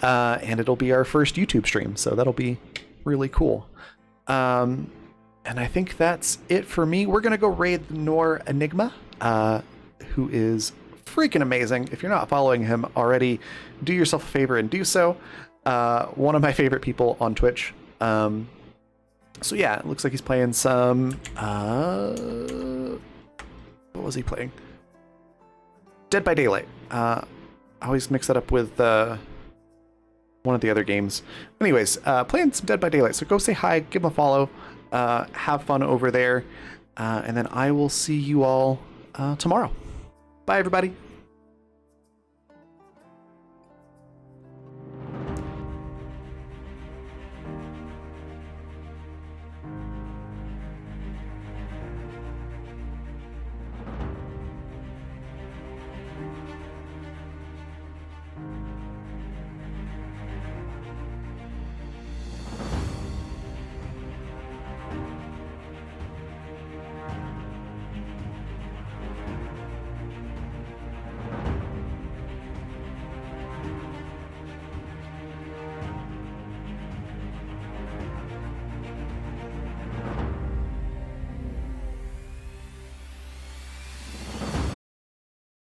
[SPEAKER 1] And it'll be our first YouTube stream, so that'll be really cool. And I think that's it for me. We're going to go raid the Nor Enigma, who is freaking amazing. If you're not following him already, do yourself a favor and do so. One of my favorite people on Twitch. So yeah, it looks like he's playing some... what was he playing? Dead by Daylight. I always mix that up with one of the other games. Anyways, playing some Dead by Daylight. So go say hi, give him a follow, have fun over there, and then I will see you all tomorrow. Bye, everybody.